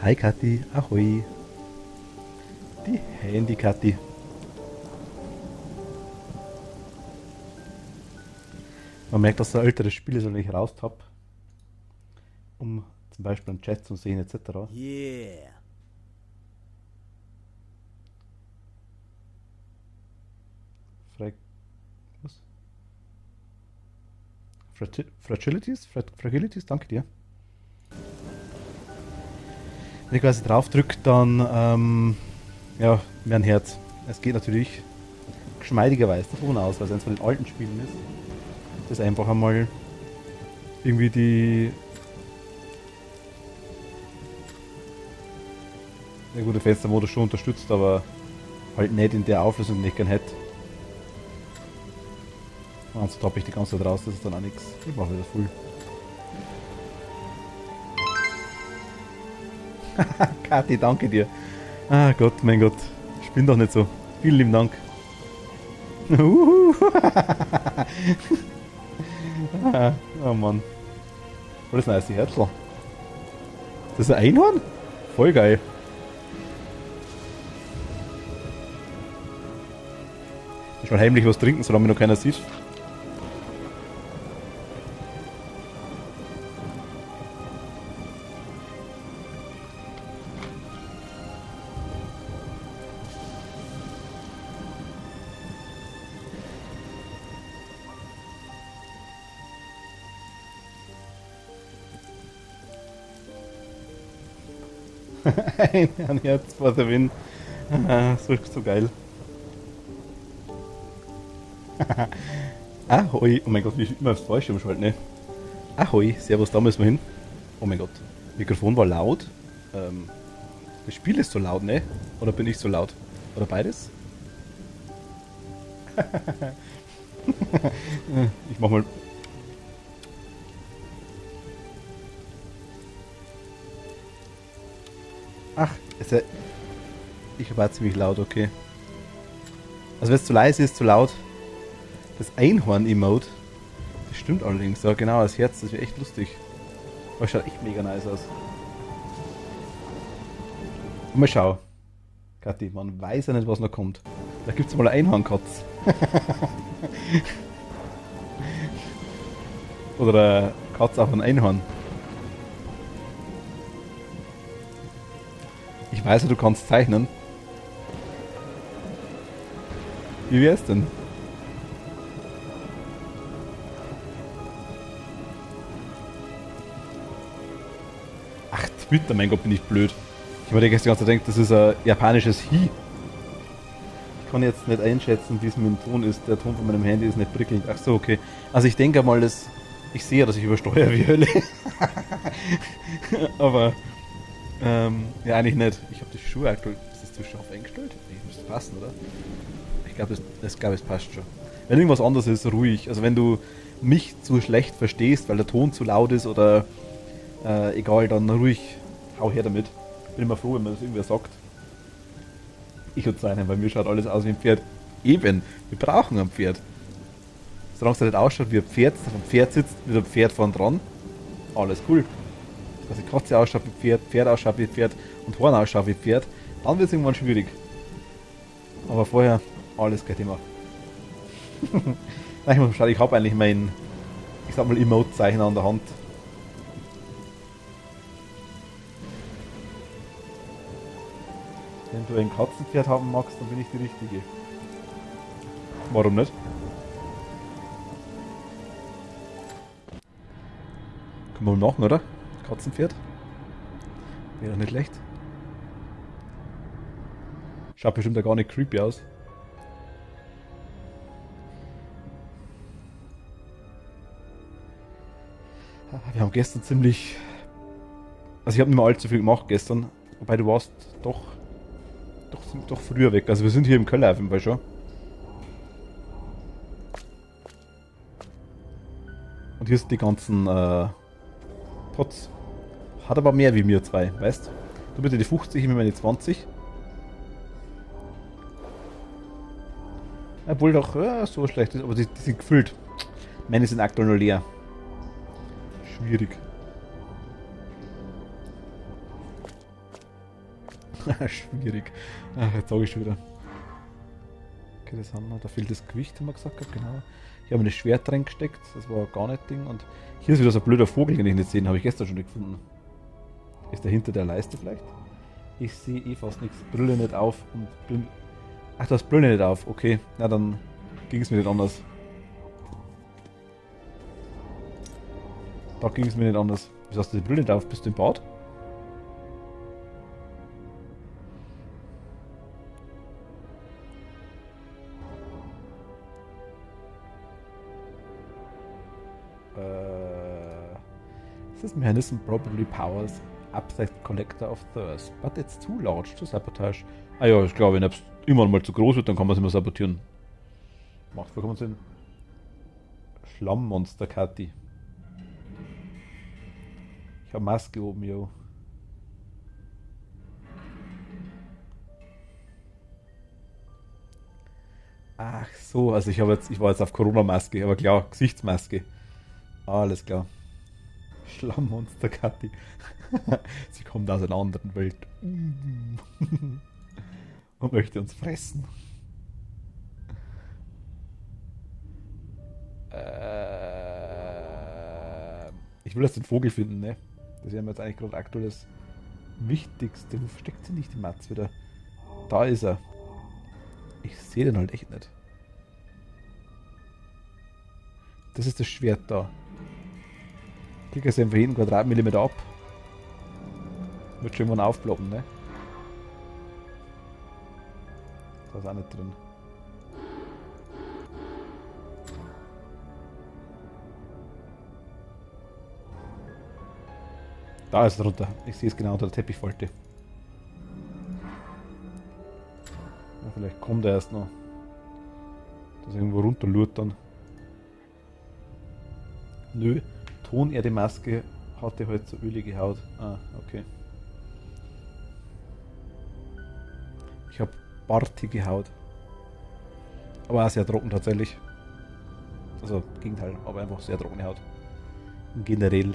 Hi Kathi, ahoi. Die Handy-Kathi. Man merkt, dass er ältere Spiele so nicht raus habe, um zum Beispiel einen Chat zu sehen etc. Yeah. Fra was? Fragilities? Fragilities? Danke dir. Wenn ich quasi drauf drücke, dann ja, mehr ein Herz. Es geht natürlich geschmeidigerweise davon aus, weil es eins von den alten Spielen ist. Das einfach einmal irgendwie die. Ja gut, der Fenstermodus schon unterstützt, aber halt nicht in der Auflösung, die ich gern hätte. Und so tappe ich die ganze Zeit raus, das ist dann auch nichts. Ich mache wieder full. Kathi, danke dir. Ah Gott, mein Gott. Ich bin doch nicht so. Vielen lieben Dank. Oh Mann. Voll das nice Herzl. Das ist ein Einhorn? Voll geil. Ich will heimlich was trinken, solange mich noch keiner sieht. Ein Herz vor der Win. So geil. Ahoi. Oh mein Gott, wie ich immer aufs Falsche umschalten, ne? Ahoi, servus, da müssen wir hin. Oh mein Gott, Mikrofon war laut. Das Spiel ist so laut, ne? Oder bin ich so laut? Oder beides? Ich mach mal. Ach, ich war ziemlich laut, okay. Also wenn es zu leise ist, zu laut. Das Einhorn-Emote, das stimmt allerdings. Ja genau, das Herz, das wäre echt lustig. Aber schaut echt mega nice aus. Und mal schau. Kathi, man weiß ja nicht, was noch kommt. Da gibt es mal eine Einhornkatz. Oder eine Katz auf ein Einhorn. Ich weiß ja, du kannst zeichnen. Wie wär's denn? Ach, Twitter, mein Gott, bin ich blöd. Ich habe mir die ganze Zeit gedacht, das ist ein japanisches Hi. Ich kann jetzt nicht einschätzen, wie es mit dem Ton ist. Der Ton von meinem Handy ist nicht prickelnd. Ach so, okay. Also ich denke mal, ich sehe ja, dass ich übersteuere wie Hölle. Aber ja, eigentlich nicht. Ich habe die Schuhe aktuell. Ist das zu scharf eingestellt? Nee, müsste passen, oder? Ich glaube, es passt schon. Wenn irgendwas anderes ist, ruhig. Also wenn du mich zu schlecht verstehst, weil der Ton zu laut ist oder egal, dann ruhig hau her damit. Bin immer froh, wenn man das irgendwer sagt. Ich würde sein, weil mir schaut alles aus wie ein Pferd. Eben, wir brauchen ein Pferd. Solange es nicht ausschaut wie ein Pferd, auf dem Pferd sitzt, mit einem Pferd vorn dran, alles cool. Dass die Katze ausschaut wie Pferd, Pferd ausschaut wie Pferd und Horn ausschaut wie Pferd, dann wird es irgendwann schwierig. Aber vorher, alles kein Thema. Nein, ich habe eigentlich mein, ich sag mal, Emote-Zeichen an der Hand. Wenn du ein Katzenpferd haben magst, dann bin ich die Richtige. Warum nicht? Können wir mal machen, oder? Katzenpferd? Wäre doch nicht schlecht. Schaut bestimmt ja gar nicht creepy aus. Wir haben gestern ziemlich... Also ich habe nicht mehr allzu viel gemacht gestern. Wobei du warst doch früher weg. Also wir sind hier im Keller auf jeden Fall schon. Und hier sind die ganzen Pots. Hat aber mehr wie mir zwei, weißt du? Bitte die 50, ich mir meine 20. Obwohl doch so schlecht ist, aber die sind gefüllt. Meine sind aktuell nur leer. Schwierig. Schwierig. Ach, jetzt sage ich schon wieder. Okay, das haben wir. Da fehlt das Gewicht, haben wir gesagt, genau. Hier haben wir das Schwert reingesteckt, das war gar nicht Ding. Und hier ist wieder so ein blöder Vogel, den ich nicht sehe, den habe ich gestern schon nicht gefunden. Ist der hinter der Leiste vielleicht? Ich sehe eh fast nichts. Brille nicht auf und bin. Ach, du hast Brille nicht auf. Okay, na dann ging es mir nicht anders. Da ging es mir nicht anders. Wieso hast du die Brille nicht auf? Bist du im Bad? This mechanism probably powers up the collector of thirst, but it's too large to sabotage. Ah ja, ist klar, wenn es immer mal zu groß wird, dann kann man es immer sabotieren. Macht vollkommen Sinn. Schlammmonster, Kathi. Ich habe Maske oben, jo. Ach so, also ich war jetzt auf Corona-Maske, aber klar, Gesichtsmaske. Alles klar. Schlammmonster Kathi. Sie kommt aus einer anderen Welt. Und möchte uns fressen. Ich will jetzt den Vogel finden, ne? Das ist ja jetzt eigentlich gerade aktuell das Wichtigste. Wo versteckt sie nicht, die Matz wieder? Da ist er. Ich sehe den halt echt nicht. Das ist das Schwert da. Klick es einfach jeden Quadratmillimeter ab. Wird schon irgendwann aufploppen, ne? Da ist auch nicht drin. Da ist es drunter. Ich sehe es genau unter der Teppichfalte. Ja, vielleicht kommt er erst noch. Das irgendwo runterlurt dann. Nö. Tonerde-Maske hatte halt so ölige Haut. Ah, okay. Ich habe bartige Haut. Aber auch sehr trocken tatsächlich. Also Gegenteil, aber einfach sehr trockene Haut. Generell.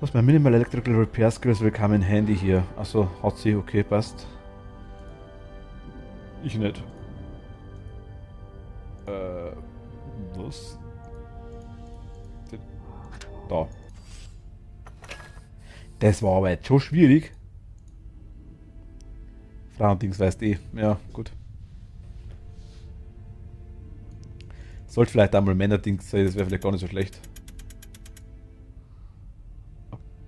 Was mein Minimal Electrical Repair Skills will kam in Handy hier. Achso, hat sie, okay, passt. Ich nicht. Was? Da. Das war aber jetzt schon schwierig. Frauendings weißt eh. Ja, gut. Sollte vielleicht einmal Männerdings sein, das wäre vielleicht gar nicht so schlecht.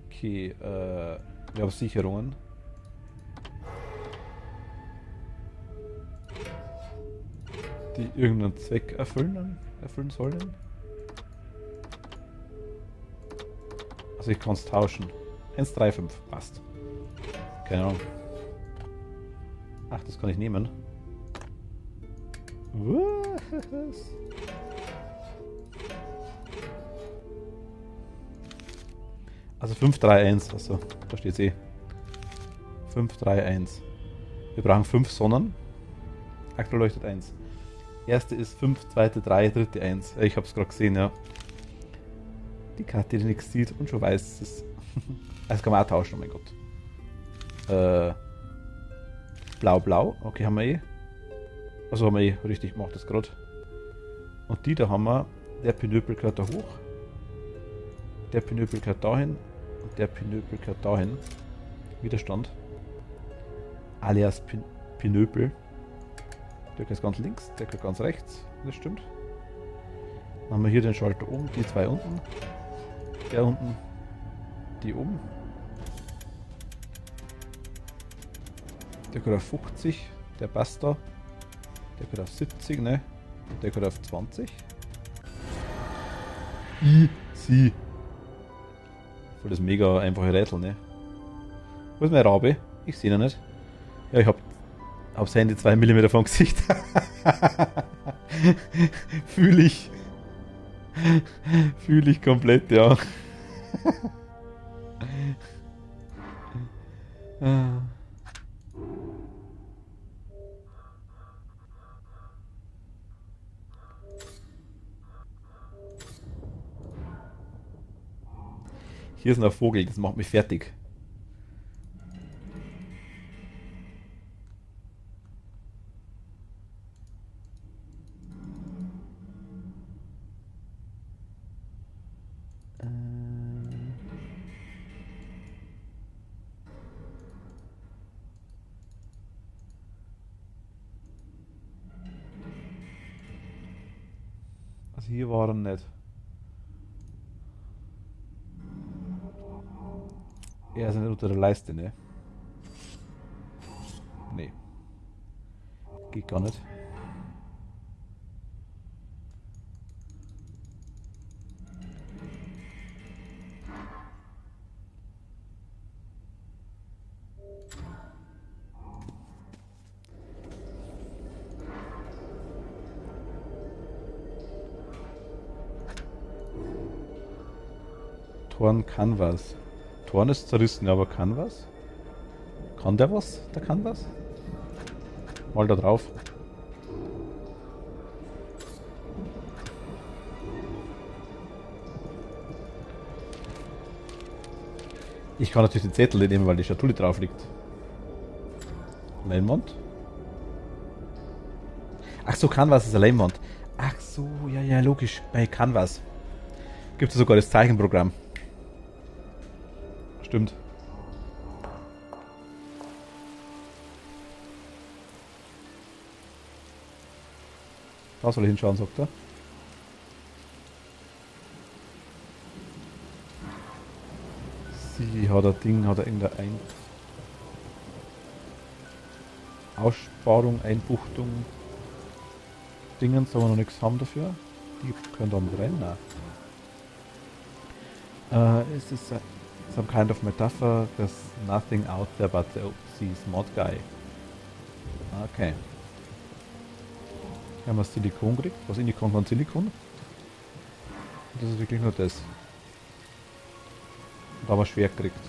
Okay, wir haben Sicherungen. Die irgendeinen Zweck erfüllen sollen. Also ich kann es tauschen. 1,35, passt. Keine Ahnung. Ach, das kann ich nehmen. Was? Also 531, also da steht es eh. 531. Wir brauchen 5 Sonnen. Aktuell leuchtet 1. Erste ist 5, zweite 3, dritte 1. Ich habe es gerade gesehen, ja. Die Karte, die nichts sieht und schon weiß es. Das kann man auch tauschen, oh mein Gott. Blau-Blau, okay, haben wir eh. Also haben wir eh, richtig, macht das gerade. Und die da haben wir, der Pinöpel gehört da hoch. Der Pinöpel gehört dahin. Und der Pinöpel gehört dahin. Widerstand. Alias Pinöpel. Der gehört ganz links, der gehört ganz rechts. Das stimmt. Dann haben wir hier den Schalter oben, die zwei unten. Der unten. Die oben. Der gehört auf 50. Der passt da. Der gehört auf 70, ne? Und der gehört auf 20. Easy. Voll das mega einfache Rätsel, ne? Wo ist mein Rabe? Ich sehe ihn nicht. Ja, ich hab's Handy 2 mm vom Gesicht. Fühle ich. Fühle ich komplett, ja. Hier ist noch ein Vogel, das macht mich fertig. hier war er nicht. Er ist nicht unter der Leiste, ne? Nee. Geht gar nicht. Thorn kann was. Thorn ist zerrissen, aber kann was? Kann der was? Der kann was? Mal da drauf. Ich kann natürlich den Zettel nicht nehmen, weil die Schatulle drauf liegt. Leinwand? Ach so, Canvas ist eine Leinwand. Ach so, ja, ja, logisch. Bei Canvas gibt es sogar das Zeichenprogramm. Stimmt. Da soll ich hinschauen, sagt er. Sie hat ein Ding, hat er irgendeine Aussparung, Einbuchtung, Dingens, aber noch nichts haben dafür. Die können da mit rein. Is this some kind of metaphor? There's nothing out there but the sea smart guy. Okay. Hier haben wir Silikon gekriegt. Was in die kann Silikon? Und das ist wirklich nur das. Da haben wir schwer gekriegt.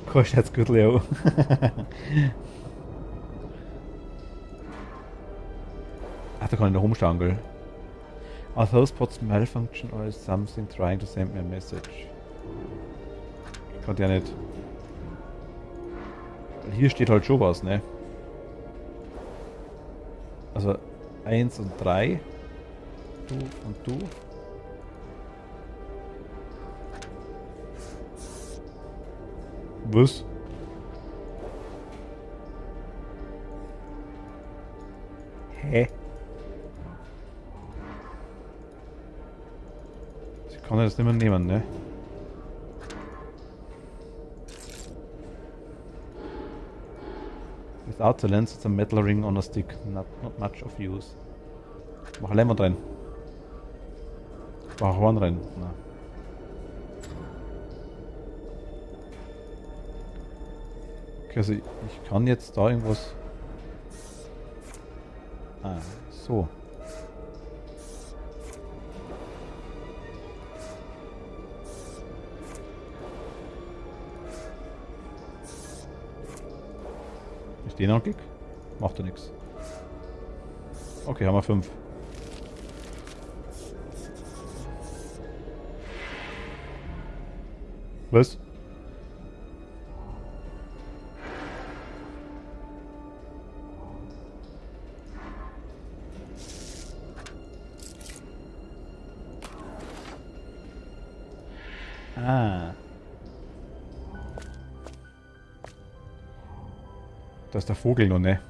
Kostet jetzt Gürtel auch. Ach, da kann ich noch umstangeln. Are those pots malfunction or is something trying to send me a message? Ich kann ja nicht. Weil hier steht halt schon was, ne? Also 1 und 3. Du und du. Was? Hä? Ich kann das nicht mehr nehmen, ne? Without the lens, it's a metal ring on a stick. Not much of use. Mach Lemon rein. Mach Horn rein. Na. Okay, also ich kann jetzt da irgendwas... Ah, so. Ist den anklick? Macht er nichts. Okay, haben wir 5. Was? Ah. Da ist der Vogel noch, ne?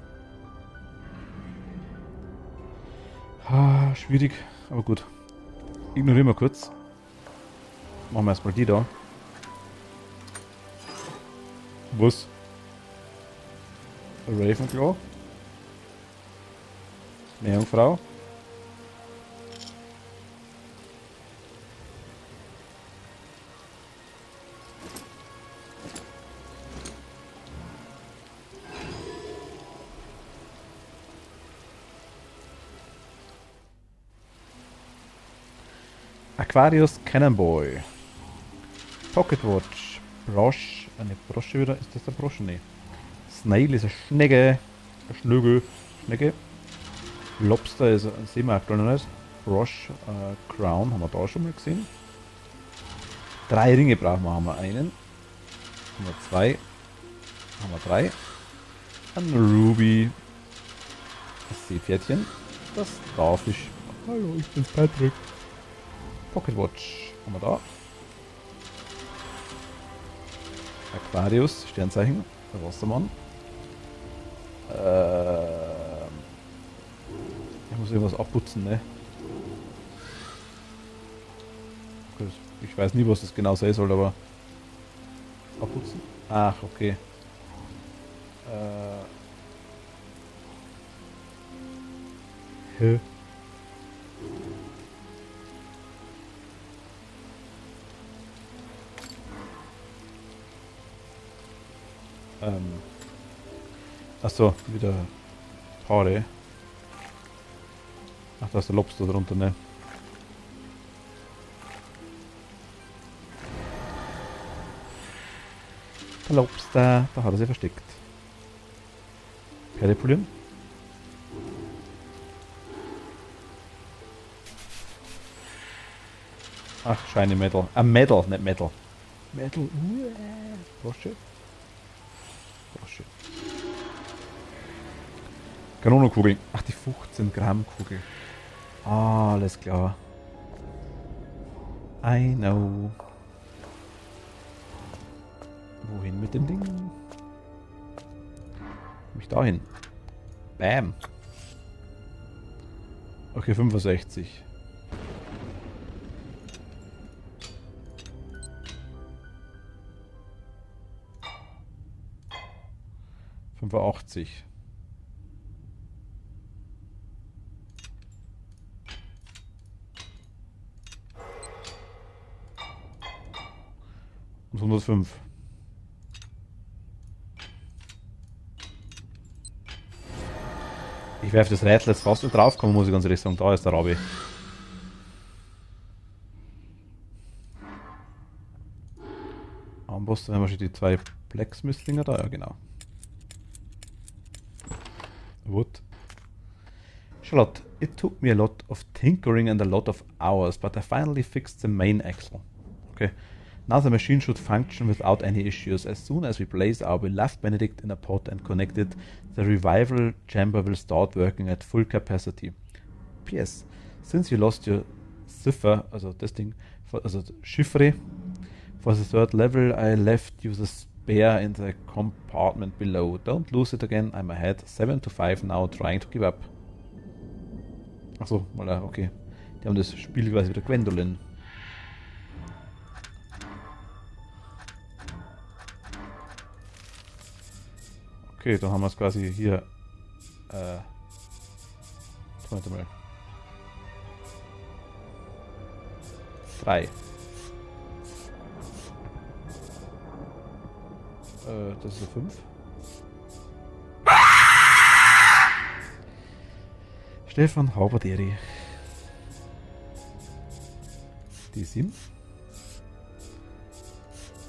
Ah, schwierig, aber gut. Ignorieren wir kurz. Machen wir erstmal die da. Was? Ravenclaw? Meerjungfrau? Aquarius Cannonball. Pocket Watch. Brosch. Eine Brosche wieder. Ist das der Brosche? Nee. Snail ist eine Schnecke. Ein Schnögel. Schnecke. Lobster ist ein Seemarkt, oder nicht? Brosch. Crown haben wir da schon mal gesehen. 3 Ringe brauchen wir. Haben wir einen. Haben wir 2. Haben wir 3. Ein Ruby. Das Seepferdchen. Das Starfisch. Hallo, ich bin's Patrick. Pocket Watch haben wir da. Aquarius, Sternzeichen, der Wassermann. Ich muss irgendwas abputzen, ne? Ich weiß nie, was das genau sein soll, aber... Abputzen? Ach, okay. Hä? Achso, wieder Haare. Ach, da ist der Lobster drunter, ne? Der Lobster, da hat er sich versteckt. Pferde polieren. Ach, Shiny Metal. Metal, nicht Metal. Metal, Brosche. Brosche. Kanonenkugel. Ach, die 15 Gramm Kugel. Ah, alles klar. I know. Wohin mit dem Ding? Mich dahin. Bam. Okay, 65. Fünfundachtzig. Und 105. Ich werfe das Rätsel jetzt fast nicht draufkommen, muss ich ganz ehrlich sagen. Da ist der Rabi. Amboss, dann haben wir schon die zwei Blacksmith-Dinger da, ja genau. What? Charlotte, it took me a lot of tinkering and a lot of hours, but I finally fixed the main axle. Okay. Now the machine should function without any issues. As soon as we place our beloved Benedict in a pot and connect it, the revival chamber will start working at full capacity. P.S. Since you lost your cipher, also das Ding, also Chiffre, for the third level, I left you the spare in the compartment below. Don't lose it again, I'm ahead. 7 to 5 now, trying to give up. Achso, voilà, okay. Die haben das Spiel quasi wieder Gwendolyn. Okay, dann haben wir es quasi hier. Warte mal. 3. Das ist eine 5. Stefan Haberderi. Die 7.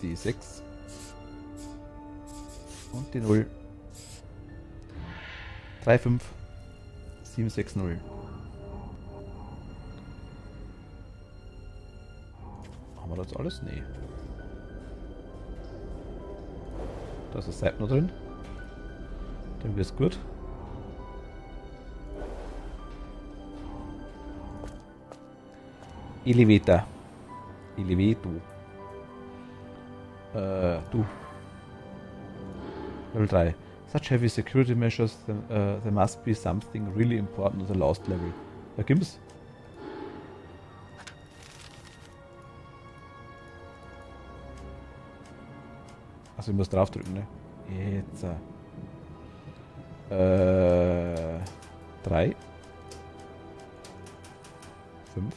Die 6. Und die 0. 3, 5, 7, 6, 0. Haben wir das alles? Nee. Da ist das Seiten noch drin. Dann wird's gut. Elevator. Elevator. Du. Level 3. Such heavy security measures, there must be something really important on the last level. Da gibt's. Also ich muss draufdrücken, ne? Jetzt. 3. 5.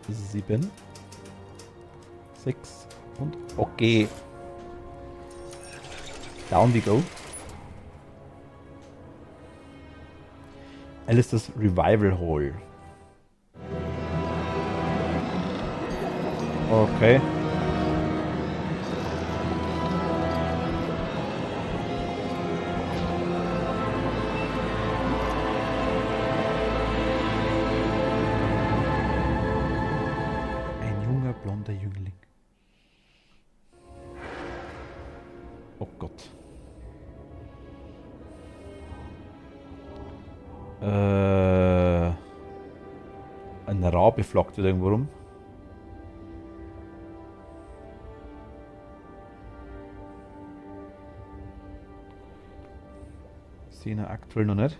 7. 6. Und okay. Down we go. Alistair's Revival Hall. Okay. Ein junger, blonder Jüngling. Oh Gott. Ein Rabe flockt wieder irgendwo rum. Sehen wir aktuell noch nicht.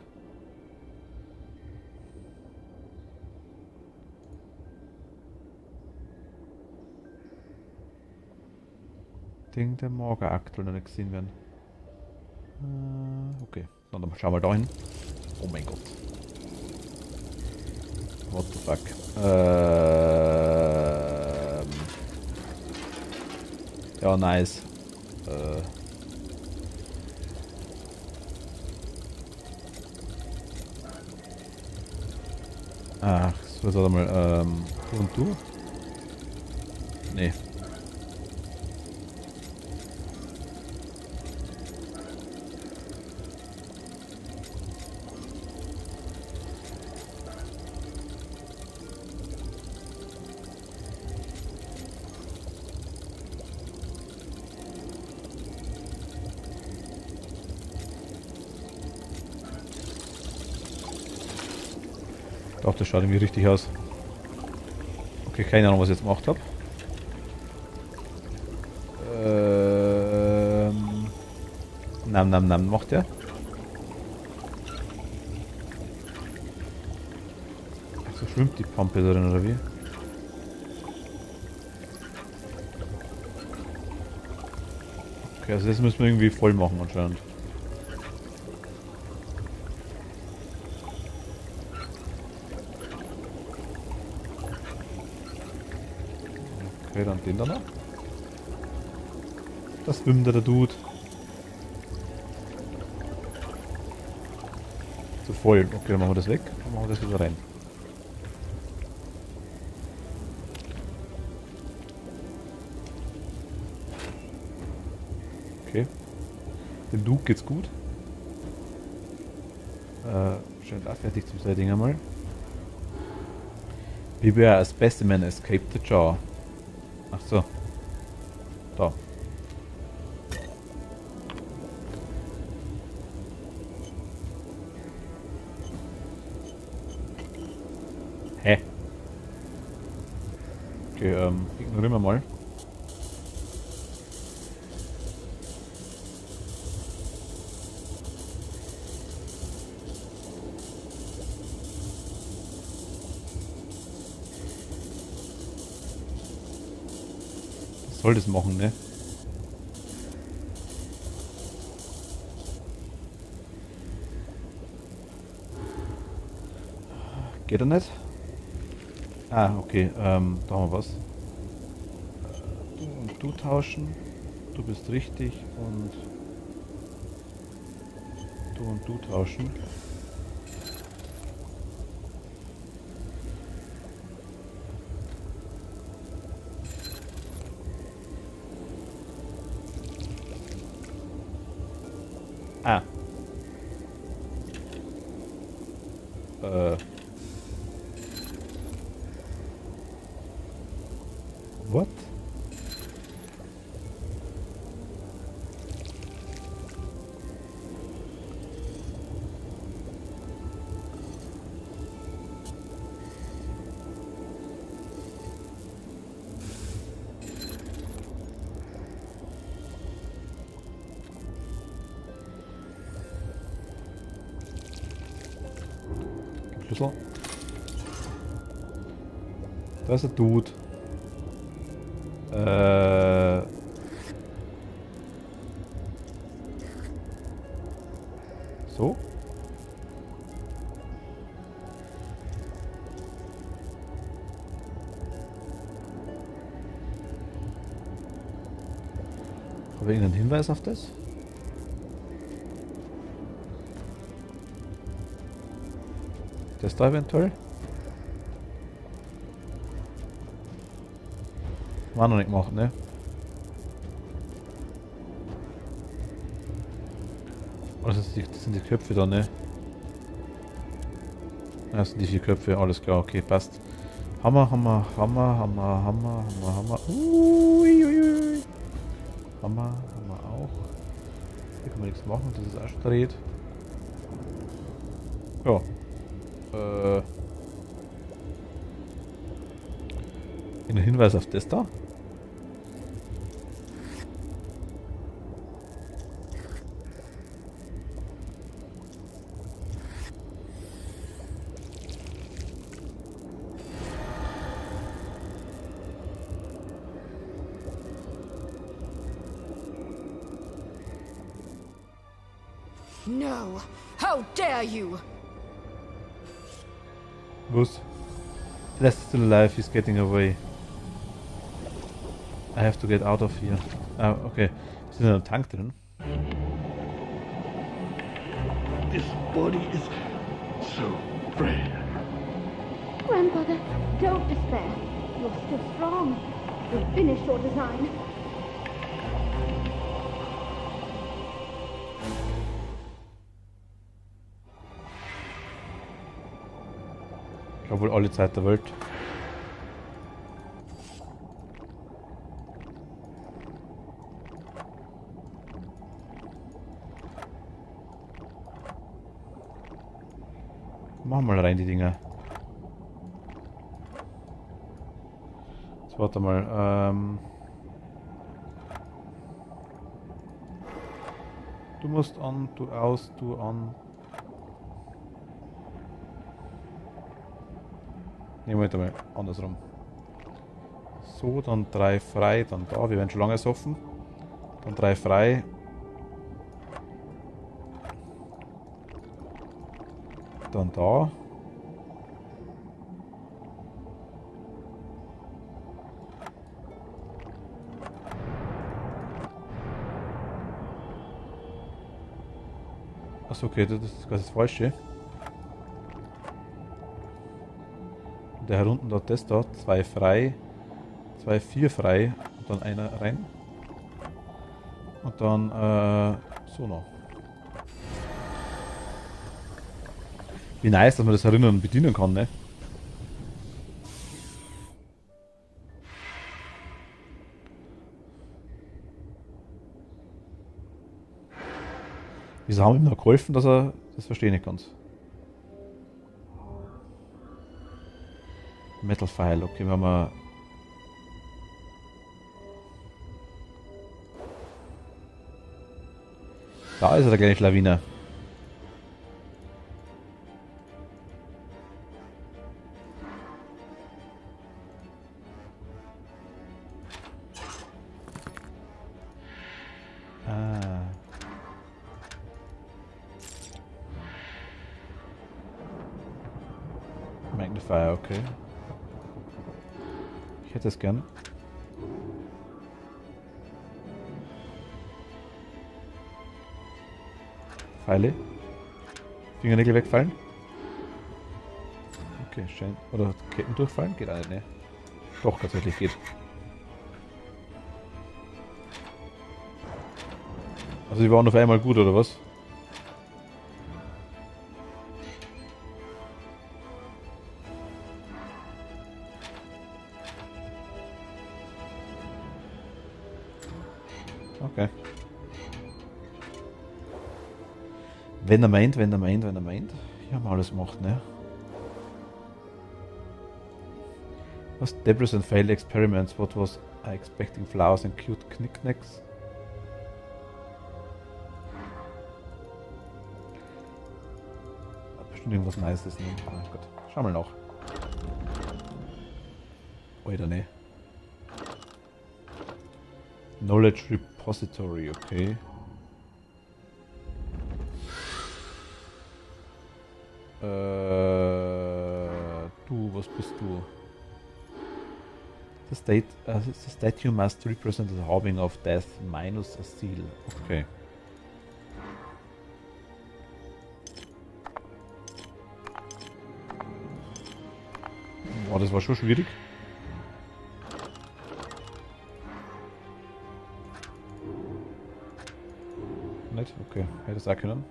Ding, der morgen aktuell noch nicht gesehen werden. Okay, dann schauen wir da hin. Oh mein Gott. What the fuck? Ja, nice. Ach, so, warte mal. Du und du? Nee. Doch, das schaut irgendwie richtig aus. Okay, keine Ahnung, was ich jetzt gemacht habe. Nam, macht der? So schwimmt die Pampe drin, oder wie? Okay, also das müssen wir irgendwie voll machen anscheinend. Okay, dann den da noch. Das schwimmt der Dude. Zu voll. Okay, dann machen wir das weg und machen wir das wieder rein. Okay. Dem Dude geht's gut. Scheint auch fertig zu sein, Ding einmal. Beware, a specimen escaped the jar. Ach so. Da. Hä? Okay, ignorieren wir mal. Was soll das machen, ne? Geht er nicht? Ah, okay, da haben wir was. Du und du tauschen. Du bist richtig und du und du tauschen. Ah. What? Schlüssel. Da ist ein Dude. So? Habe ich irgendeinen Hinweis auf das? Das da eventuell? War noch nicht gemacht, ne? Oh, das sind die Köpfe da, ne? Ja, das sind die 4 Köpfe, alles klar, okay, passt. Hammer. Uiuiui. Hammer auch. Hier kann man nichts machen, das ist auch schon dreht. Ja. Ein Hinweis auf das da? No. How dare you? Was? Last still alive, he's getting away. I have to get out of here. Ah, okay. Wir sind in einem Tank drin. This body is so frail. Grandfather, don't despair. You're still strong. We'll finish your design. Ich habe wohl alle Zeit der Welt. Machen wir mal rein die Dinger. Jetzt warte mal. Du musst an, du aus, du an. Nehmen wir mal andersrum. So, dann 3 frei, dann da. Wir werden schon lange offen. Dann 3 frei. Dann da. Achso, okay, das ist quasi das Falsche. Der hier unten dort das da, 2 frei, 2, 4 frei und dann einer rein. Und dann so noch. Wie nice, dass man das erinnern und bedienen kann, ne? Wieso haben ihm noch geholfen, dass er das verstehen nicht kann? Metal File, okay, wir haben da ist er, der kleine Schlawiner. Ah. Magnifier, okay. Ich hätte es gern. Pfeile. Fingernägel wegfallen. Okay, scheint. Oder Ketten durchfallen? Geht auch nicht, ne? Doch, tatsächlich geht. Also die waren auf einmal gut, oder was? Okay. Wenn er meint, wenn er meint, wenn er meint. Hier haben wir alles gemacht, ne? Was? Debris and failed experiments. What was I expecting? Flowers and cute knickknacks? Hat bestimmt irgendwas Nices, ne? Ah, Gott. Schau mal nach. Oder ne? Knowledge Repository, okay. Du, was bist du? The statue must represent the harbinger of death minus a seal. Okay. Boah, das war schon schwierig. Nicht? Okay, hätte es auch können.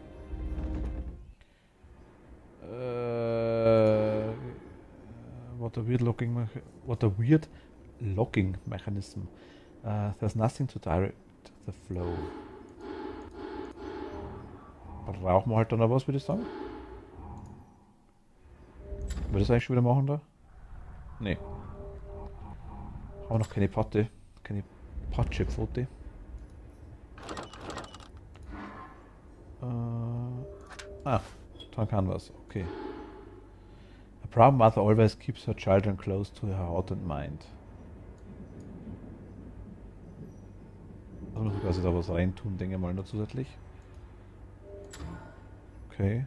What a weird locking mechanism. There's nothing to direct the flow. Brauchen wir halt dann noch was, würde ich sagen. Wollen wir das eigentlich schon wieder machen da? Nee. Haben wir noch keine Patte. Keine Patschepfote. Dann kann was. Okay. A proud mother always keeps her children close to her heart and mind. Also muss ich quasi da was reintun, denke ich mal, nur zusätzlich. Okay.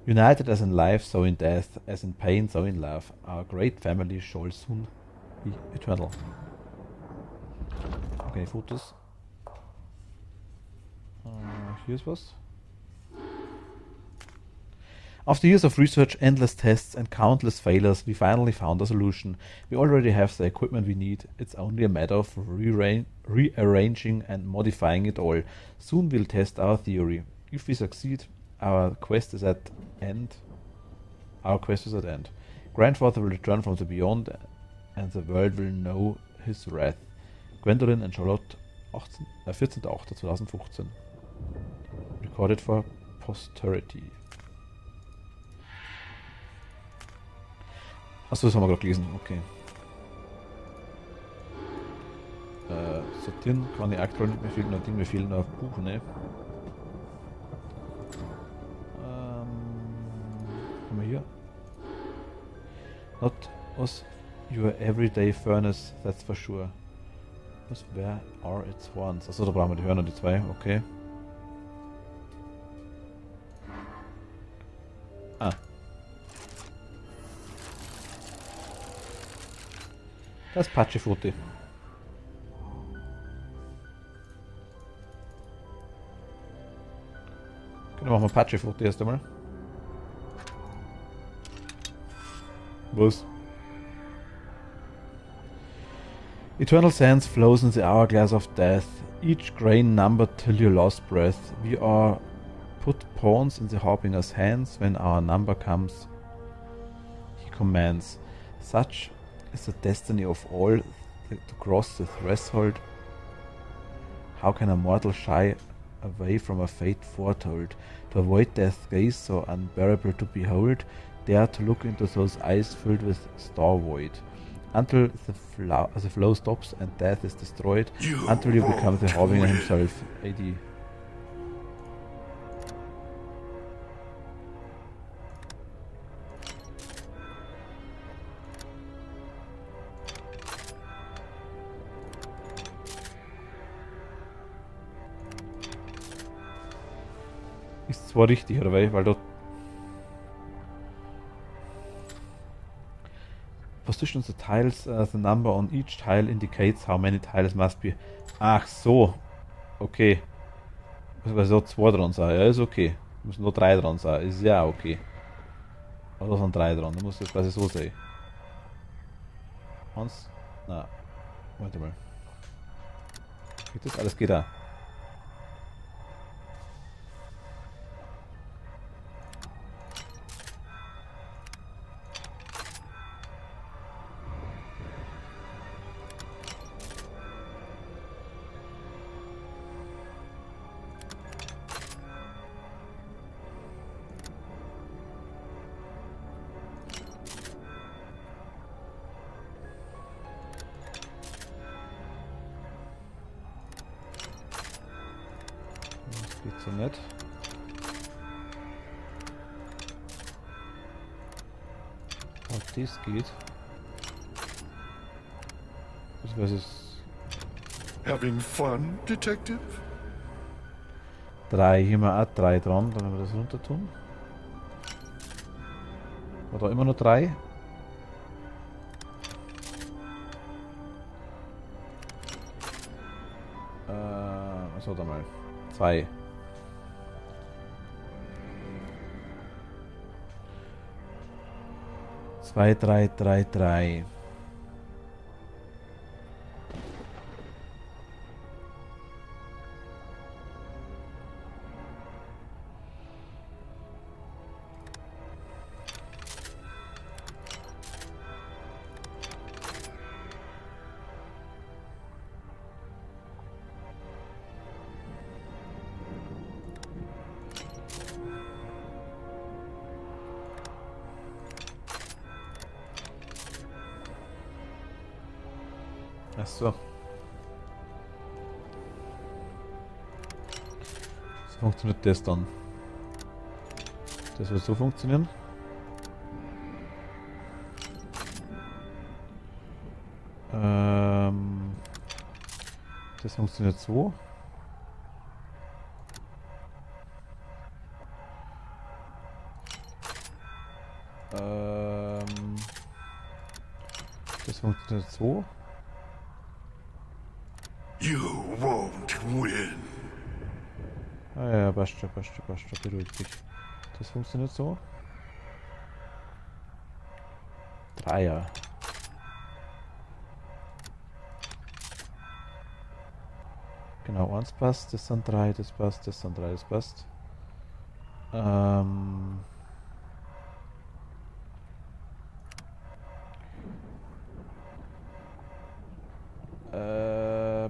United as in life, so in death, as in pain, so in love. Our great family shall soon be eternal. Okay, Fotos. Hier ist was. After years of research, endless tests, and countless failures, we finally found a solution. We already have the equipment we need. It's only a matter of rearranging and modifying it all. Soon we'll test our theory. If we succeed, our quest is at end. Grandfather will return from the beyond, and the world will know his wrath. Gwendolyn and Charlotte, 14.08.2015. Recorded for posterity. Achso, das haben wir gerade gelesen, okay. Sortieren kann ich aktuell nicht mehr viel, noch Ding, mir fehlen noch Buch, ne? Haben wir hier? Not was your everyday furnace, that's for sure. Was, where are its horns? Achso, da brauchen wir die Hörner, die zwei, okay. Ah. Das Patschefoto. Dann machen wir Patschefoto erst einmal. Was? Eternal sands flows in the hourglass of death, each grain numbered till your last breath. We are put pawns in the harbinger's hands. When our number comes, he commands. Such is the destiny of all to cross the threshold. How can a mortal shy away from a fate foretold? To avoid death's gaze so unbearable to behold, dare to look into those eyes filled with star void. Until the flow stops and death is destroyed, until you become the Harbinger himself. AD. Ist zwar richtig, oder weil dort position the tiles, the number on each tile indicates how many tiles must be. Ach so, okay. Weil so 2 dran sein, ja ist okay. Müssen nur 3 dran sein, ist ja okay. Aber da sind 3 dran, da muss das quasi so sein. 1, na, warte mal. Geht das? Alles geht da. Geht so nicht. Auch das geht. Was ist Having fun, Detective? 3, hier mal auch 3 dran, dann werden wir das runter tun. War da immer noch 3? Was hat er mal? 2. 2, 3, 3, 3. Ach so. So funktioniert das dann. Das wird so funktionieren. Das funktioniert so. Das funktioniert so. You won't win. Ah ja, passt schon, beruhig dich. Das funktioniert so. Dreier. Genau, eins passt, das sind drei, das passt, das sind drei, das passt.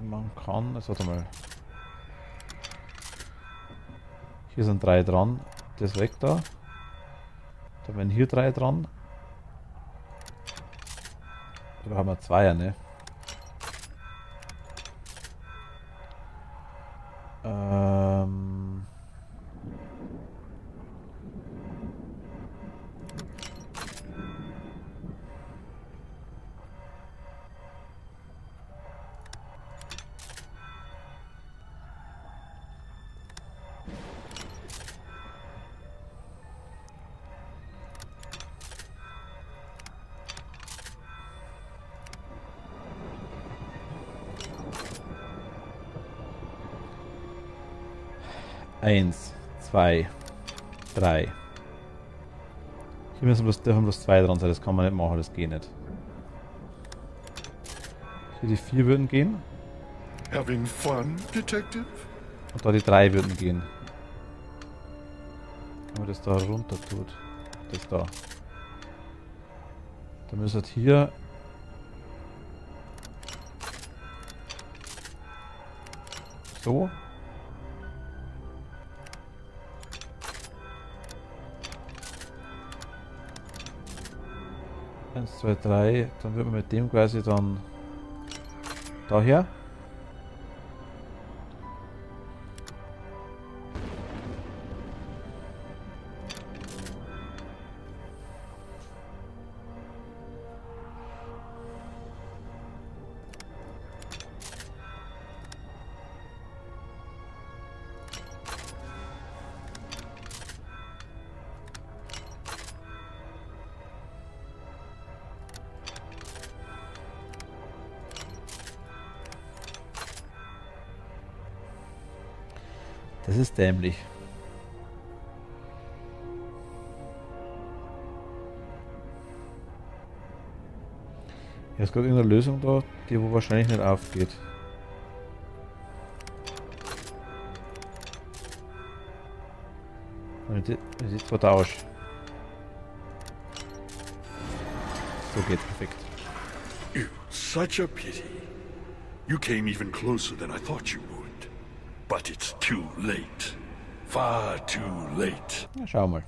Man kann, also warte mal. Hier sind drei dran, das weg da. Dann werden hier drei dran. Da haben wir Zweier, ne? Ähm. 1, 2, 3. Hier dürfen bloß 2 dran sein, das kann man nicht machen, das geht nicht. Hier die 4 würden gehen. Having fun, Detective? Und da die 3 würden gehen. Wenn man das da runter tut. Das da. Dann müsste hier so. 1, 2, 3, dann wird man mit dem quasi dann daher. Das ist dämlich. Hier ist gerade irgendeine Lösung da, die wo wahrscheinlich nicht aufgeht. Die sieht zwar tausch. So geht's perfekt. Such a pity. You came even closer than I thought you would. But it's too late. Far too late. Ja, schau mal.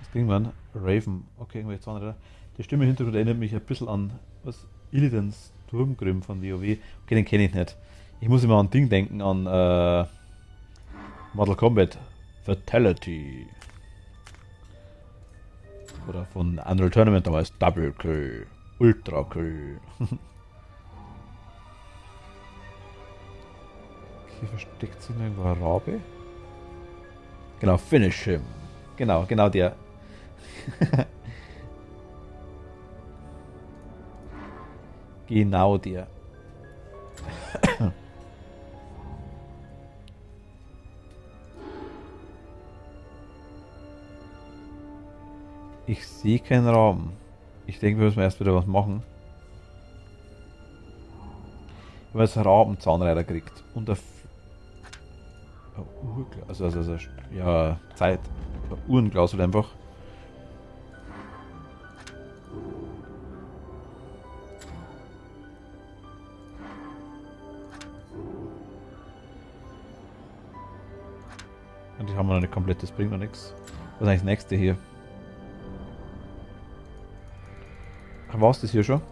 Das kriegen wir an. Raven. Okay, irgendwelche Zahnräder. Die Stimme im Hintergrund erinnert mich ein bisschen an was Illidans Turmgrim von WoW. Okay, den kenne ich nicht. Ich muss immer an Ding denken, an Mortal Kombat Fatality. Oder von Unreal Tournament damals Double Kill, Ultra Kill. Hier versteckt sich irgendwo ein Rabe. Genau, Finish him. Genau der. Genau der. Ich sehe keinen Raum. Ich denke, wir müssen erst wieder was machen. Wenn man jetzt Rabenzahnräder kriegt. Und der also ja, Zeit. Uhrenklausel einfach. Und die haben wir noch nicht komplett, das bringt noch nichts. Was ist eigentlich das nächste hier? War es das hier schon?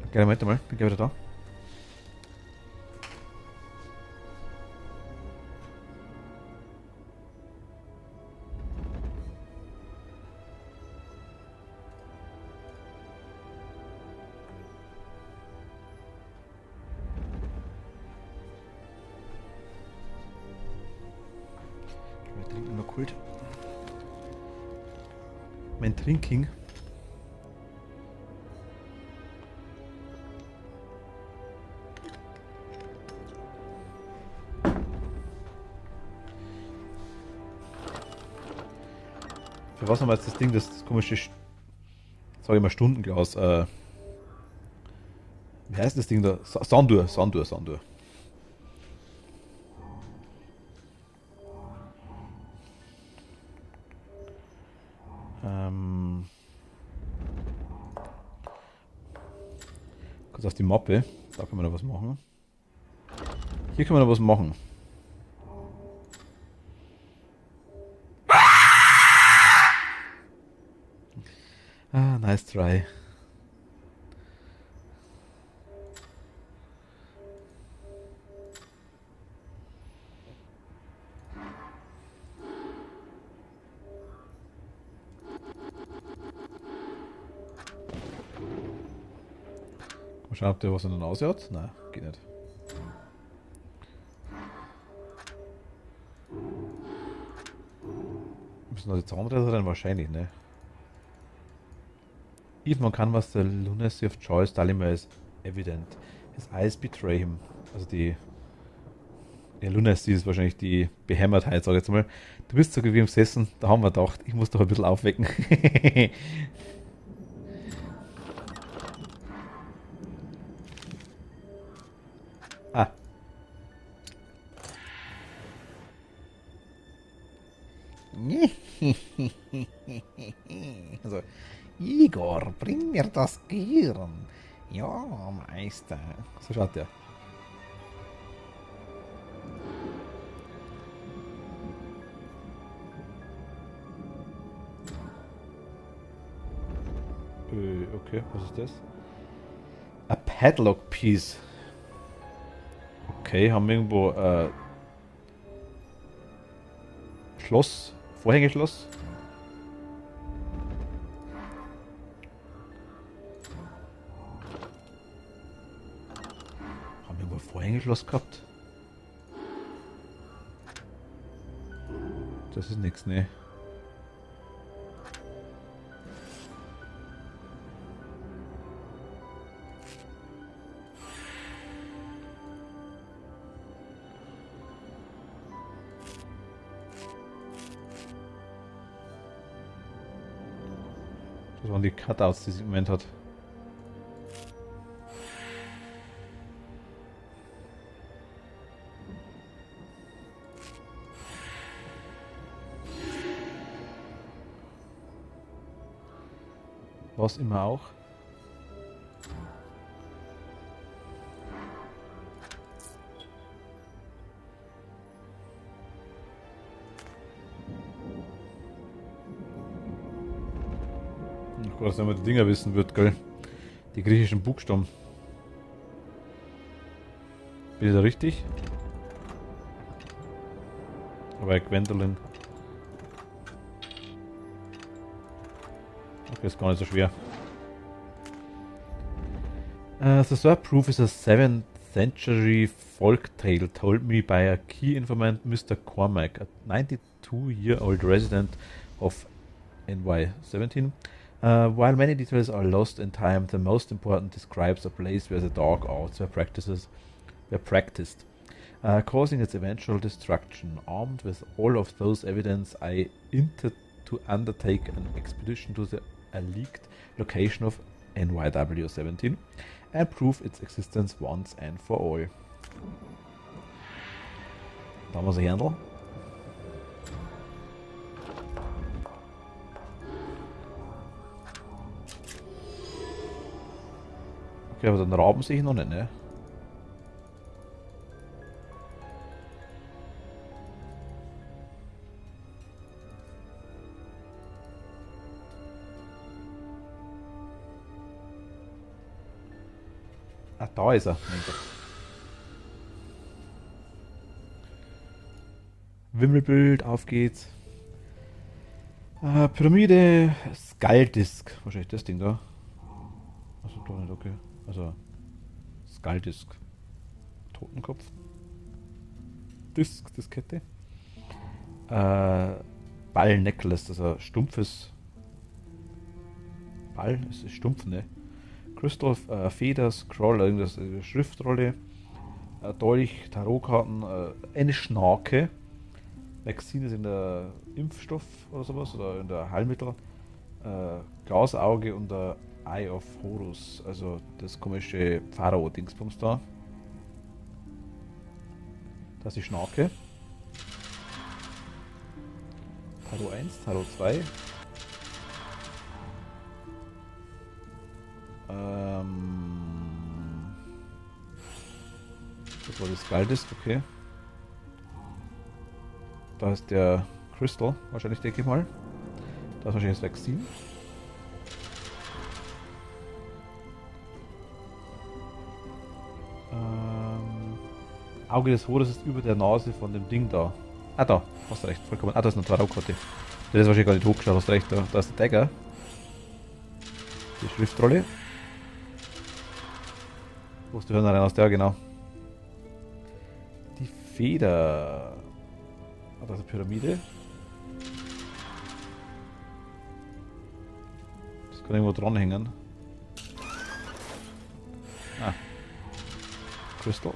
Okay, Moment mal, bin gleich wieder da. geholt. Mein Trinking. Für was haben wir jetzt das Ding, das komische, sag ich mal, Stundenglas, wie heißt das Ding da? Sandur. Kurz auf die Mappe, da können wir noch was machen. Hier können wir noch was machen. Ah, nice try. Mal schauen, ob der was in der Nase hat. Nein, geht nicht. Müssen noch die Zahnräder rein? Wahrscheinlich, ne? Even on canvas, the lunacy of Joyce Dalimer is evident. His eyes betray him. Also die Lunacy ist wahrscheinlich die Behämmertheit, sag ich jetzt mal. Du bist so bequem gesessen, da haben wir gedacht, ich muss doch ein bisschen aufwecken. Ah. Also, Igor, bring mir das Gehirn. Ja, Meister. So schaut der. Okay, was ist das? A padlock piece. Okay, haben wir irgendwo Schloss, Vorhängeschloss. Haben wir irgendwo ein Vorhängeschloss gehabt? Das ist nichts, ne? Das waren die Cutouts, die sie im Moment hat. Was immer auch. Was wenn man die Dinger wissen wird, gell? Die griechischen Buchstaben. Bin ich da richtig? Aber Gwendolyn. Okay, ist gar nicht so schwer. The third proof is a 7th century folk tale told me by a key informant, Mr. Cormac, a 92-year-old resident of NY17. While many details are lost in time, the most important describes a place where the dark arts were practiced, causing its eventual destruction. Armed with all of those evidence, I intend to undertake an expedition to the alleged location of NYW17 and prove its existence once and for all. Da haben wir sie Händel. Okay, aber den Raben sehe ich noch nicht, ne? Ah, da ist er. Wimmelbild, auf geht's. Pyramide, Skulldisk. Wahrscheinlich das Ding da. Also da nicht, okay. Also Skulldisk. Totenkopf. Diskette. Ball-Necklace, das ist ein stumpfes Ball, es ist stumpf, ne? Crystal, Feder, Scroll, irgendwas, Schriftrolle, Dolch, Tarotkarten, eine Schnake. Vaccine ist in der Impfstoff oder sowas, oder in der Heilmittel. Glasauge und der Eye of Horus, also das komische Pharao-Dingsbums da. Das ist die Schnake. Tarot 1, Tarot 2. Das war das Galdisk, okay. Da ist der Crystal, wahrscheinlich denke ich mal. Da ist wahrscheinlich das Vaccine. Auge des Horus ist über der Nase von dem Ding da. Ah, da, hast du recht, vollkommen. Ah, da ist eine Tarotkarte. Der ist wahrscheinlich gar nicht hochgeschaut, hast recht, da ist der Dagger. Die Schriftrolle. Wo ist die Hörner rein aus der, genau. Die Feder. Ah, da ist eine Pyramide. Das kann irgendwo dranhängen. Ah. Crystal.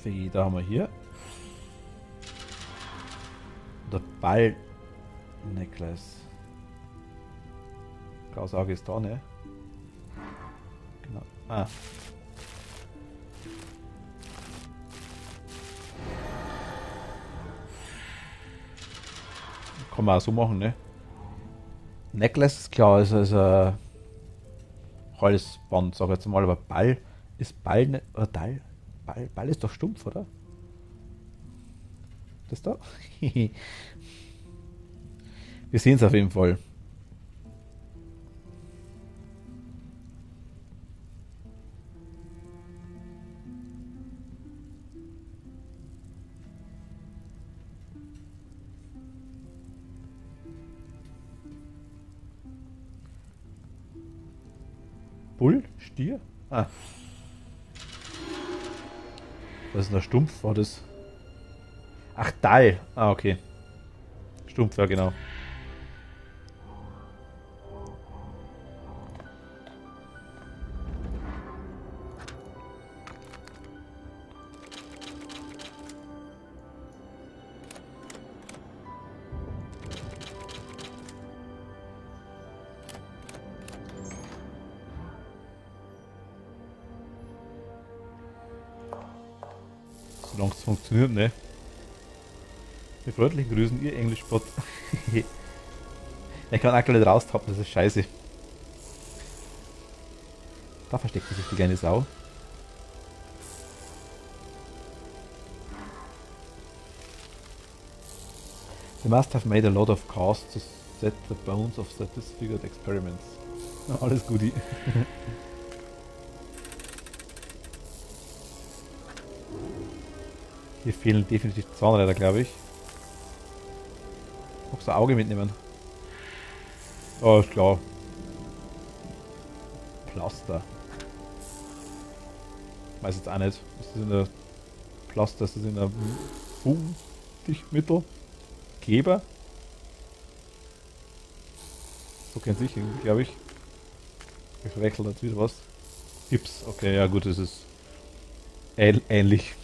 Feder haben wir hier. Der Ball-Necklace. Glasauge ist da, ne? Genau. Ah. Kann man auch so machen, ne? Necklace ist klar, ist ein Halsband, sag ich jetzt mal, aber Ball ist Ball, ne, oder Ball ist doch stumpf, oder? Das da? Wir sehen es auf jeden Fall. Bull? Stier? Ah. Was ist denn der Stumpf? War das? Ach, Dall. Ah, okay. Stumpf, ja, genau. Solange es funktioniert, ne? Mit freundlichen Grüßen, ihr Englischbot. Ich kann aktuell nicht raustappen, das ist scheiße. Da versteckt sich die kleine Sau. They must have made a lot of casts to set the bones of the disfigured experiments. Ja, alles Guti. Hier fehlen definitiv Zahnräder, glaube ich. Magst du ein Auge mitnehmen? Oh, ist klar. Pflaster. Weiß jetzt auch nicht. Ist das in der Pflaster? Ist das in der Fugendichtmittel? Kleber? So kennt sich irgendwie, glaube ich. Ich verwechsel jetzt wieder was. Gips. Okay, ja gut, das ist ähnlich.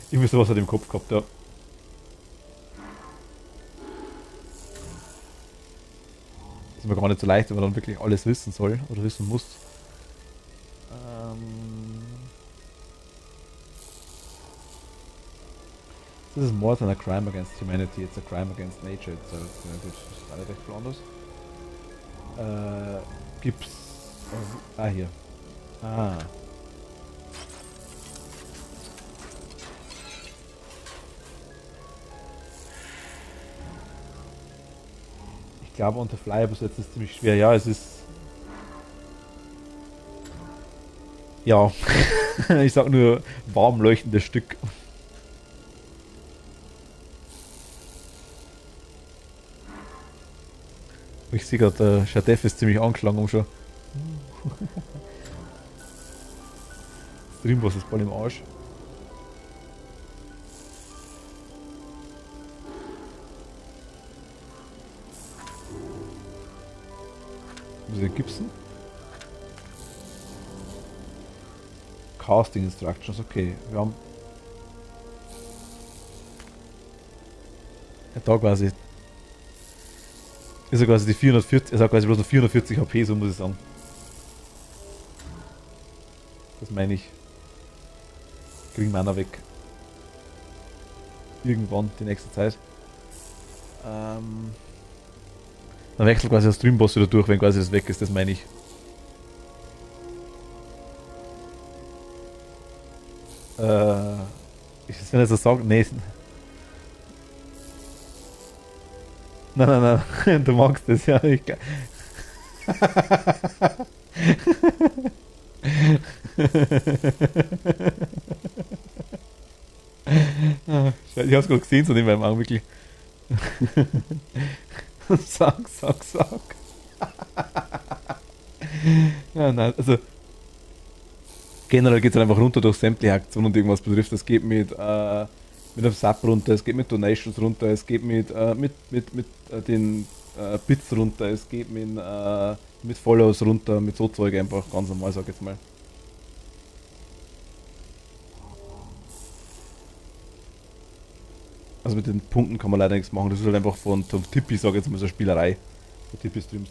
Ich wüsste, was er im Kopf gehabt, ja. Das ist mir gar nicht so leicht, wenn man dann wirklich alles wissen soll oder wissen muss. This is more than a crime against humanity, it's a crime against nature. It's ja gut, das ist alle recht viel anders. Gips. Ah, hier. Ah. Ich glaube, unter Flyer besetzt ist ziemlich schwer. Ja, es ist. Ja, ich sag nur warm leuchtendes Stück. Ich sehe gerade, der Shadef ist ziemlich angeschlagen schon. Streamboss ist voll im Arsch. Wieso gibt's denn? Casting Instructions, okay. Wir haben. Ja, da quasi. Ist ja quasi die 440, er sagt quasi bloß noch 440 HP, so muss ich sagen. Das meine ich. Kriegen Mana weg. Irgendwann, die nächste Zeit. Dann wechselt quasi der Streamboss wieder durch, wenn quasi das weg ist, das meine ich. Ich will jetzt so sagen, nee. Nein, du magst das ja nicht. Ich hab's gerade gesehen, so in meinem Augen, wirklich. Sag. Ja, nein, also generell geht es einfach runter durch sämtliche Aktionen und irgendwas betrifft. Es geht mit einem Sub runter, es geht mit Donations runter, es geht mit den Bits runter, es geht mit Follows runter, mit so Zeug einfach ganz normal, sag ich jetzt mal. Also mit den Punkten kann man leider nichts machen, das ist halt einfach von Tippi, sag ich jetzt mal, so eine Spielerei. Von Tippi Streams.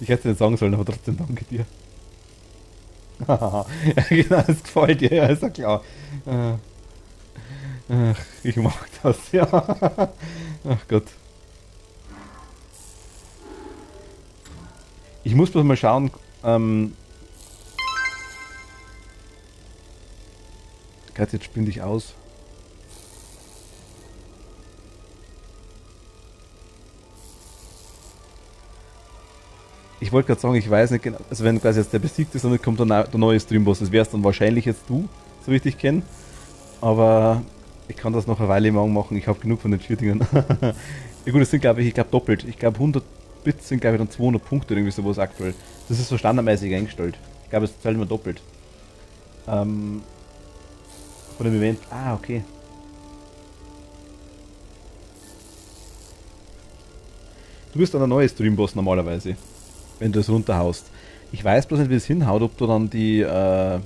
Ich hätte es nicht sagen sollen, aber trotzdem danke dir. Ja, genau, das gefällt dir, ja, ist ja klar. Ach, ich mag das, ja. Ach Gott. Ich muss bloß mal schauen, jetzt spinn dich aus. Ich wollte gerade sagen, ich weiß nicht genau, also wenn quasi jetzt der besiegt ist und dann kommt der neue Streamboss, das wär's dann wahrscheinlich jetzt du, so wie ich dich kenne. Aber ich kann das noch eine Weile machen, ich habe genug von den Shootingern. Ja gut, das sind glaube ich doppelt. Ich glaube 100 Bits sind glaube ich dann 200 Punkte, irgendwie sowas aktuell. Das ist so standardmäßig eingestellt. Ich glaube es zählt immer doppelt. Von dem Event, okay. Du bist dann der neue Streamboss normalerweise, wenn du es runterhaust. Ich weiß bloß nicht, wie es hinhaut, ob du dann die, hast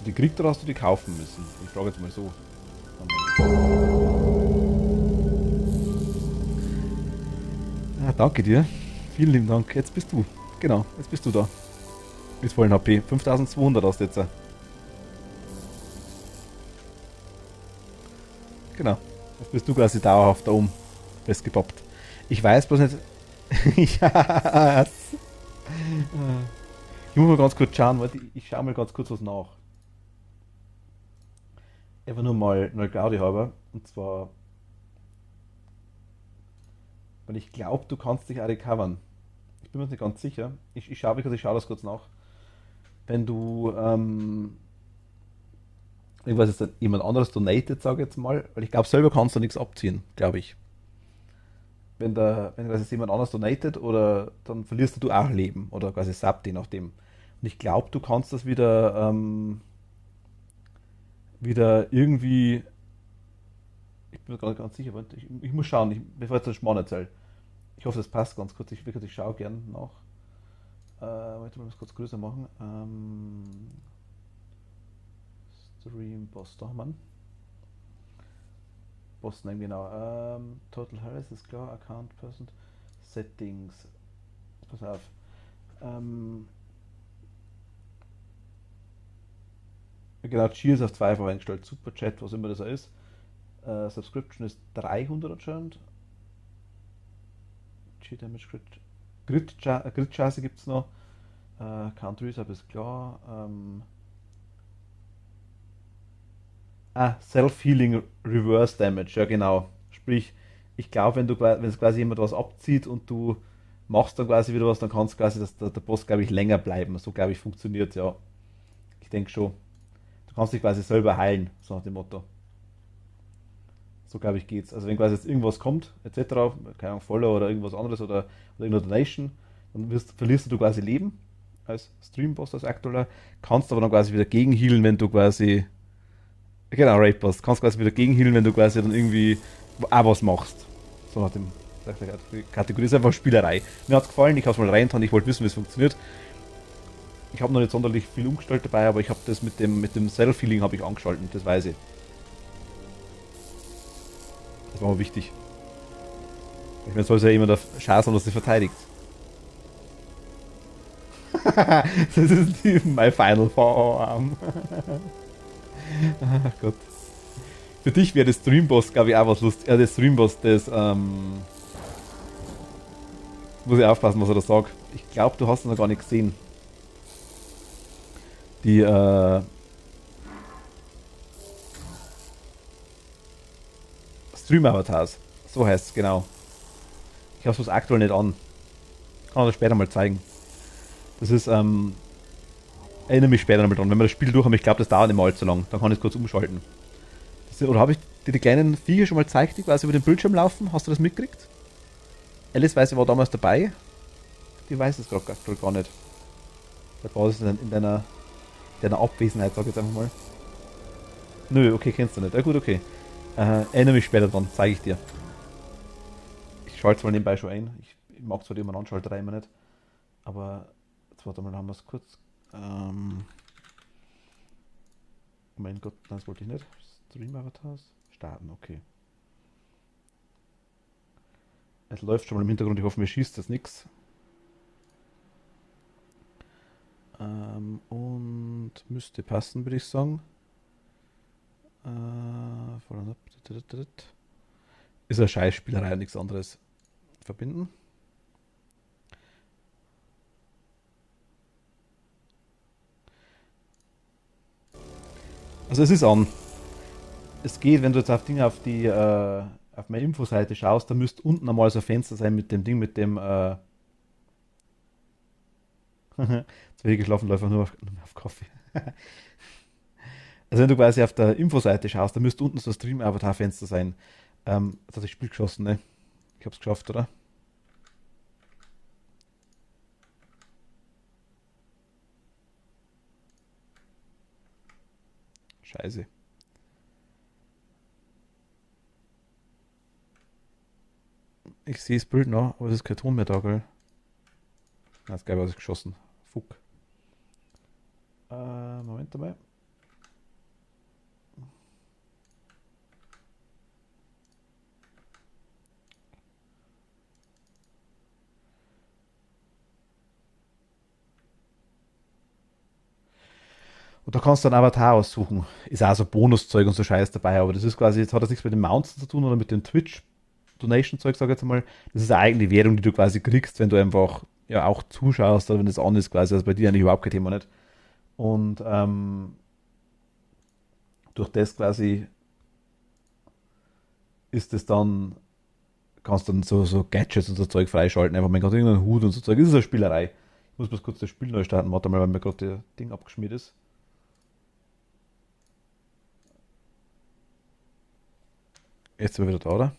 du die gekriegt oder hast du die kaufen müssen? Ich frage jetzt mal so. Ja, danke dir. Vielen lieben Dank. Jetzt bist du. Genau, jetzt bist du da. Mit vollen HP. 5200 hast du jetzt. Genau. Jetzt bist du quasi dauerhaft da oben festgepoppt. Ich weiß bloß nicht. Ja. Ich muss mal ganz kurz schauen, warte, ich schaue mal ganz kurz was nach. Einfach nur mal Gaudi halber. Und zwar. Weil ich glaube, du kannst dich auch recovern. Ich bin mir nicht ganz sicher. Ich schaue das kurz nach. Wenn du irgendwas ist dann jemand anderes donated, sage ich jetzt mal, weil ich glaube, selber kannst du nichts abziehen, glaube ich. Wenn quasi jemand anderes donated, oder dann verlierst du auch Leben oder quasi Sub, je nachdem. Und ich glaube, du kannst das wieder irgendwie. Ich bin mir gerade ganz sicher, ich muss schauen, bevor ich jetzt einen Schmarrn erzähle. Ich hoffe, das passt ganz kurz. Ich schaue gerne nach. Ich muss kurz größer machen. Stream Boss, da haben wir ihn. Boss Name, genau. Total Harris ist klar. Account Person. Settings. Pass auf. Genau, Cheers auf 2 eingestellt. Super Chat, was immer das ist. Subscription ist 300 anscheinend. G-Damage Grid-Chance gibt es noch. Country Resub ist klar. Self-Healing Reverse Damage, ja genau. Sprich, ich glaube, wenn es quasi jemand was abzieht und du machst dann quasi wieder was, dann kannst quasi der Boss, glaube ich, länger bleiben. So, glaube ich, funktioniert ja. Ich denke schon. Du kannst dich quasi selber heilen, so nach dem Motto. So, glaube ich, geht's. Also wenn quasi jetzt irgendwas kommt, etc., keine Ahnung, Follow oder irgendwas anderes oder irgendeine Donation, dann verlierst du quasi Leben als Streamboss, als aktueller, kannst aber dann quasi wieder gegenhealen, wenn du quasi Genau, Raid Boss. Kannst quasi wieder gegenhealen, wenn du quasi dann irgendwie auch was machst. So nach dem Kategorie ist einfach Spielerei. Mir hat's gefallen, ich hab's mal reingetan, ich wollte wissen, wie es funktioniert. Ich habe noch nicht sonderlich viel umgestellt dabei, aber ich habe das mit dem Self-Healing habe ich angeschaltet, das weiß ich. Das war mir wichtig. Ich meine, soll es ja immer der Chance haben, dass sie verteidigt. Das ist die My Final Form. Ach Gott. Für dich wäre das Streamboss, glaube ich, auch was lustig. Das Streamboss, das, muss ich aufpassen, was er da sagt. Ich glaube, du hast ihn noch gar nicht gesehen. Die, Stream-Avatars. So heißt es, genau. Ich habe es aktuell nicht an. Kann ich das später mal zeigen. Das ist, erinnere mich später nochmal dran. Wenn wir das Spiel durch haben, ich glaube, das dauert nicht mal allzu lang. Dann kann ich es kurz umschalten. Das, oder habe ich dir die kleinen Viecher schon mal gezeigt, die quasi über den Bildschirm laufen? Hast du das mitgekriegt? Alice weiß, war damals dabei. Die weiß es gerade gar nicht. Da war es in deiner Abwesenheit, sag ich jetzt einfach mal. Nö, okay, kennst du nicht. Ja gut, okay. Erinnere mich später dran, zeige ich dir. Ich schalte es mal nebenbei schon ein. Ich mag zwar die immer Anschalterei immer nicht. Aber jetzt warte mal, haben wir es kurz. Mein Gott, nein, das wollte ich nicht. Stream-Avatars. Starten, okay. Es läuft schon mal im Hintergrund, ich hoffe, mir schießt das nichts. Und müsste passen, würde ich sagen. Ist eine Scheißspielerei und nichts anderes. Verbinden. Also es ist an. Es geht, wenn du jetzt auf Dinge auf meine Infoseite schaust, da müsste unten einmal so ein Fenster sein mit dem Ding, mit dem jetzt werde ich geschlafen, läuft nur auf Kaffee. Also wenn du quasi auf der Infoseite schaust, da müsste unten so ein Stream-Avatar-Fenster sein. Jetzt hat das Spiel geschossen, ne? Ich hab's geschafft, oder? Scheiße. Ich sehe das Bild noch, aber es ist kein Ton mehr da, gell? Na, ist geil, was ist geschossen. Fuck. Moment dabei. Und da kannst du einen Avatar aussuchen. Ist auch so Bonuszeug und so Scheiß dabei, aber das ist quasi, jetzt hat das nichts mit den Mounts zu tun oder mit dem Twitch-Donation-Zeug, sag ich jetzt mal. Das ist eine eigene Währung, die du quasi kriegst, wenn du einfach ja auch zuschaust oder wenn das an ist quasi. Also bei dir eigentlich überhaupt kein Thema nicht. Und durch das quasi ist es dann, kannst du dann so Gadgets und so Zeug freischalten. Einfach, mein Gott, irgendeinen Hut und so Zeug. Das ist eine Spielerei. Ich muss bloß kurz das Spiel neu starten. Warte mal, weil mir gerade das Ding abgeschmiert ist. Jetzt sind wir wieder da, oder?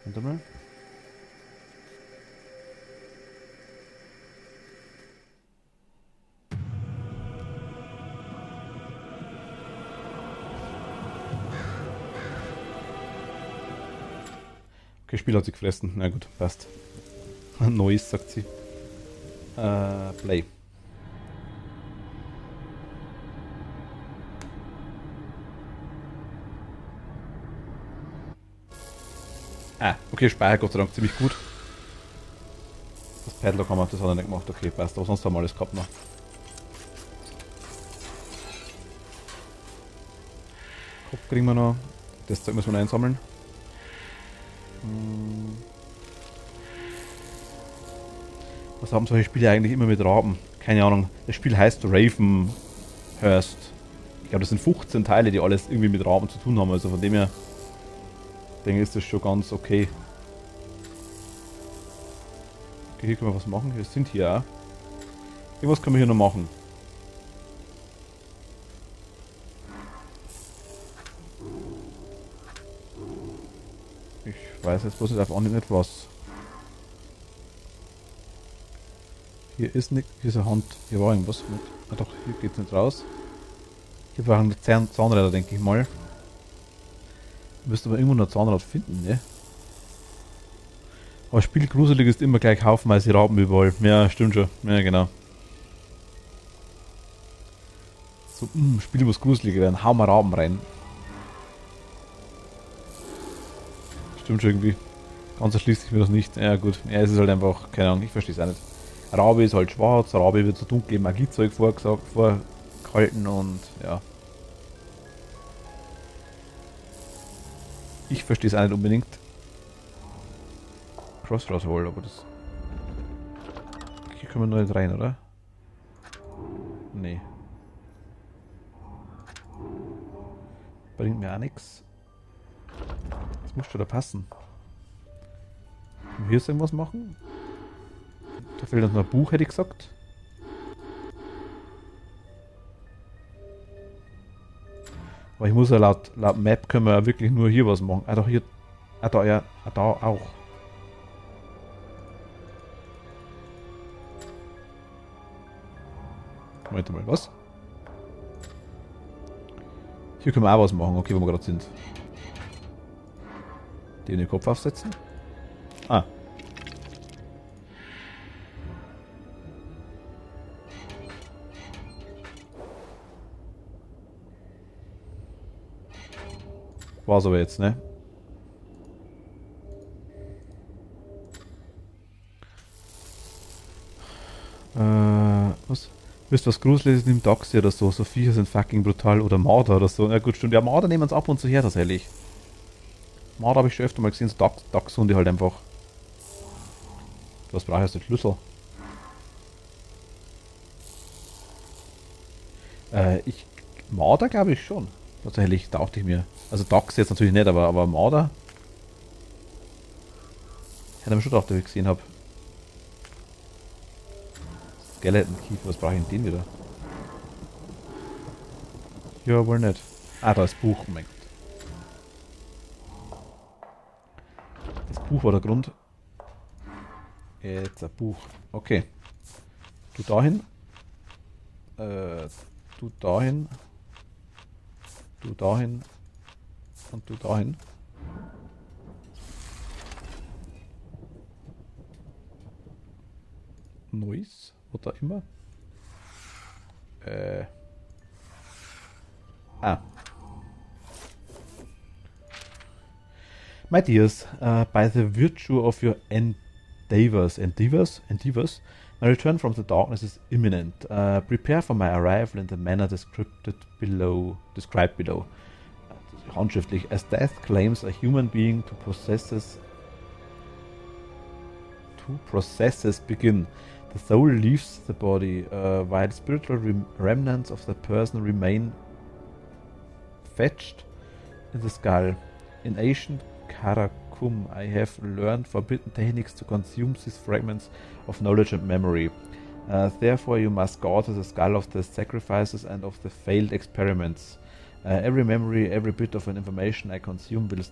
Warte mal. Okay, Spiel hat sich gefressen. Na gut, passt. Neues, sagt sie. Play. Okay, Speicher Gott sei Dank ziemlich gut. Das Padlock haben wir, das hat er nicht gemacht. Okay, passt. Aber sonst haben wir alles gehabt noch. Kopf kriegen wir noch. Das Zeug müssen wir noch einsammeln. Was haben solche Spiele eigentlich immer mit Raben? Keine Ahnung. Das Spiel heißt Ravenhurst. Ich glaube, das sind 15 Teile, die alles irgendwie mit Raben zu tun haben. Also von dem her denke ich, ist das schon ganz okay. Okay, hier können wir was machen. Wir sind hier auch. Irgendwas können wir hier noch machen. Ich weiß jetzt bloß nicht auf Anhieb nicht was. Hier ist nichts. Hier ist eine Hand. Hier war irgendwas mit. Ah doch, hier geht's nicht raus. Hier waren Zahnräder, denke ich mal. Müsste aber irgendwo ein Zahnrad finden, ne? Aber spielgruselig ist immer gleich haufenweise Raben überall. Ja, stimmt schon. Ja, genau. So, Spiel muss gruseliger werden. Hau mal Raben rein. Stimmt schon irgendwie. Ganz erschließt sich mir das nicht. Ja, gut. Ja, es ist halt einfach, keine Ahnung, ich verstehe es auch nicht. Rabe ist halt schwarz, Rabe wird so dunkle Magiezeug vorgehalten und ja. Ich verstehe es auch nicht unbedingt. Crossroads Hole, aber das... Hier können wir noch nicht rein, oder? Nee. Bringt mir auch nichts. Das muss schon da passen. Können wir hier jetzt irgendwas machen? Da fehlt uns noch ein Buch, hätte ich gesagt. Aber ich muss ja laut Map können wir ja wirklich nur hier was machen. Ah, doch hier. Ah, da, ja. Ah, da auch. Moment mal, was? Hier können wir auch was machen, okay, wo wir gerade sind. Den in den Kopf aufsetzen. Ah. War's aber jetzt, ne? Was? Wisst was Gruseliges nimmt Doxy oder so. So Viecher sind fucking brutal. Oder Marder oder so. Ja gut, stimmt. Ja, Marder nehmen uns ab und zu her tatsächlich. Marder habe ich schon öfter mal gesehen. So Dachshunde halt einfach. Was brauche ich jetzt den Schlüssel? Marder glaube ich schon. Tatsächlich dachte ich mir. Also Dachs jetzt natürlich nicht, aber Marder. Hätte mir schon gedacht, dass ich gesehen habe. Skeleton Kiefer, was brauche ich denn den wieder? Ja, wohl nicht. Ah, da ist Buch, oh mein Gott. Das Buch war der Grund. Jetzt ein Buch. Okay. Du dahin. Du dahin. Du dahin. Und du dahin. Noise. Oder immer. My dears, by the virtue of your endeavors, my return from the darkness is imminent. Prepare for my arrival in the manner described below. Handschriftlich, as death claims a human being, two processes begin. The soul leaves the body, while spiritual remnants of the person remain fetched in the skull. In ancient Karakum, I have learned forbidden techniques to consume these fragments of knowledge and memory. Therefore, you must guard the skull of the sacrifices and of the failed experiments. Every memory, every bit of an information I consume will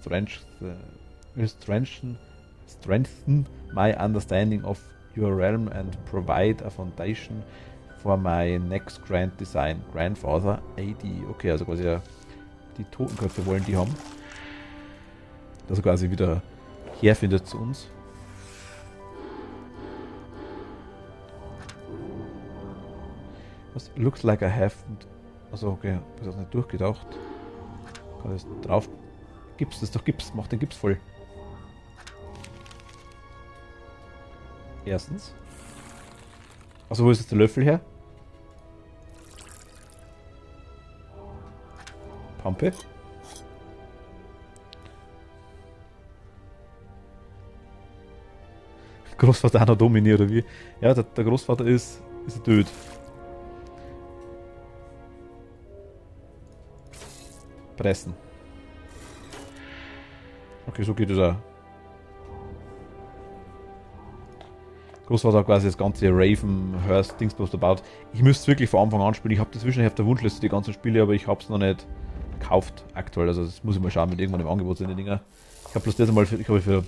strengthen my understanding of your realm and provide a foundation for my next grand design. Grandfather AD. Okay, also quasi die Totenköpfe wollen die haben. Dass er quasi wieder herfindet zu uns. Was? Looks like I haven't. Also okay, ich hab's nicht durchgedacht. Kann das drauf. Gips, das ist doch Gips. Mach den Gips voll. Erstens. Also wo ist jetzt der Löffel her? Pampe. Großvater auch noch dominiert oder wie? Ja, der Großvater ist tot. Pressen. Okay, so geht es auch. Großvater hat quasi das ganze Ravenhurst Dingsbums gebaut. Ich müsste es wirklich von Anfang an spielen. Ich habe das zwischendurch auf der Wunschliste, die ganzen Spiele, aber ich habe es noch nicht gekauft aktuell. Also das muss ich mal schauen, wenn irgendwann im Angebot sind die Dinger. Ich habe bloß das einmal für ein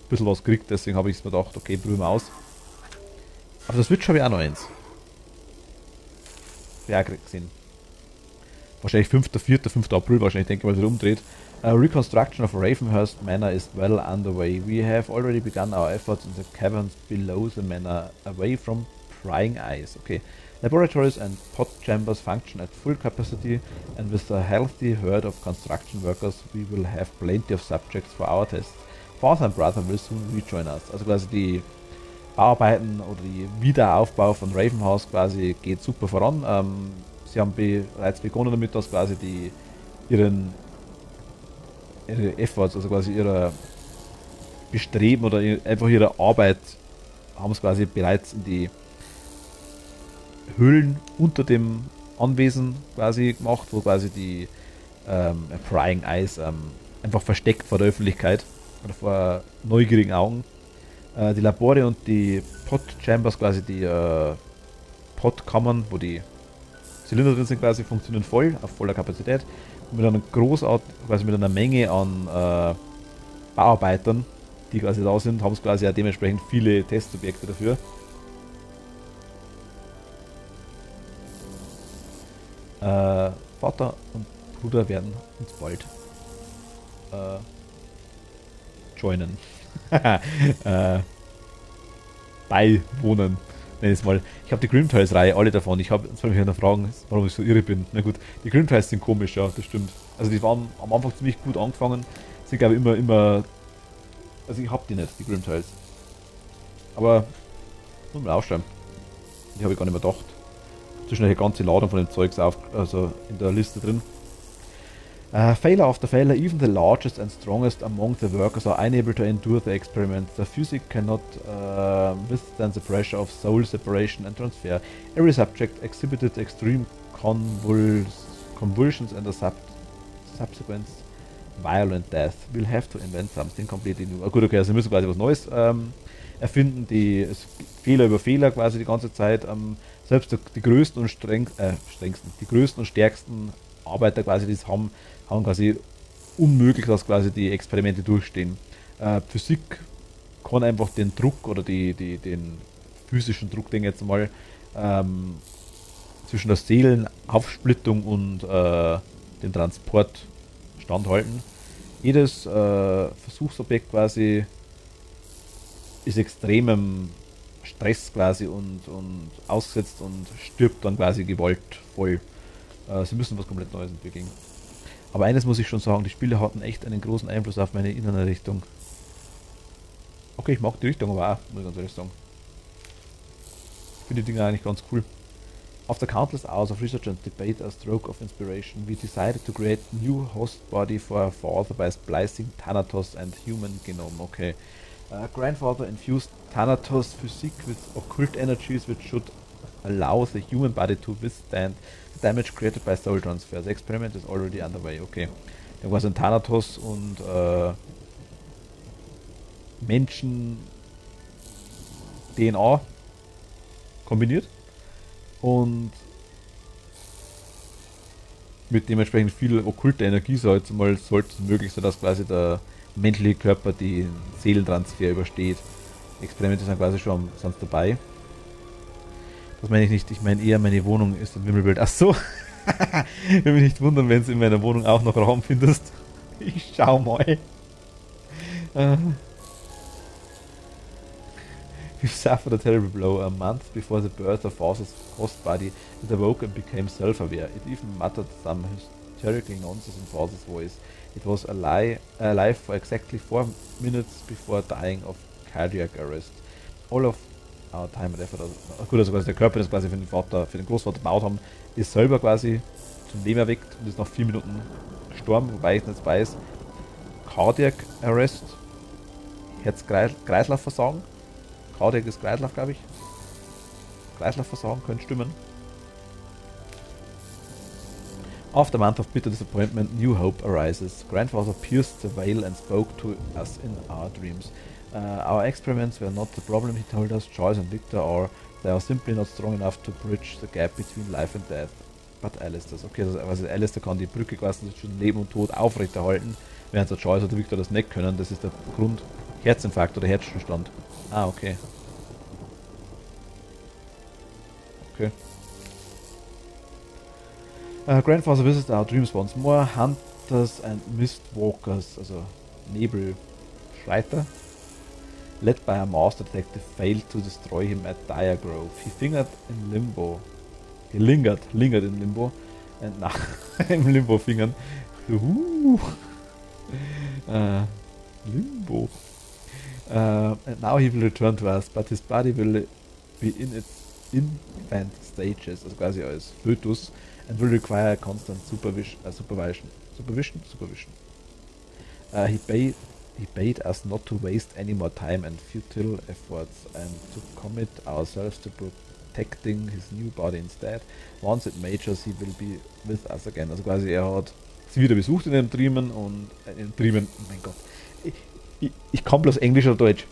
bisschen was gekriegt, deswegen habe ich es mir gedacht, okay, probieren wir aus. Auf der Switch habe ich auch noch eins. Ja, gesehen. Wahrscheinlich 5. 4. 5. April, wahrscheinlich, denke ich mal, wieder umdreht. Reconstruction of Ravenhurst Manor is well underway. We have already begun our efforts in the caverns below the manor, away from prying eyes. Okay. Laboratories and pod chambers function at full capacity, and with a healthy herd of construction workers, we will have plenty of subjects for our tests. Father and brother will soon rejoin us. Also quasi die Bauarbeiten oder die Wiederaufbau von Ravenhouse quasi geht super voran. Sie haben bereits begonnen damit, dass quasi ihre Efforts, also quasi ihre Bestreben oder einfach ihre Arbeit, haben es quasi bereits in die Höhlen unter dem Anwesen quasi gemacht, wo quasi die Prying Eyes einfach versteckt vor der Öffentlichkeit oder vor neugierigen Augen. Die Labore und die Pod Chambers, quasi die Podkammern, wo die Zylinder drin sind, quasi funktionieren voll, auf voller Kapazität. Mit einer quasi mit einer Menge an Bauarbeitern, die quasi da sind, haben es quasi auch dementsprechend viele Testobjekte dafür. Vater und Bruder werden uns bald joinen. Beiwohnen, nenn ich es mal. Ich habe die Grimtiles-Reihe, alle davon. Jetzt wollte mich fragen, warum ich so irre bin. Na gut, die Grimtiles sind komisch, ja, das stimmt. Also die waren am Anfang ziemlich gut angefangen, sind glaube ich immer, also ich habe die nicht, die Grimtiles. Aber, muss mal aufschreiben. Die habe ich gar nicht mehr gedacht. Zwischen eine ganze Ladung von dem Zeugs also in der Liste drin. Failure after failure, even the largest and strongest among the workers are unable to endure the experiment. The physics cannot withstand the pressure of soul separation and transfer. Every subject exhibited extreme convulsions and a subsequent violent death. We'll have to invent something completely new. Gut, okay, also wir müssen quasi was Neues erfinden, Fehler über Fehler quasi die ganze Zeit. Selbst die größten und die größten und stärksten Arbeiter quasi, die es haben quasi unmöglich, dass quasi die Experimente durchstehen. Physik kann einfach den Druck oder den physischen Druck, denke ich jetzt mal, zwischen der Seelenaufsplittung und dem Transport standhalten. Jedes Versuchsobjekt quasi ist extremem Stress quasi und ausgesetzt und stirbt dann quasi gewaltvoll. Sie müssen was komplett Neues entwickeln. Aber eines muss ich schon sagen, die Spiele hatten echt einen großen Einfluss auf meine innere Richtung. Okay, ich mag die Richtung aber auch, muss ich ganz ehrlich sagen. Ich finde die Dinger eigentlich ganz cool. After countless hours of research and debate, a stroke of inspiration, we decided to create a new host body for our father by splicing Thanatos and human genome. Okay. Grandfather infused Thanatos physique with occult energies which should allow the human body to withstand the damage created by soul transfer. The experiment is already underway. Okay. Dann war es ein Thanatos und Menschen DNA kombiniert und mit dementsprechend viel okkulte Energie sollte es möglich sein, dass quasi der menschliche Körper den Seelentransfer übersteht. Experimente sind quasi schon sonst dabei. Das meine ich nicht, ich meine eher, meine Wohnung ist ein Wimmelbild. Ach so, ich will mich nicht wundern, wenn du in meiner Wohnung auch noch Raum findest. Ich schau mal. We suffered a terrible blow. A month before the birth of Arthur's host body, it awoke and became self-aware. It even muttered some hysterical nonsense in Arthur's voice. It was alive for exactly 4 minutes before dying of cardiac arrest. All of our time and effort. Gut, also quasi der Körper, das quasi für den Großvater gebaut haben, ist selber quasi zum Leben erweckt und ist nach 4 Minuten gestorben, wobei ich nicht weiß. Cardiac arrest, Herz-Kreislauf-Versagen. Cardiac ist Kreislauf, glaube ich. Kreislaufversagen könnte stimmen. After a month of bitter disappointment, new hope arises. Grandfather pierced the veil and spoke to us in our dreams. Our experiments were not the problem, he told us. Joyce and Victor are. They are simply not strong enough to bridge the gap between life and death. But Alistair, okay, also Alistair kann die Brücke quasi zwischen Leben und Tod aufrechterhalten, während der Joyce oder Victor das nicht können. Das ist der Grund. Herzinfarkt oder Herzstillstand. Ah, okay. Okay. Grandfather visits our dreams once more. Hunters and Mistwalkers, also Nebelschreiter, led by a master detective, failed to destroy him at Dire Grove. He lingered in limbo. He lingered in limbo. And nach im Limbo fingern. Limbo. And now he will return to us, but his body will be in its infant stages, also quasi als Fötus, and will require constant supervision. He bade us not to waste any more time and futile efforts and to commit ourselves to protecting his new body instead. Once it matures, he will be with us again. Also quasi er hat sie wieder besucht in den Dreamen und in den Dreamen, oh mein Gott. Ich kann bloß Englisch oder Deutsch.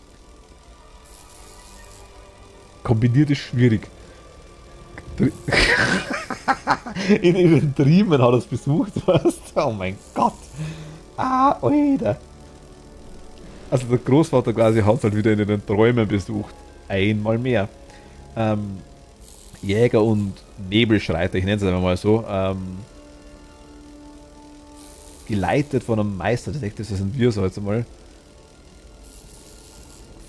Kombiniert ist schwierig. In den Dreamen hat er es besucht, weißt du? Oh mein Gott. Ah, Alter. Also der Großvater quasi hat es halt wieder in den Träumen besucht. Einmal mehr. Jäger und Nebelschreiter, ich nenne es einfach mal so. Geleitet von einem Meisterdetektiv, das sind wir so jetzt einmal.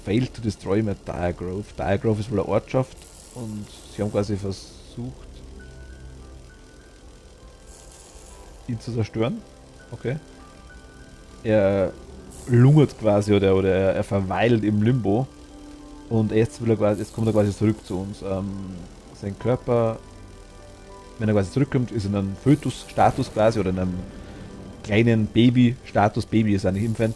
Failed to destroy him at Dire Grove. Dire Grove ist wohl eine Ortschaft und sie haben quasi versucht, ihn zu zerstören. Okay. Er lungert quasi oder er verweilt im Limbo und jetzt kommt er quasi zurück zu uns. Sein Körper, wenn er quasi zurückkommt, ist in einem Fötus-Status quasi oder in einem kleinen Baby-Status. Baby ist eigentlich Infant.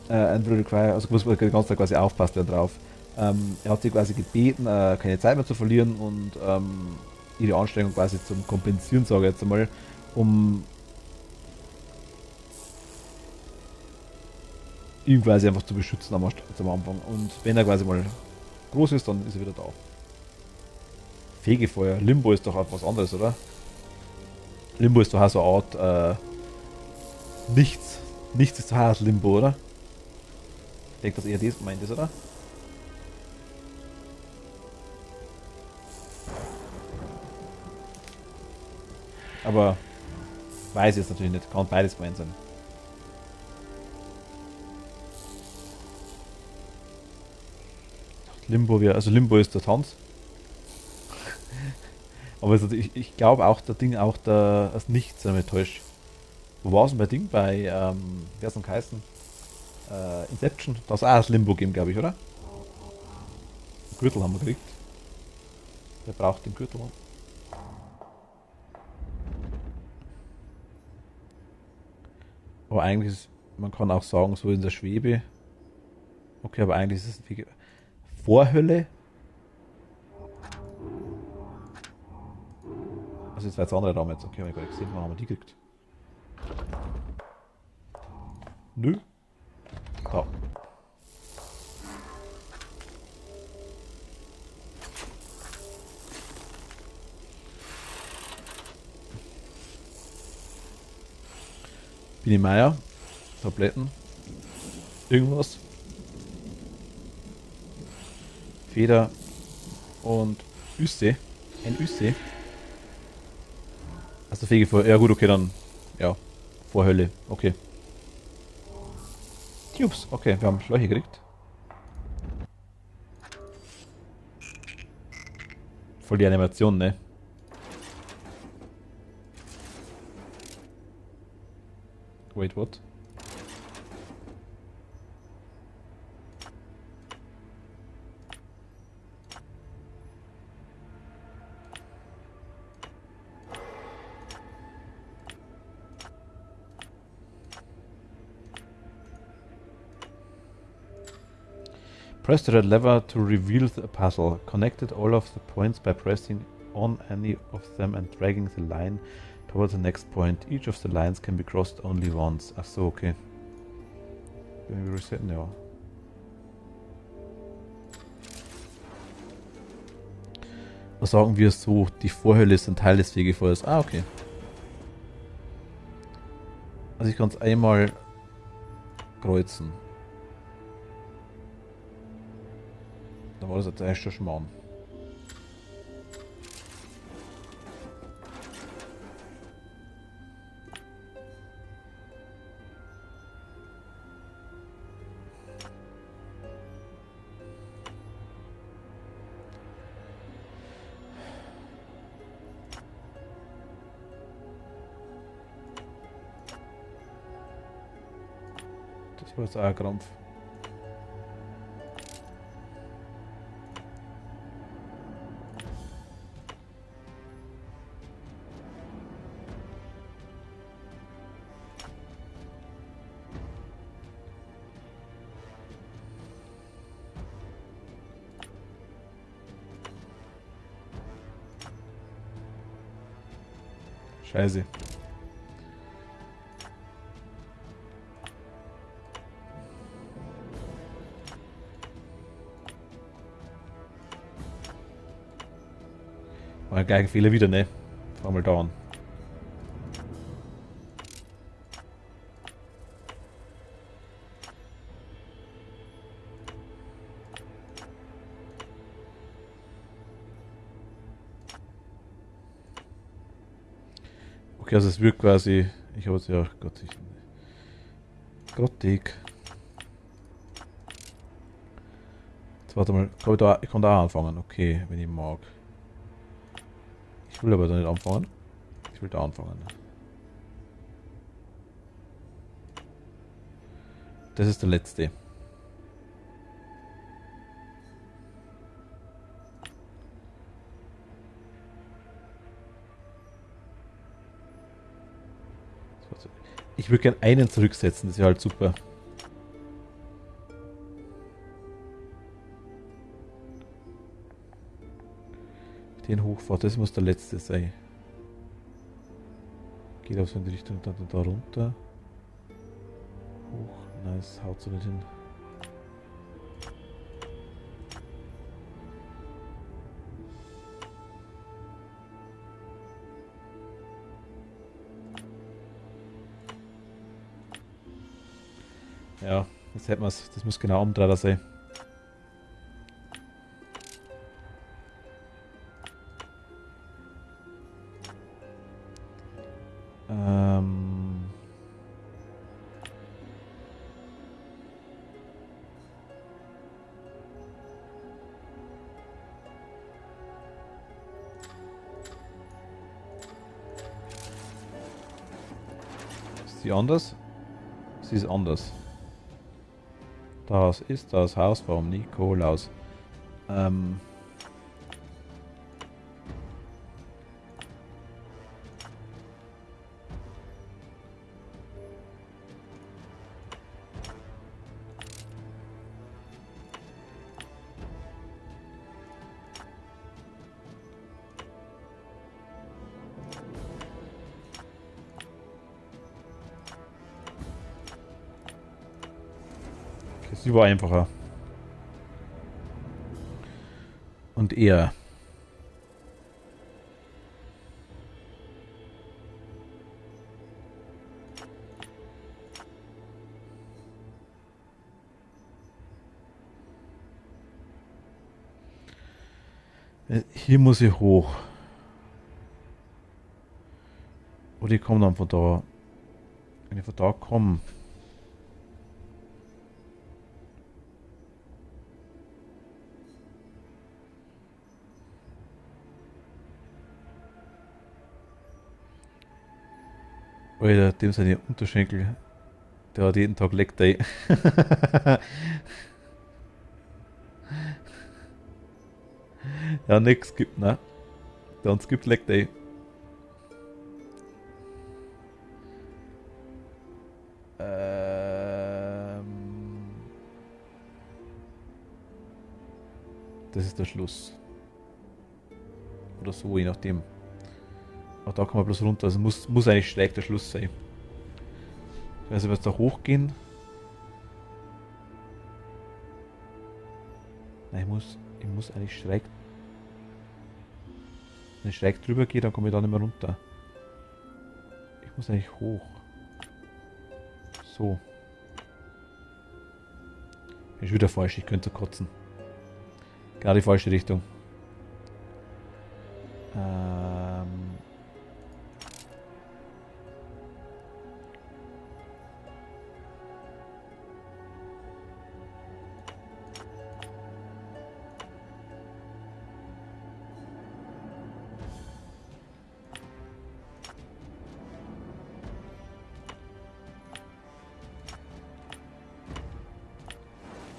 And will require, also muss man die ganze Zeit quasi aufpasst werden drauf. Er hat sie quasi gebeten, keine Zeit mehr zu verlieren und ihre Anstrengung quasi zum Kompensieren, sage ich jetzt einmal, um ihn quasi einfach zu beschützen am Anfang. Und wenn er quasi mal groß ist, dann ist er wieder da. Fegefeuer. Limbo ist doch auch was anderes, oder? Limbo ist doch auch so eine Art Nichts. Nichts ist doch auch Limbo, oder? Ich denke, dass eher das gemeint ist, oder? Aber weiß ich jetzt natürlich nicht. Kann beides gemeint sein. Limbo ist der Tanz. Aber also ich glaube auch, der Ding auch das Nichts damit täuscht. Wo war es denn bei Ding? Bei, wer ist denn geheißen? Inception. Da ist auch das Limbo gegeben, glaube ich, oder? Den Gürtel haben wir gekriegt. Wer braucht den Gürtel? Aber eigentlich ist, man kann auch sagen, so in der Schwebe. Okay, aber eigentlich ist es Vorhölle. Also jetzt war jetzt andere Raum jetzt. Okay, habe ich gar nicht gesehen, wann haben wir die gekriegt? Nö. Da. Bini Meier. Tabletten. Irgendwas. Feder. Und Üsse. Ein Üsse. Also Fegefeuer. Ja gut, okay, dann. Ja. Vorhölle. Okay. Tubes. Okay, wir haben Schläuche gekriegt. Voll die Animation, ne? Wait, what? Press the red lever to reveal the puzzle. Connected all of the points by pressing on any of them and dragging the line towards the next point. Each of the lines can be crossed only once. Ach so, okay. Wenn wir resetten, ja. sagen wir so, die Vorhölle ist ein Teil des Fegefeuers. Ah, okay. Also ich kann es einmal kreuzen. Dann war das jetzt eigentlich schon Schmarrn. Das war jetzt auch ein Krampf. Scheiße. War ein gleicher Fehler wieder, ne? Fahr mal dauern. Okay, also es wird quasi. Ich habe es ja. Gott, grottig. Jetzt warte mal. Ich kann da anfangen. Okay, wenn ich mag. Ich will aber da nicht anfangen. Ich will da anfangen. Das ist der letzte. Ich würde gerne einen zurücksetzen, das ist ja halt super. Den hochfahrt, das muss der letzte sein. Geht auch so in die Richtung, dann da runter. Hoch, nein, das haut so nicht hin. Ja, jetzt hätten wir es. Das muss genau umdrehen sein. Ist sie anders? Sie ist anders. Das ist das Haus vom Nikolaus. Sie war einfacher. Und eher. Hier muss ich hoch. Oder ich komme dann von da. Wenn ich von da komme. Alter, dem seine Unterschenkel. Der hat jeden Tag Leg Day. Ja, nix gibt, ne? Der uns gibt Leg Day. Das ist der Schluss. Oder so, je nachdem. Aber da kann man bloß runter. Also muss eigentlich schräg der Schluss sein. Also wenn wir jetzt da hochgehen. Nein, ich muss eigentlich schräg. Wenn ich schräg drüber gehe, dann komme ich da nicht mehr runter. Ich muss eigentlich hoch. So. Ist wieder falsch, ich könnte kotzen. Genau die falsche Richtung.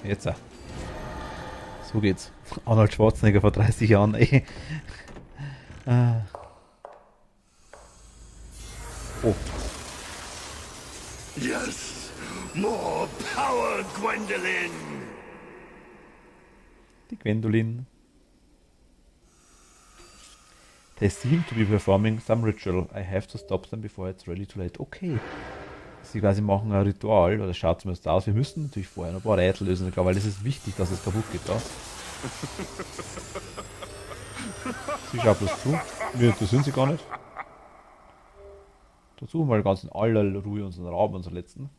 Jetzt. So geht's. Arnold Schwarzenegger vor 30 Jahren, ey. Oh. Yes! More power, Gwendolyn! Die Gwendolyn. They seem to be performing some ritual. I have to stop them before it's really too late. Okay. Sie quasi machen ein Ritual, oder schaut zumindest aus. Wir müssen natürlich vorher noch ein paar Rätsel lösen, ich glaube, weil es ist wichtig, dass es kaputt geht da. Sie schaut bloß zu. Wir interessieren sie gar nicht. Da suchen wir ganz in aller Ruhe unseren Raben, unseren letzten.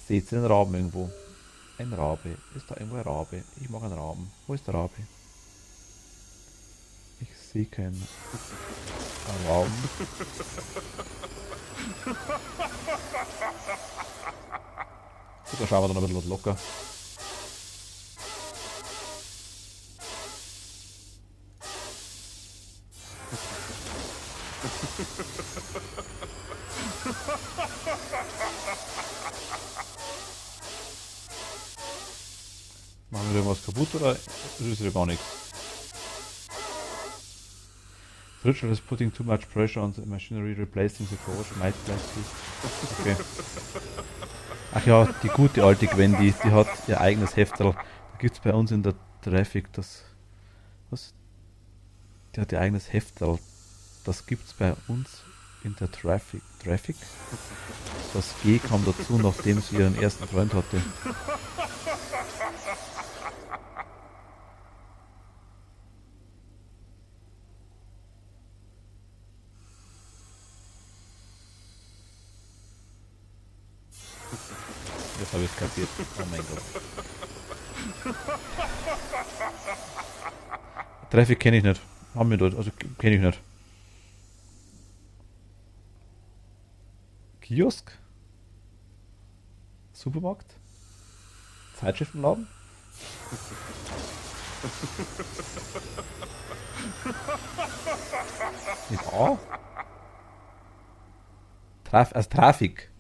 Seht ihr den Raben irgendwo? Ein Rabe. Ist da irgendwo ein Rabe? Ich mag einen Raben. Wo ist der Rabe? Ich sehe keinen Raben. Gut, da schauen wir dann ein bisschen was locker. Machen wir irgendwas kaputt oder ist ja gar nichts? The ritual is putting too much pressure on the machinery, replacing the forge might plastic. Okay. Ach ja, die gute alte Gwendy, die hat ihr eigenes Heftel. Da gibt es bei uns in der Traffic das. Was? Die hat ihr eigenes Heftel. Das gibt es bei uns in der Traffic. Traffic? Das G kam dazu, nachdem sie ihren ersten Freund hatte. Jetzt habe ich es kapiert. Oh mein Gott. Traffic kenne ich nicht. Haben wir dort, also kenne ich nicht. Kiosk? Supermarkt? Zeitschriftenladen? Mit A? Traffic.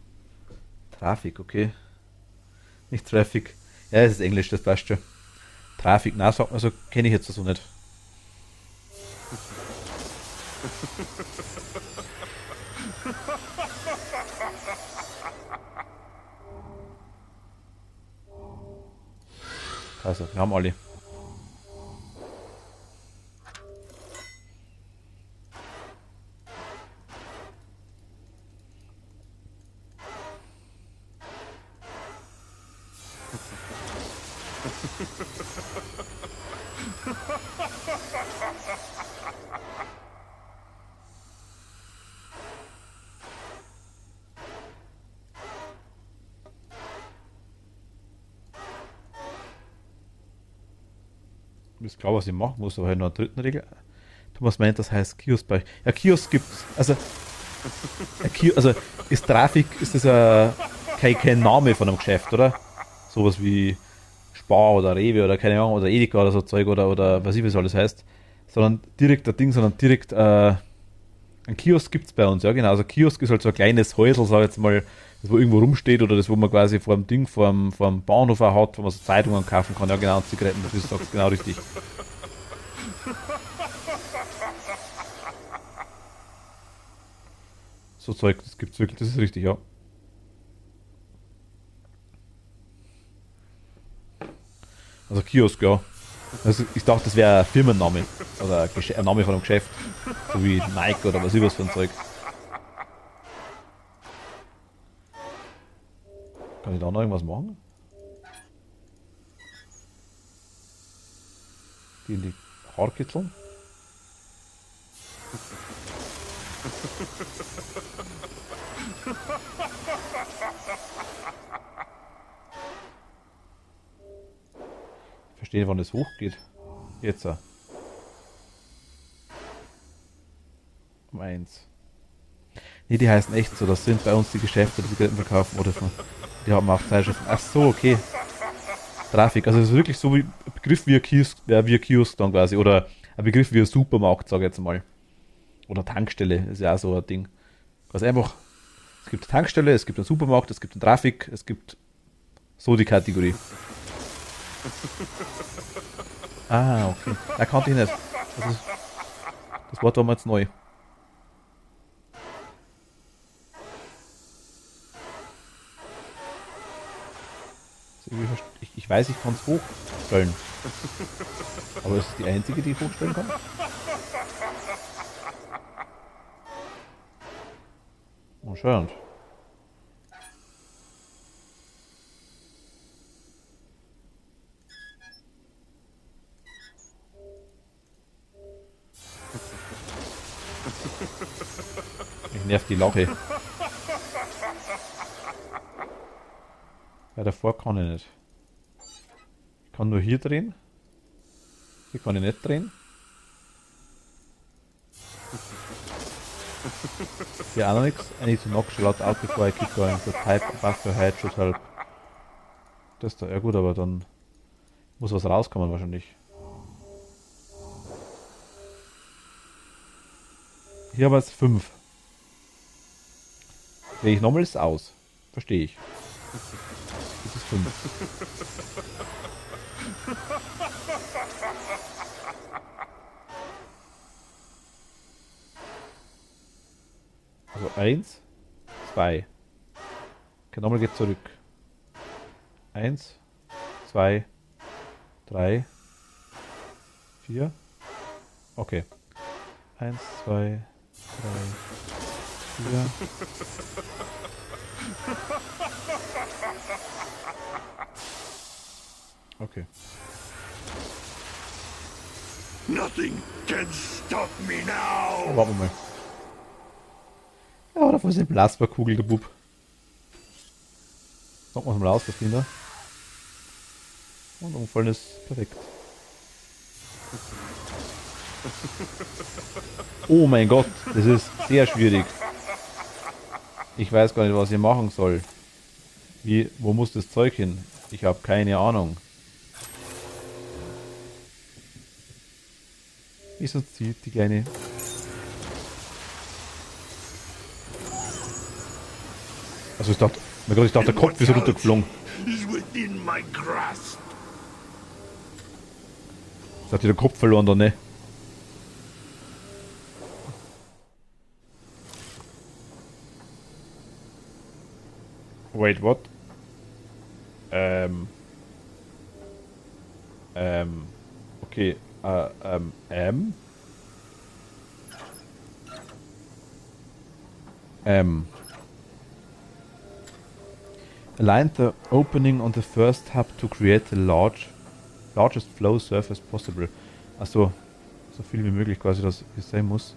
Traffic, okay. Nicht Traffic. Ja, es ist Englisch, das passt schon. Traffic, na, also kenne ich jetzt so nicht. Also, wir haben alle. Ist klar, was ich machen muss, aber halt noch eine dritten Regel. Thomas meint, das heißt Kiosk bei. Ja, Kiosk gibt's. Also, ist Trafik, ist das kein Name von einem Geschäft, oder? Sowas wie Spar oder Rewe oder keine Ahnung, oder Edeka oder so Zeug oder was ich was alles heißt. Sondern direkt ein Kiosk gibt's bei uns, ja genau. Also Kiosk ist halt so ein kleines Häusl, sag ich jetzt mal, das wo irgendwo rumsteht oder das, wo man quasi vor dem Ding, vor dem Bahnhof auch hat, wo man so Zeitungen kaufen kann. Ja genau, und Zigaretten, das ist sagst genau richtig. So Zeug, das gibt's wirklich, das ist richtig, ja. Also Kiosk, ja. Also ich dachte, das wäre ein Firmenname oder ein Name von einem Geschäft. So wie Nike oder was übers für ein Zeug. Kann ich da noch irgendwas machen? Die Haarkitzeln? Ich verstehe, wann es hochgeht. Jetzt. Um 1. Nee, die heißen echt so. Das sind bei uns die Geschäfte, die Zigaretten verkaufen oder von. Die haben auch Zeitschriften. Ach so, okay. Trafik. Also es ist wirklich so wie ein Begriff wie ein Kiosk dann quasi. Oder ein Begriff wie ein Supermarkt, sage ich jetzt mal. Oder Tankstelle, ist ja auch so ein Ding. Also einfach, es gibt eine Tankstelle, es gibt einen Supermarkt, es gibt eine Trafik, es gibt so die Kategorie. Ah, okay. Da kannte ich nicht. Das Wort war mir jetzt neu. Ich weiß, ich kann es hochstellen. Aber ist es die einzige, die ich hochstellen kann? Anscheinend. Ich nerv die Lache. Ja, davor kann ich nicht. Ich kann nur hier drehen. Hier kann ich nicht drehen. Hier auch noch nichts. I need to knock Charlotte out before I keep going. The pipe above your head should help. Das da, ja gut, aber dann muss was rauskommen wahrscheinlich. Hier haben wir jetzt 5. Drehe ich nochmal ist aus. Verstehe ich. Das ist 5. Also 1, 2. Okay, nochmal geht zurück. 1, 2, 3, 4. Okay. 1, 2, 3, 4. Okay. Nothing can stop me now! Oh, warten wir mal. Ja, davor ist eine Plasmakugel, der Bub. Knocken wir es mal aus, das Ding da. Und umfallen ist perfekt. Oh mein Gott, das ist sehr schwierig. Ich weiß gar nicht, was ich machen soll. Wo muss das Zeug hin? Ich habe keine Ahnung. Wieso zieht die kleine... Also ich dachte, mein Gott, ich dachte, der Kopf ist runtergeflogen. Is within my grasp. Jetzt hat die den Kopf verloren, da ne? Wait, what? Okay, align the opening on the first hub to create the largest flow surface possible. Achso, so viel wie möglich quasi, dass es sein muss.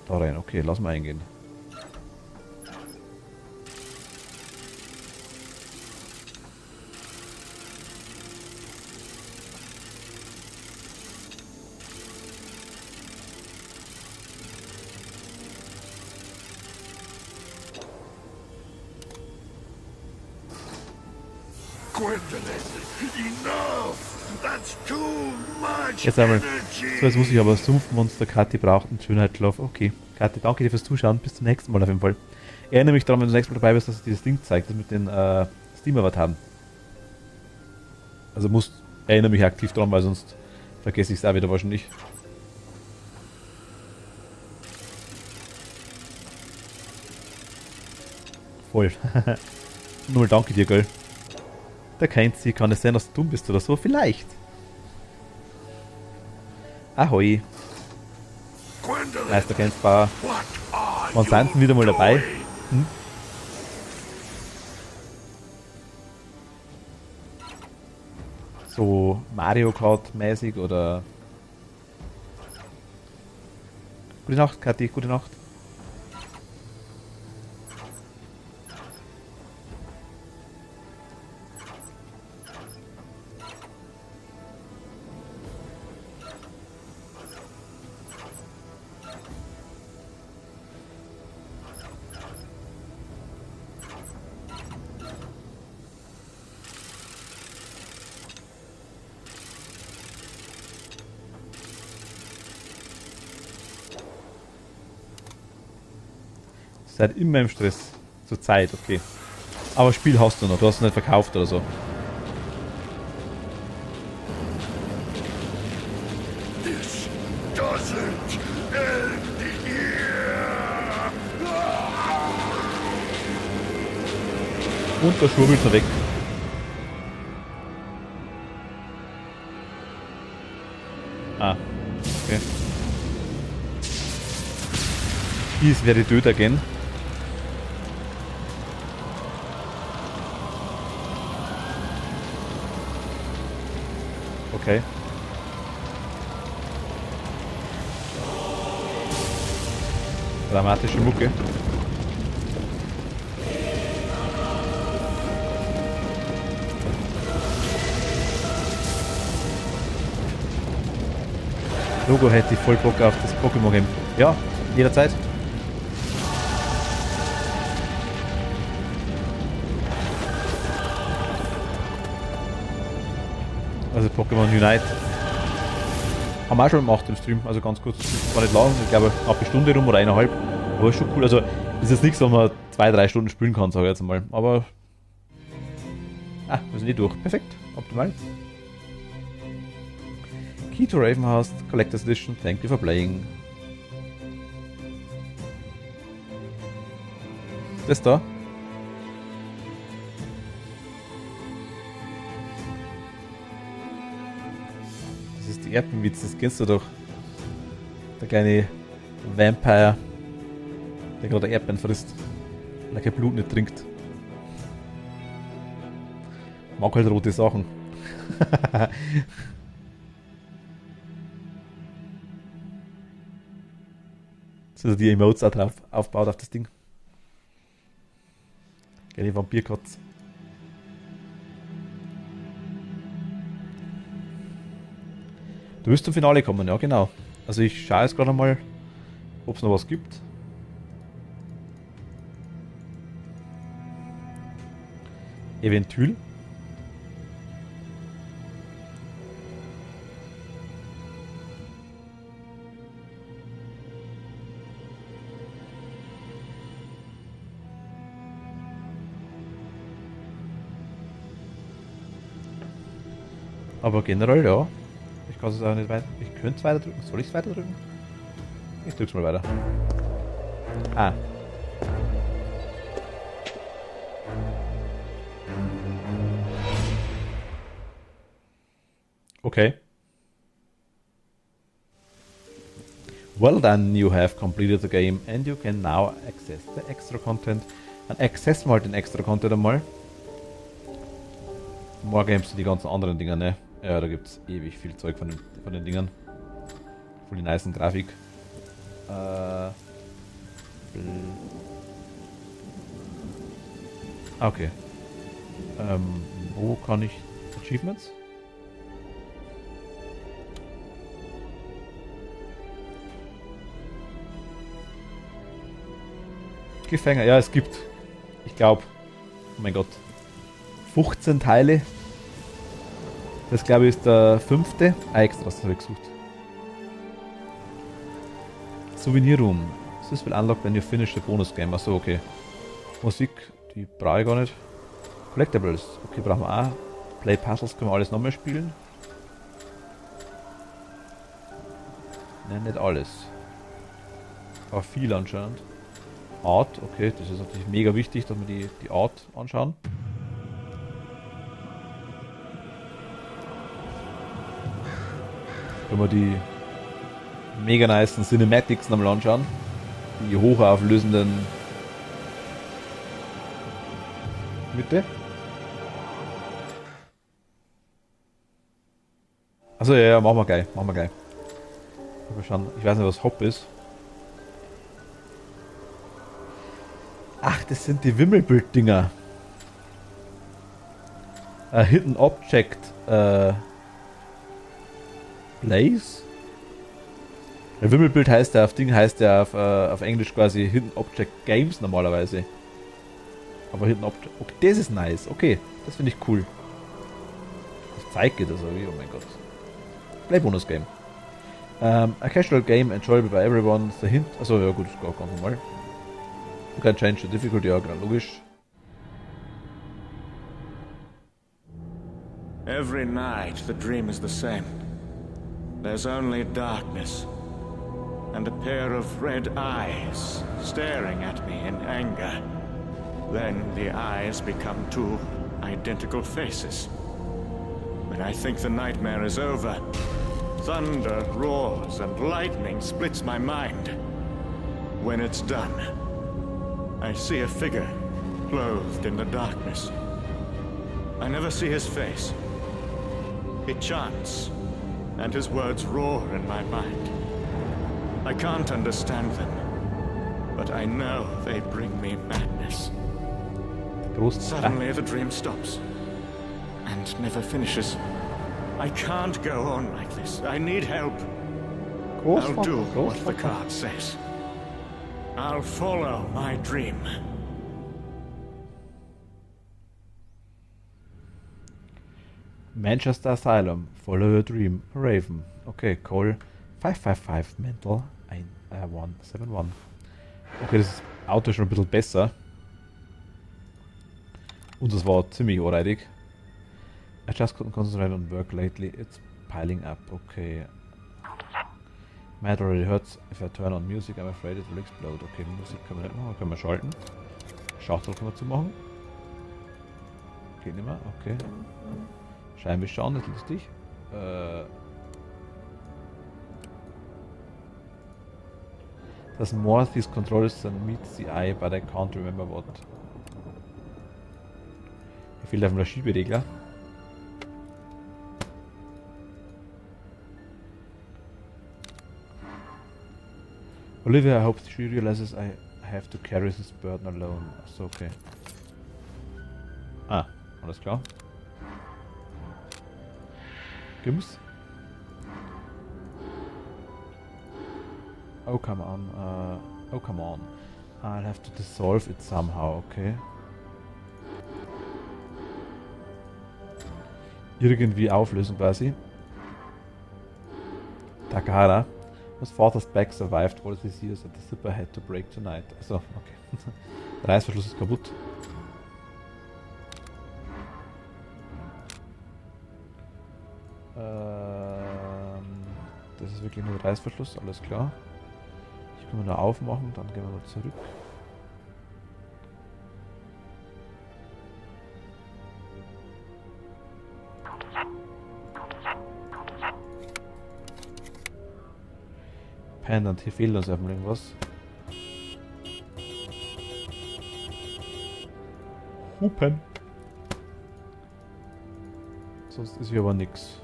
Da rein, okay, lass mal eingehen. Jetzt einmal. So, jetzt muss ich aber Sumpfmonster. Kathi braucht einen Schönheitslauf. Okay. Kathi, danke dir fürs Zuschauen. Bis zum nächsten Mal auf jeden Fall. Erinnere mich daran, wenn du das nächste Mal dabei bist, dass es dieses Ding zeigt, das mit den Steam-Avataren. Also erinnere mich aktiv dran, weil sonst vergesse ich es auch wieder wahrscheinlich. Voll. Nur danke dir, gell. Der kennt sie. Kann es sein, dass du dumm bist oder so? Vielleicht. Ahoi. Meister Kenzbauer. Wann sind sie wieder mal dabei? Hm? So Mario Kart mäßig oder... Gute Nacht, Kathi, gute Nacht. Seid immer im Stress. Zur Zeit, okay. Aber Spiel hast du noch, du hast es nicht verkauft oder so. This doesn't end here. Und der schwurbelt er weg. Ah, okay. Dies wäre die Död again. Okay. Dramatische Mucke. Logo hätte ich voll Bock auf das Pokémon-Game. Ja, jederzeit. Also Pokémon Unite. Haben wir auch schon gemacht im Stream, also ganz kurz. War nicht lang, ich glaube eine knappe Stunde rum oder 1,5. Aber ist schon cool. Also ist jetzt nichts, wo man 2-3 Stunden spielen kann, sage ich jetzt mal. Aber. Ah, wir sind eh durch. Perfekt. Optimal. Key to Ravenhearst, Collector's Edition, thank you for playing. Das da? Das ist die Erpenwitz, das kennst du doch. Der kleine Vampire, der gerade Erdbeeren frisst, weil er kein Blut nicht trinkt. Mag halt rote Sachen. Also die Emotes auch drauf aufbaut auf das Ding. Geile Vampirkatz. Du wirst zum Finale kommen, ja genau. Also ich schaue jetzt gerade mal, ob es noch was gibt. Eventuell. Aber generell ja. Ich kann es auch nicht weiter. Ich könnte es weiter drücken. Soll ich es weiter drücken? Ich drück's mal weiter. Ah. Okay. Well done, you have completed the game and you can now access the extra content. Dann access mal den extra Content einmal. Morgen gibt's die ganzen anderen Dinger, ne? Ja, da gibt's ewig viel Zeug von den Dingern. Voll die nice Grafik. Okay. Wo kann ich Achievements? Gefänger, ja, es gibt. Ich glaube. Oh mein Gott. 15 Teile. Das glaube ich ist der 5. Extras habe ich gesucht. Souvenir Room. This will unlock when you finish the bonus game. Achso, okay. Musik, die brauche ich gar nicht. Collectibles, okay, brauchen wir auch. Play Puzzles können wir alles nochmal spielen. Nein, nicht alles. Aber viel anscheinend. Art, okay, das ist natürlich mega wichtig, dass wir die Art anschauen. Können wir die mega nice Cinematics nochmal anschauen. Die hochauflösenden Mitte. Also ja, machen wir gleich. Mal schauen. Ich weiß nicht, was Hop ist. Ach, das sind die Wimmelbild-Dinger. Hidden Object Place? Der Wimmelbild heißt ja auf Englisch quasi Hidden Object Games normalerweise. Aber Hidden Object. Okay, das ist nice. Okay, das finde ich cool. Das zeigt geht das irgendwie. Oh mein Gott. Play Bonus Game. A casual game enjoyable by everyone. The hint. Also ja gut, ist gar ganz normal. You can change the difficulty, ja genau, logisch. Every night the dream is the same. There's only darkness and a pair of red eyes staring at me in anger. Then the eyes become two identical faces. When I think the nightmare is over, thunder roars and lightning splits my mind. When it's done, I see a figure clothed in the darkness. I never see his face. He chants, and his words roar in my mind. I can't understand them, but I know they bring me madness. Suddenly the dream stops, and never finishes. I can't go on like this. I need help. I'll do what the card says. I'll follow my dream. Manchester Asylum, follow your dream, Raven. Okay, call 555 mental 171. Okay, das Auto ist schon ein bisschen besser. Und das war ziemlich alrightig. I just couldn't concentrate on work lately. It's piling up. Okay. My head already hurts. If I turn on music, I'm afraid it will explode. Okay, Musik können wir nicht machen. Können wir schalten. Schachtel können wir zumachen. Geht nicht mehr. Okay. Scheinwischer nicht lustig. Does more these controls than meets the eye, but I can't remember what. Hier fehlt einfach der Schieberegler. Olivia, I hope she realizes I have to carry this burden alone. Achso, okay. Ah, alles klar. Gims. Oh, come on. Oh, come on. I'll have to dissolve it somehow, okay. Irgendwie auflösen quasi. Takahara. His father's back survived all these years and the zipper had to break tonight. Also, okay. Der Reißverschluss ist kaputt. Das ist wirklich nur der Reißverschluss, alles klar. Ich kann da aufmachen, dann gehen wir mal zurück. Pendant, hier fehlt uns einfach irgendwas. Hupen. Sonst ist hier aber nix.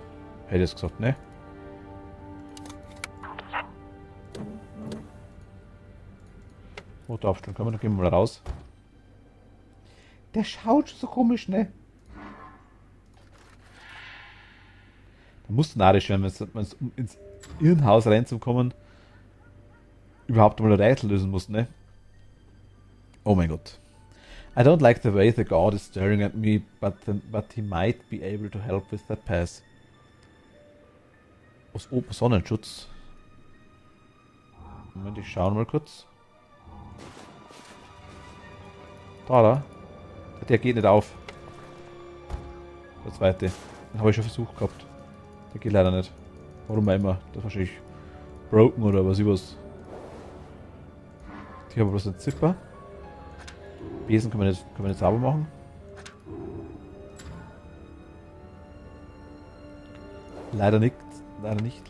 Hätte ich es gesagt, ne? Motor aufstellen können wir, dann gehen wir mal raus. Der schaut so komisch, ne? Da muss narrisch werden, wenn es um ins Irrenhaus reinzukommen, überhaupt mal ein Rätsel lösen muss, ne? Oh mein Gott. I don't like the way the god is staring at me, but he might be able to help with that pass. Aus oben Sonnenschutz. Moment, ich schaue mal kurz. Da. Der geht nicht auf. Der zweite. Den habe ich schon versucht gehabt. Der geht leider nicht. Warum auch immer. Das ist wahrscheinlich broken oder was übers. Hier haben wir bloß einen Zipper. Besen können wir nicht sauber machen. Leider nicht. Leider nicht.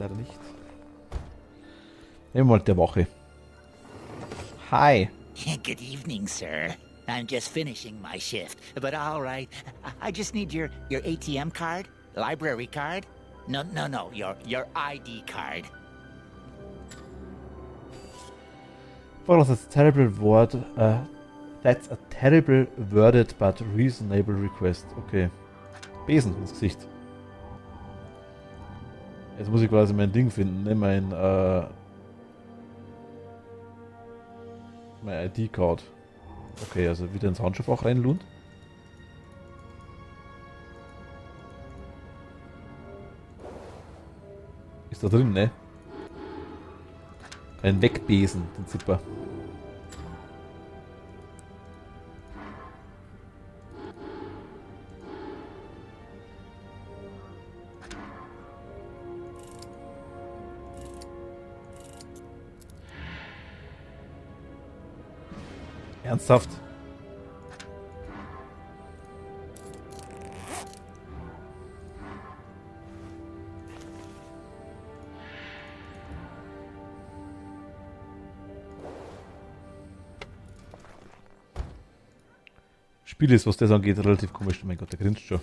Nehmen wir mal der Woche. Hi. Good evening, sir. I'm just finishing my shift, but all right. I just need your ATM card, library card, No. Your ID card. Well, that's a terrible word. That's a terrible worded but reasonable request. Okay. Besen ins Gesicht. Jetzt muss ich quasi mein Ding finden, ne? Mein ID-Card. Okay, also wieder ins Handschuhfach reinlohnt. Ist da drin, ne? Ein Wegbesen, den Zipper. Ernsthaft? Spiel ist, was das angeht, relativ komisch. Oh mein Gott, der grinst schon.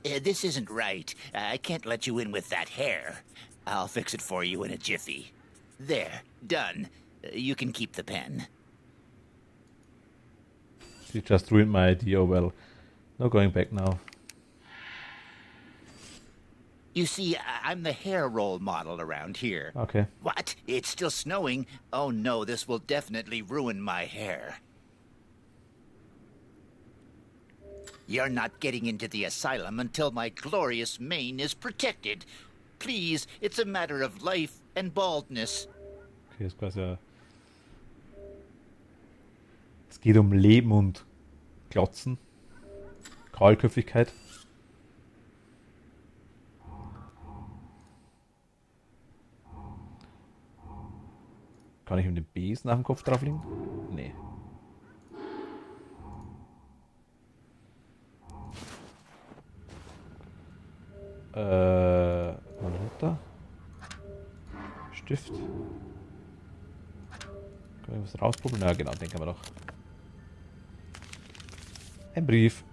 This isn't right. I can't let you in with that hair. I'll fix it for you in a jiffy. There, done. You can keep the pen. She just ruined my idea. Oh well. No going back now. You see, I'm the hair role model around here. Okay. What? It's still snowing? Oh no, this will definitely ruin my hair. You're not getting into the asylum until my glorious mane is protected. Please, it's a matter of life and baldness. Okay, ist quasi. Es geht um Leben und Glotzen. Kahlköpfigkeit. Kann ich ihm den Besen nach dem Kopf drauflegen? Nee. Mal runter. Stift. Können wir was rausprobieren? Na genau, denken wir doch. Ein Brief.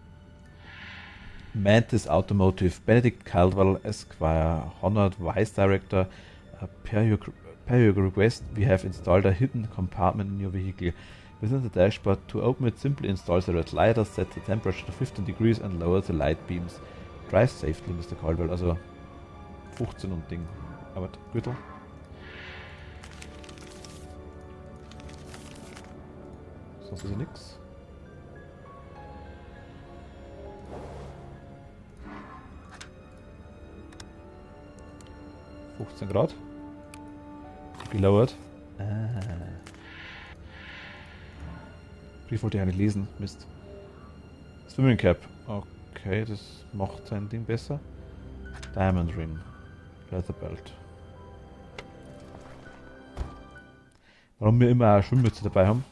Mantis Automotive, Benedict Caldwell, Esquire, Honored Vice Director, per your request, we have installed a hidden compartment in your vehicle. Within the dashboard, to open it, simply install the red lighter, set the temperature to 15 degrees and lower the light beams. Drive safely, Mr. Caldwell, also 15 und Ding. Aber Gürtel. Sonst ist ja nix. Grad. Gelauert. Brief wollte ich eigentlich lesen. Mist. Swimming Cap. Okay, das macht sein Ding besser. Diamond Ring. Leather Belt. Warum wir immer eine Schwimmmütze dabei haben?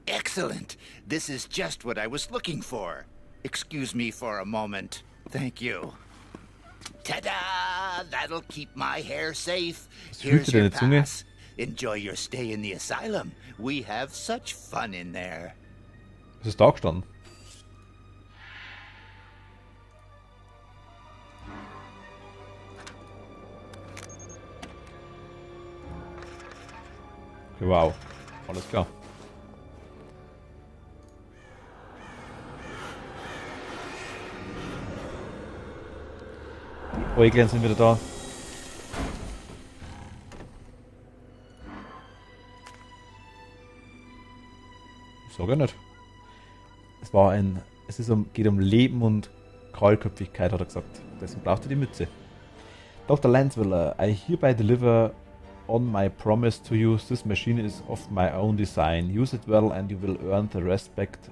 Excellent. This is just what I was looking for. Excuse me for a moment. Thank you. Ta-da! That'll keep my hair safe. Here's your pass. Enjoy your stay in the asylum. We have such fun in there. Was ist da gestanden? Okay, wow. Alles klar. Äuglein sind wieder da. Ich sage nicht. Geht um Leben und Kahlköpfigkeit, hat er gesagt. Deswegen braucht er die Mütze. Dr. Lanswiller, I hereby deliver on my promise to you. This machine is of my own design. Use it well and you will earn the respect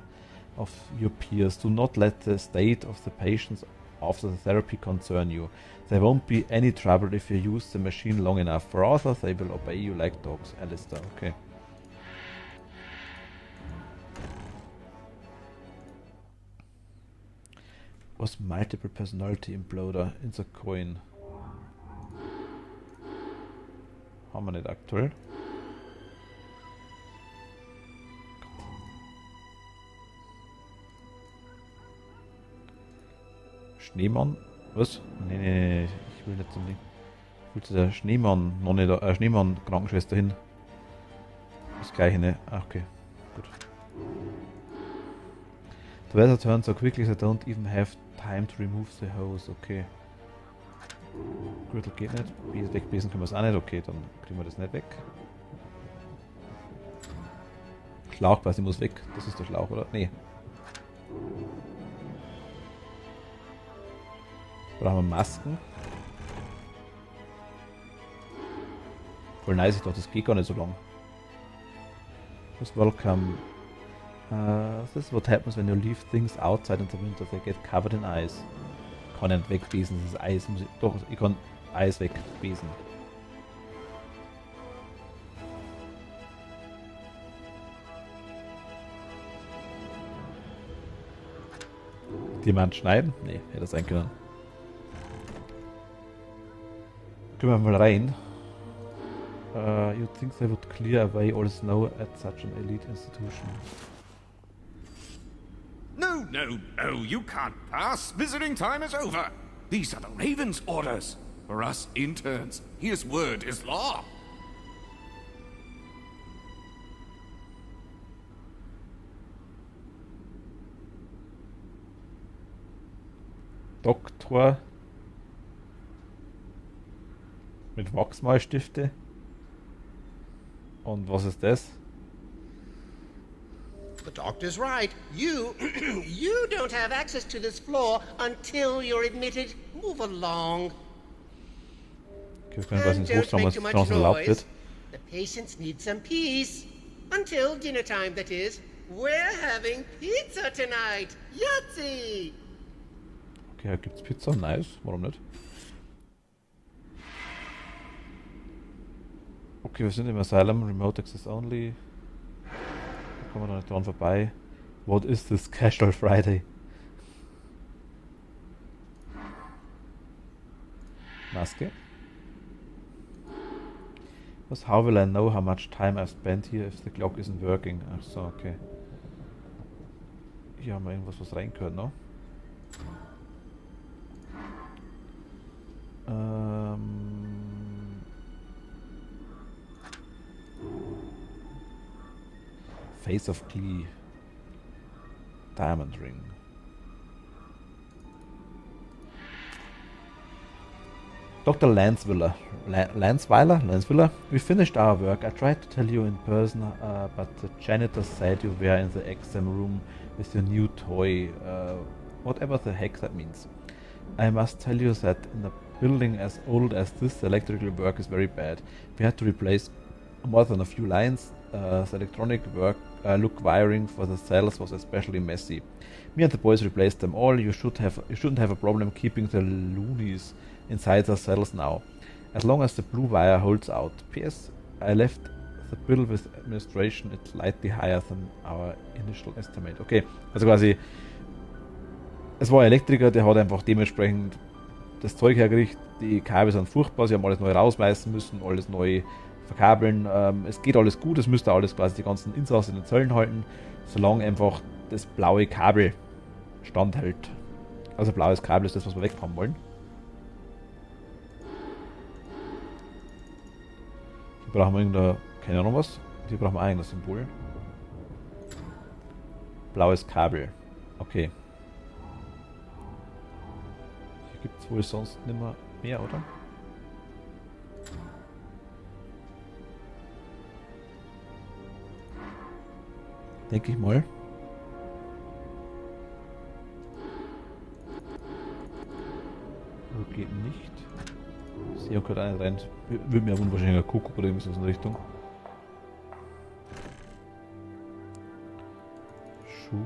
of your peers. Do not let the state of the patients after the therapy concern you. There won't be any trouble if you use the machine long enough. Rather, they will obey you like dogs. Alistair, okay. Was multiple personality imploder in the coin? Haben wir nicht aktuell. Schneemann Was? Nee, ich will nicht zum Ding. Ich will zu der Schneemann, noch nicht, Schneemann-Krankenschwester hin. Das gleiche, ne? Ach, okay. Gut. The weather turned so quickly that I don't even have time to remove the hose. Okay. Gürtel geht nicht. Wegbesen können wir es auch nicht. Okay, dann kriegen wir das nicht weg. Schlauch quasi muss weg. Das ist der Schlauch, oder? Nee. Brauchen wir Masken. Voll nice, ich dachte, das geht gar nicht so lang. Just welcome. This is what happens when you leave things outside in the winter. They get covered in ice. Ich kann nicht wegbesen, das ist Eis. Doch, ich kann Eis wegbesen. Jemand schneiden? Nee, hätte das sein können. Gehen wir mal rein. You'd think they would clear away all snow at such an elite institution. No, you can't pass. Visiting time is over. These are the Raven's orders. For us interns, his word is law. Doktor mit Wachsmalstifte. Und was ist das? The doctor's right. You don't have access to this floor until you're admitted. Move along. Okay, wir können quasi ins And Hochtraum, don't was make too much draußen erlaubt noise. wird. The patients need some peace. Until dinner time, that is. We're having pizza tonight. Yahtzee! Okay, hier gibt's Pizza. Nice. Warum nicht? Okay, wir sind im Asylum. Remote access only. Da kommen wir noch nicht dran vorbei. What is this Casual Friday? Maske. Was? How will I know how much time I've spent here if the clock isn't working? Ach so, okay. Hier haben wir irgendwas, was rein gehört, ne? Face of Glee. Diamond Ring. Dr. Lanswiller. Lanswiller? We finished our work. I tried to tell you in person, but the janitor said you were in the exam room with your new toy. Whatever the heck that means. I must tell you that in a building as old as this, the electrical work is very bad. We had to replace more than a few lines. The electronic work look wiring for the cells was especially messy. Me and the boys replaced them all. You shouldn't have a problem keeping the loonies inside the cells now, as long as the blue wire holds out. P.S. I left the bill with administration. It's slightly higher than our initial estimate. Okay, also quasi es war ein Elektriker, der hat einfach dementsprechend das Zeug hergerichtet. Die Kabel sind furchtbar, sie haben alles neu rausreißen müssen, alles neu verkabeln. Es geht alles gut, es müsste alles quasi die ganzen Insassen in den Zöllen halten, solange einfach das blaue Kabel standhält. Also blaues Kabel ist das, was wir weghaben wollen. Hier brauchen wir irgendein, keine Ahnung was. Hier brauchen wir ein Symbol. Blaues Kabel. Okay. Hier gibt es wohl sonst nicht mehr, oder? Denke ich mal. Wo geht nicht? Ich sehe auch gerade einen rein. Würde mir unwahrscheinlich ein Kuckuck oder irgendwas in der Richtung. Schuh.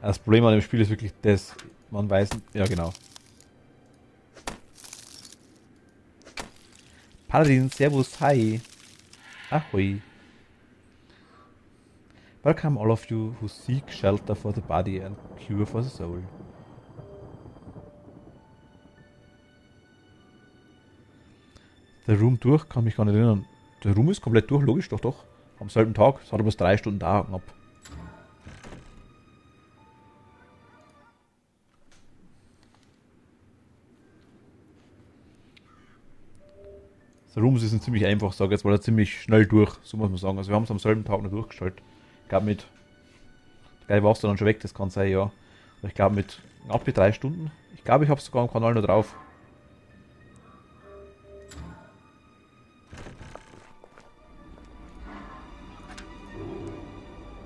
Das Problem an dem Spiel ist wirklich das, man weiß, ja genau. Paladin, servus, hi. Ahoi. Welcome all of you who seek shelter for the body and cure for the soul. Der Room durch, kann mich gar nicht erinnern. Der Room ist komplett durch, logisch, doch. Am selben Tag, es hat aber bloß 3 Stunden da knapp. Hier gibt es wohl sonst nicht mehr. Mehr, oder? Hier brauchen wir irgendein, keine Ahnung was. Hier brauchen wir ein Symbol. Blaues Kabel. Okay. Das Rooms ist ein ziemlich einfach, sage ich jetzt mal, ziemlich schnell durch, so muss man sagen. Also wir haben es am selben Tag noch durchgestellt. Ich glaube mit, gleich warst du dann schon weg, das kann sein, ja. Aber ich glaube mit knapp 3 Stunden. Ich glaube, ich habe es sogar am Kanal noch drauf.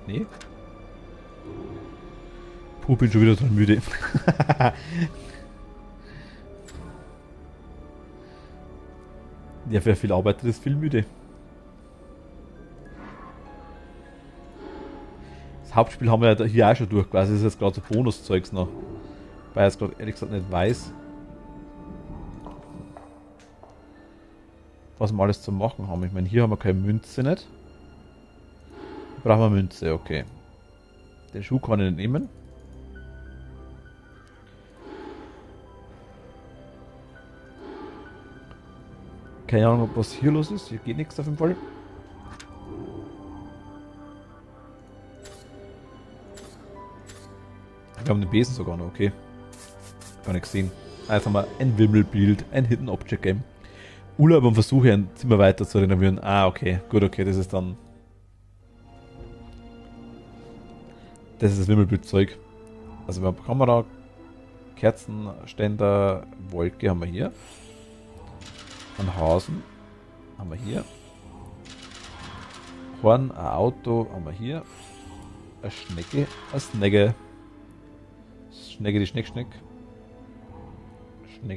Nee. Puh, bin schon wieder dran müde. Ja, wer viel arbeitet, ist viel müde. Das Hauptspiel haben wir ja hier auch schon durch, quasi. Das ist jetzt gerade so Bonuszeugs noch. Weil ich jetzt gerade ehrlich gesagt nicht weiß, was wir alles zu machen haben. Ich meine, hier haben wir keine Münze nicht. Hier brauchen wir Münze, okay. Den Schuh kann ich nicht nehmen. Keine Ahnung, was hier los ist. Hier geht nichts auf jeden Fall. Wir haben den Besen sogar noch, okay. Gar nicht gesehen. Jetzt haben wir ein Wimmelbild, ein Hidden Object Game. Urlaub und Versuche, ein Zimmer weiter zu renovieren. Ah, okay. Gut, okay, das ist dann. Das ist das Wimmelbildzeug. Also wir haben Kamera, Kerzenständer, Wolke haben wir hier. Ein Hasen haben wir hier. Horn, ein Auto haben wir hier. Eine Schnecke, eine Snegge. Schnecke, die Schneck. Schnecke,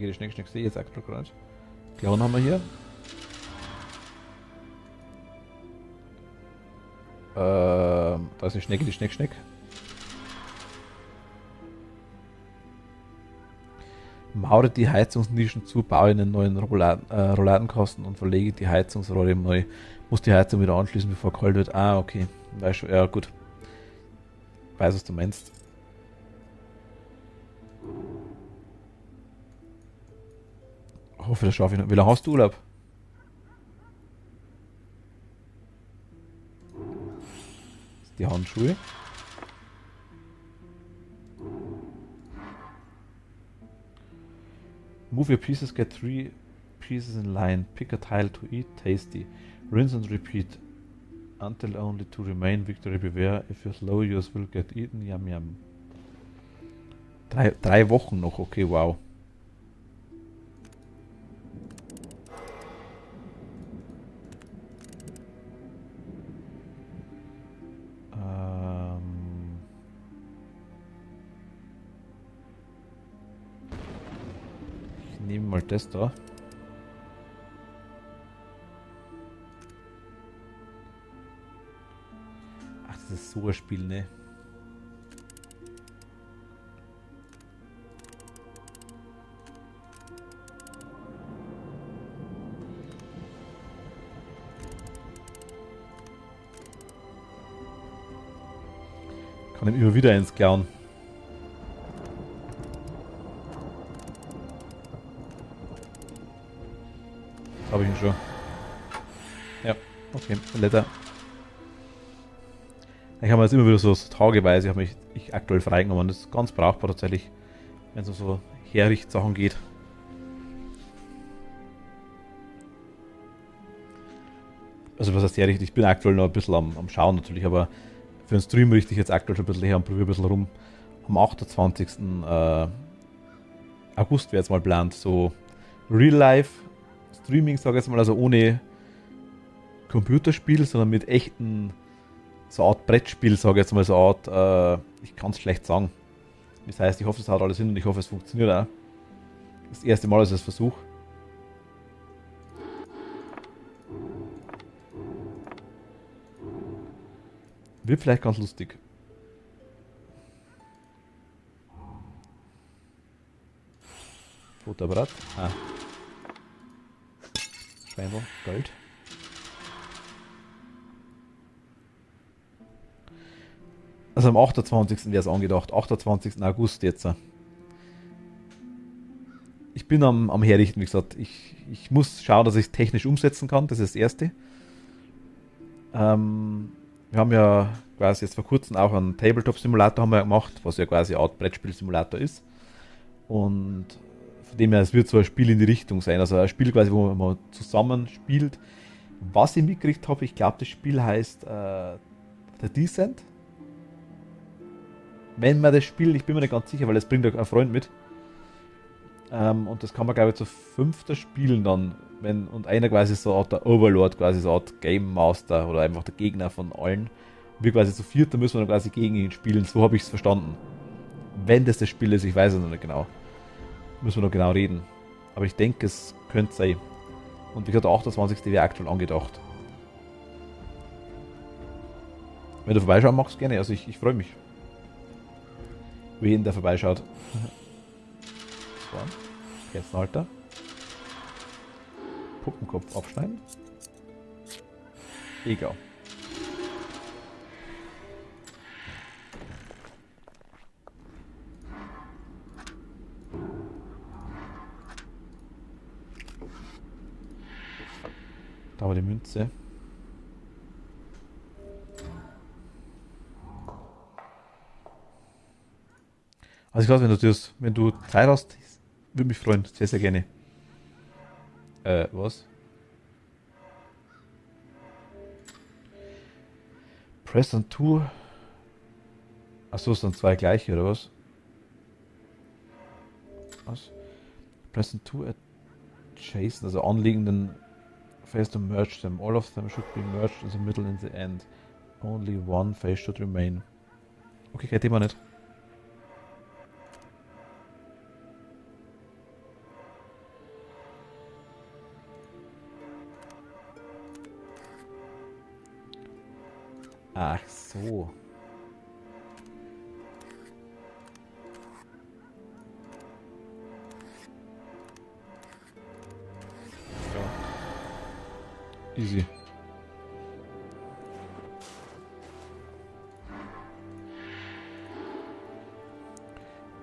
die Schneck, sehe ich jetzt aktuell gerade. Clown haben wir hier. Da ist eine Schnecke, die Schneck. Maure die Heizungsnischen zu, baue einen neuen Rouladenkasten und verlege die Heizungsrohre neu. Muss die Heizung wieder anschließen, bevor kalt wird. Ah, okay. Weiß schon. Ja, gut. Weiß, was du meinst. Hoffe, das schaffe ich noch. Wie lange hast du Urlaub? Die Handschuhe. Move your pieces, get 3 pieces in line. Pick a tile to eat, tasty. Rinse and repeat. Until only to remain, victory beware. If you're slow, yours will get eaten, yum yum. 3 Wochen noch, okay, wow. Ich nehme mal das da. Ach, das ist so ein Spiel, ne? Kann ihm immer wieder eins klauen. Habe ich ihn schon. Ja, okay, Letter. Ich habe jetzt immer wieder so tageweise, ich habe mich aktuell freigenommen. Das ist ganz brauchbar tatsächlich, wenn es um so Herrichtsachen geht. Also was heißt herricht? Ich bin aktuell noch ein bisschen am Schauen natürlich, aber für den Stream richte ich jetzt aktuell schon ein bisschen her und probiere ein bisschen rum. Am 28. August wäre jetzt mal plant, so Real Life Streaming, sage ich jetzt mal, also ohne Computerspiel, sondern mit echten, so eine Art Brettspiel, sage ich jetzt mal, so eine Art, ich kann es schlecht sagen. Das heißt, ich hoffe, es haut alles hin und ich hoffe, es funktioniert auch. Das erste Mal, dass ich es versuche. Wird vielleicht ganz lustig. Fotoapparat. Ah. Schweinbar. Gold. Also am 28. wäre es angedacht. 28. August jetzt. Ich bin am Herrichten, wie gesagt. Ich muss schauen, dass ich es technisch umsetzen kann. Das ist das Erste. Wir haben ja quasi jetzt vor kurzem auch einen Tabletop-Simulator haben wir gemacht, was ja quasi eine Art Brettspiel-Simulator ist. Und von dem her, es wird so ein Spiel in die Richtung sein. Also ein Spiel quasi, wo man zusammen spielt. Was ich mitgekriegt habe, ich glaube, das Spiel heißt The Descent. Wenn man das spielt, ich bin mir nicht ganz sicher, weil das bringt ein Freund mit. Und das kann man, glaube ich, zu 5. spielen dann. Und einer quasi so eine Art der Overlord, quasi so eine Art Game Master oder einfach der Gegner von allen. Und wir quasi zu 4. müssen wir dann quasi gegen ihn spielen. So habe ich es verstanden. Wenn das Spiel ist, ich weiß es noch nicht genau. Müssen wir noch genau reden. Aber ich denke, es könnte sein. Und wie gesagt, der 28. wäre aktuell angedacht. Wenn du vorbeischauen magst, gerne. Also ich freue mich. Wen der vorbeischaut. So. Jetzt ein Halter. Puppenkopf abschneiden. Egal. Da war die Münze. Also ich glaube, wenn du Zeit hast, würde mich freuen, sehr, sehr gerne. Was? Press and 2. Achso, es sind 2 gleiche, oder was? Was? Press and 2 adjacent, also anliegenden face to merge them. All of them should be merged in the middle in the end. Only one face should remain. Okay, kein Thema nicht. Ach so. Ja. Easy.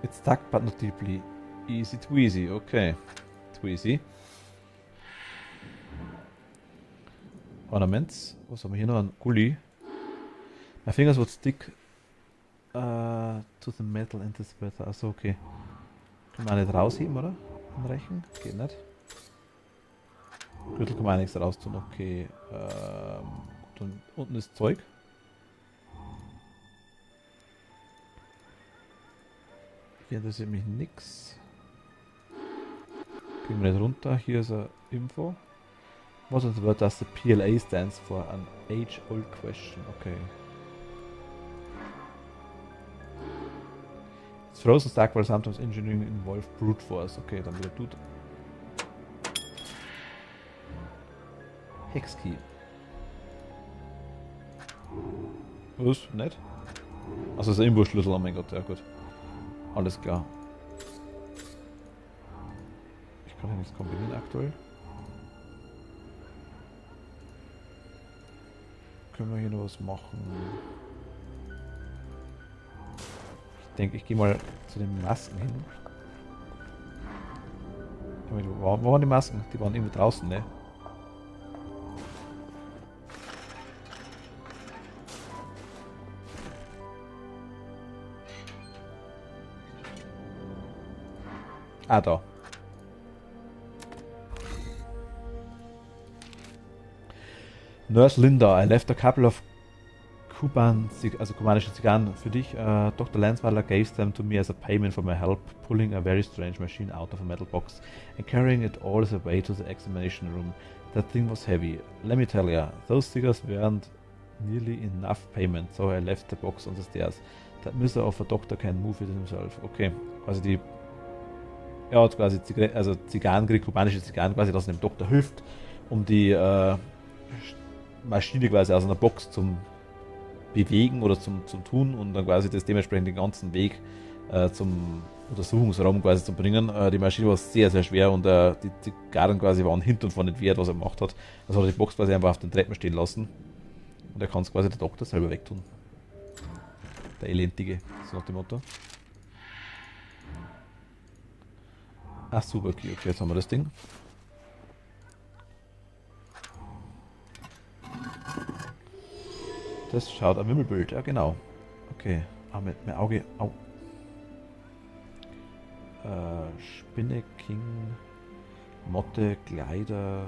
It's stuck but not deeply. Easy tweezy, okay. Tweezy. Ornaments. Was haben wir hier noch? Ein Gully. My fingers would stick to the metal and the sweater. Achso, okay. Kann man auch nicht rausheben, oder? Im Rechen? Geht nicht. Gürtel kann man auch nichts raus tun. Okay. Gut, und unten ist Zeug. Hier interessiert mich nix. Gehen wir nicht runter. Hier ist eine Info. What is the word does the PLA stands for? An age-old question. Okay. It's frozen stuck while sometimes engineering involve brute force. Okay, dann wieder Dude. Hexkey. Was? Nicht? Also ist ein Imbusschlüssel, oh mein Gott, ja gut. Alles klar. Ich kann ja nichts kombinieren aktuell. Können wir hier noch was machen? Ich denke, ich gehe mal zu den Masken hin. Wo waren die Masken? Die waren irgendwie draußen, ne? Ah, da. Nurse Linda, I left a couple of kubanische Zigarren für dich. Dr. Lansweiler gave them to me as a payment for my help pulling a very strange machine out of a metal box and carrying it all the way to the examination room. That thing was heavy. Let me tell ya, those cigars weren't nearly enough payment, so I left the box on the stairs. That miser of a doctor can move it himself. Okay, quasi er hat quasi Zigarren gekriegt, kubanische Zigarren quasi, dass er dem Doktor hilft, um die Maschine quasi aus einer Box zum Bewegen oder zum Tun und dann quasi das dementsprechend den ganzen Weg zum Untersuchungsraum quasi zu bringen. Die Maschine war sehr, sehr schwer und die Zigarren quasi waren hinten und vorne nicht wert, was er gemacht hat. Also hat er die Box quasi einfach auf den Treppen stehen lassen und er kann es quasi der Doktor selber wegtun. Der Elendige, so nach dem Motto. Ach super, okay, jetzt haben wir das Ding. Das schaut ein Wimmelbild, ja genau. Okay, mit Auge, au. Spinne, King, Motte, Kleider,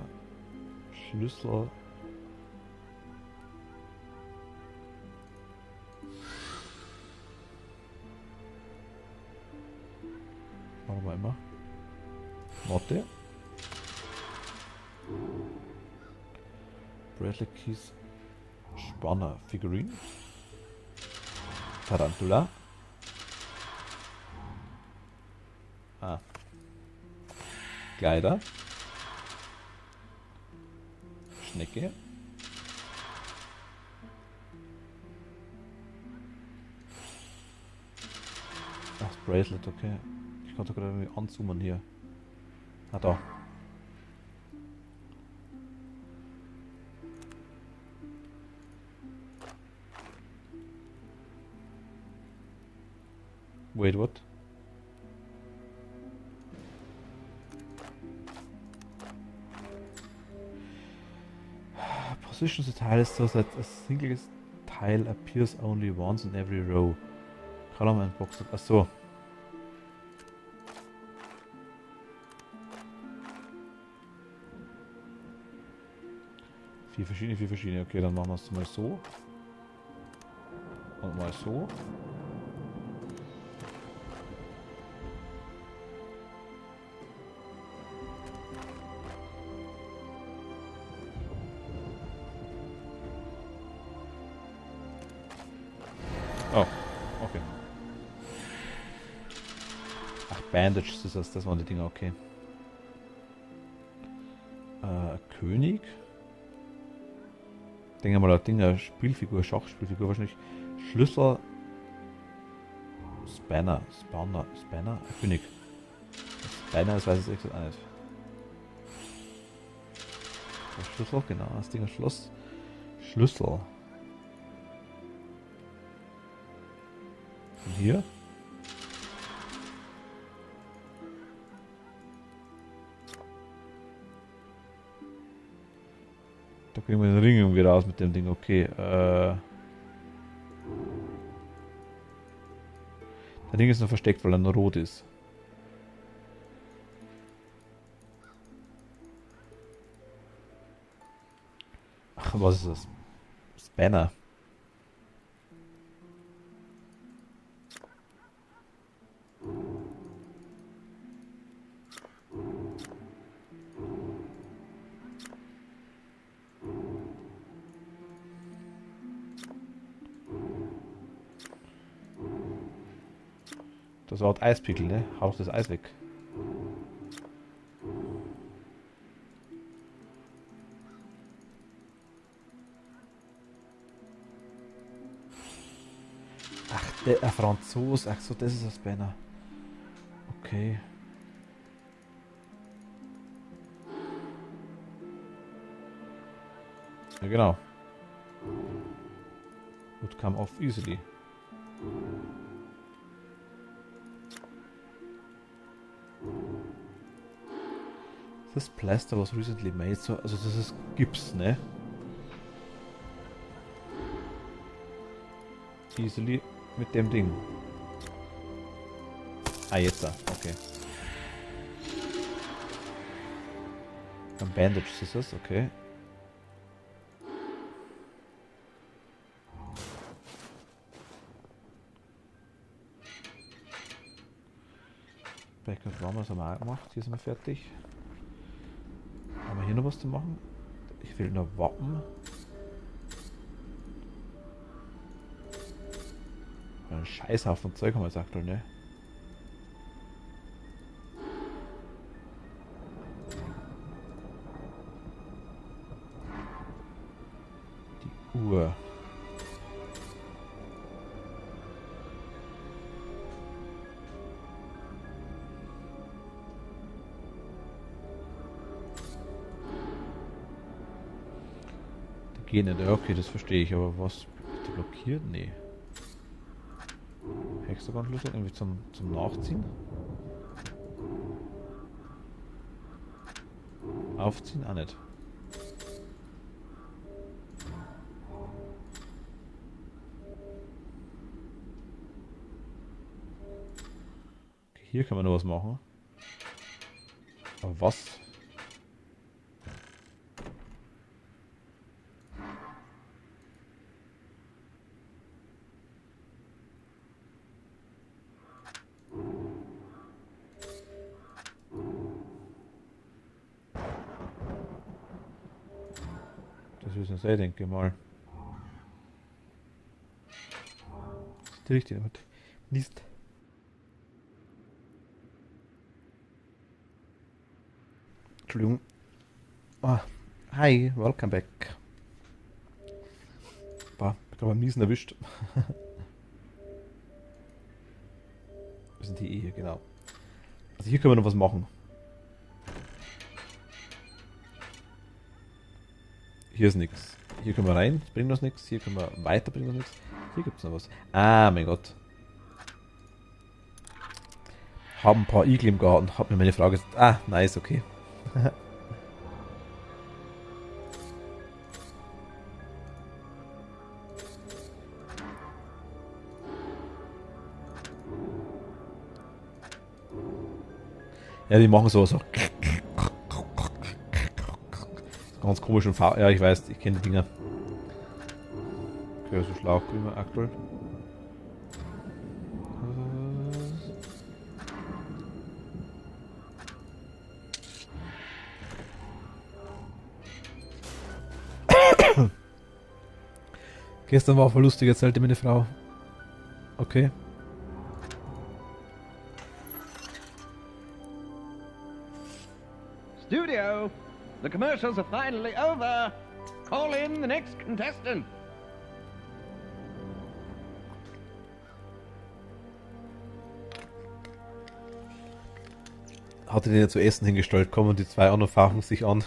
Schlüssel. Machen wir immer. Motte. Bradley Keys. Spanner. Figurine. Tarantula. Kleider. Schnecke. Das Bracelet, okay. Ich kann da gerade irgendwie anzoomen hier. Da. Wait, what? Position the tile so that a single tile appears only once in every row. Column and box. Achso. Vier verschiedene. Okay, dann machen wir es mal so. Und mal so. Oh, okay. Ach, Bandage ist das waren die Dinger, okay. König. Denke mal, Dinger, Spielfigur, Schachspielfigur wahrscheinlich. Schlüssel. Spanner. König. Spanner, das weiß ich jetzt auch nicht. Der Schlüssel, genau, das Ding ist Schloss. Schlüssel. Und hier. Da kriegen wir den Ring irgendwie raus mit dem Ding, okay. Der Ding ist noch versteckt, weil er nur rot ist. Ach, was ist das? Spanner. Das war Eispickel, ne? Hau das Eis weg. Ach, der Franzos. Ach so, das ist das Banner. Okay. Ja, genau. Would come off easily. Das Plaster was recently made, so, also das ist Gips, ne? Easily mit dem Ding. Ah, jetzt da, okay. Ein Bandage ist das, okay. Backup Warmers haben wir auch gemacht, hier sind wir fertig. Haben wir hier noch was zu machen? Ich will nur Wappen. Ein Scheißhaufen Zeug haben wir gesagt, ne? Die Uhr. Geht nicht, ja, okay, das verstehe ich, aber was bitte blockiert? Nee. Hexagon-Schlüssel irgendwie zum Nachziehen? Aufziehen? Auch nicht. Okay, Hier kann man noch was machen. Aber was? Das ist ein sein, denke ich mal. Das ist die richtige. Mist. Entschuldigung. Ah, hi, welcome back. Boah, ich glaube, am Niesen erwischt. Das sind die hier, genau. Also hier können wir noch was machen. Hier ist nichts. Hier können wir rein, das bringt uns nichts. Hier können wir weiter, bringt uns nichts. Hier gibt es noch was. Ah, mein Gott. Haben ein paar Igel im Garten. Hat mir meine Frage gesagt. Ah, nice, okay. Ja, die machen so. Ganz komisch und faul. Ja, ich weiß, ich kenne die Dinger. Okay, so schlau immer aktuell. Gestern war voll lustig, erzählte meine Frau. Okay. Studio, the commercials are finally over. Call in the next contestant. Hatte den ja zu essen hingestellt, kommen die zwei anderen fachen sich an.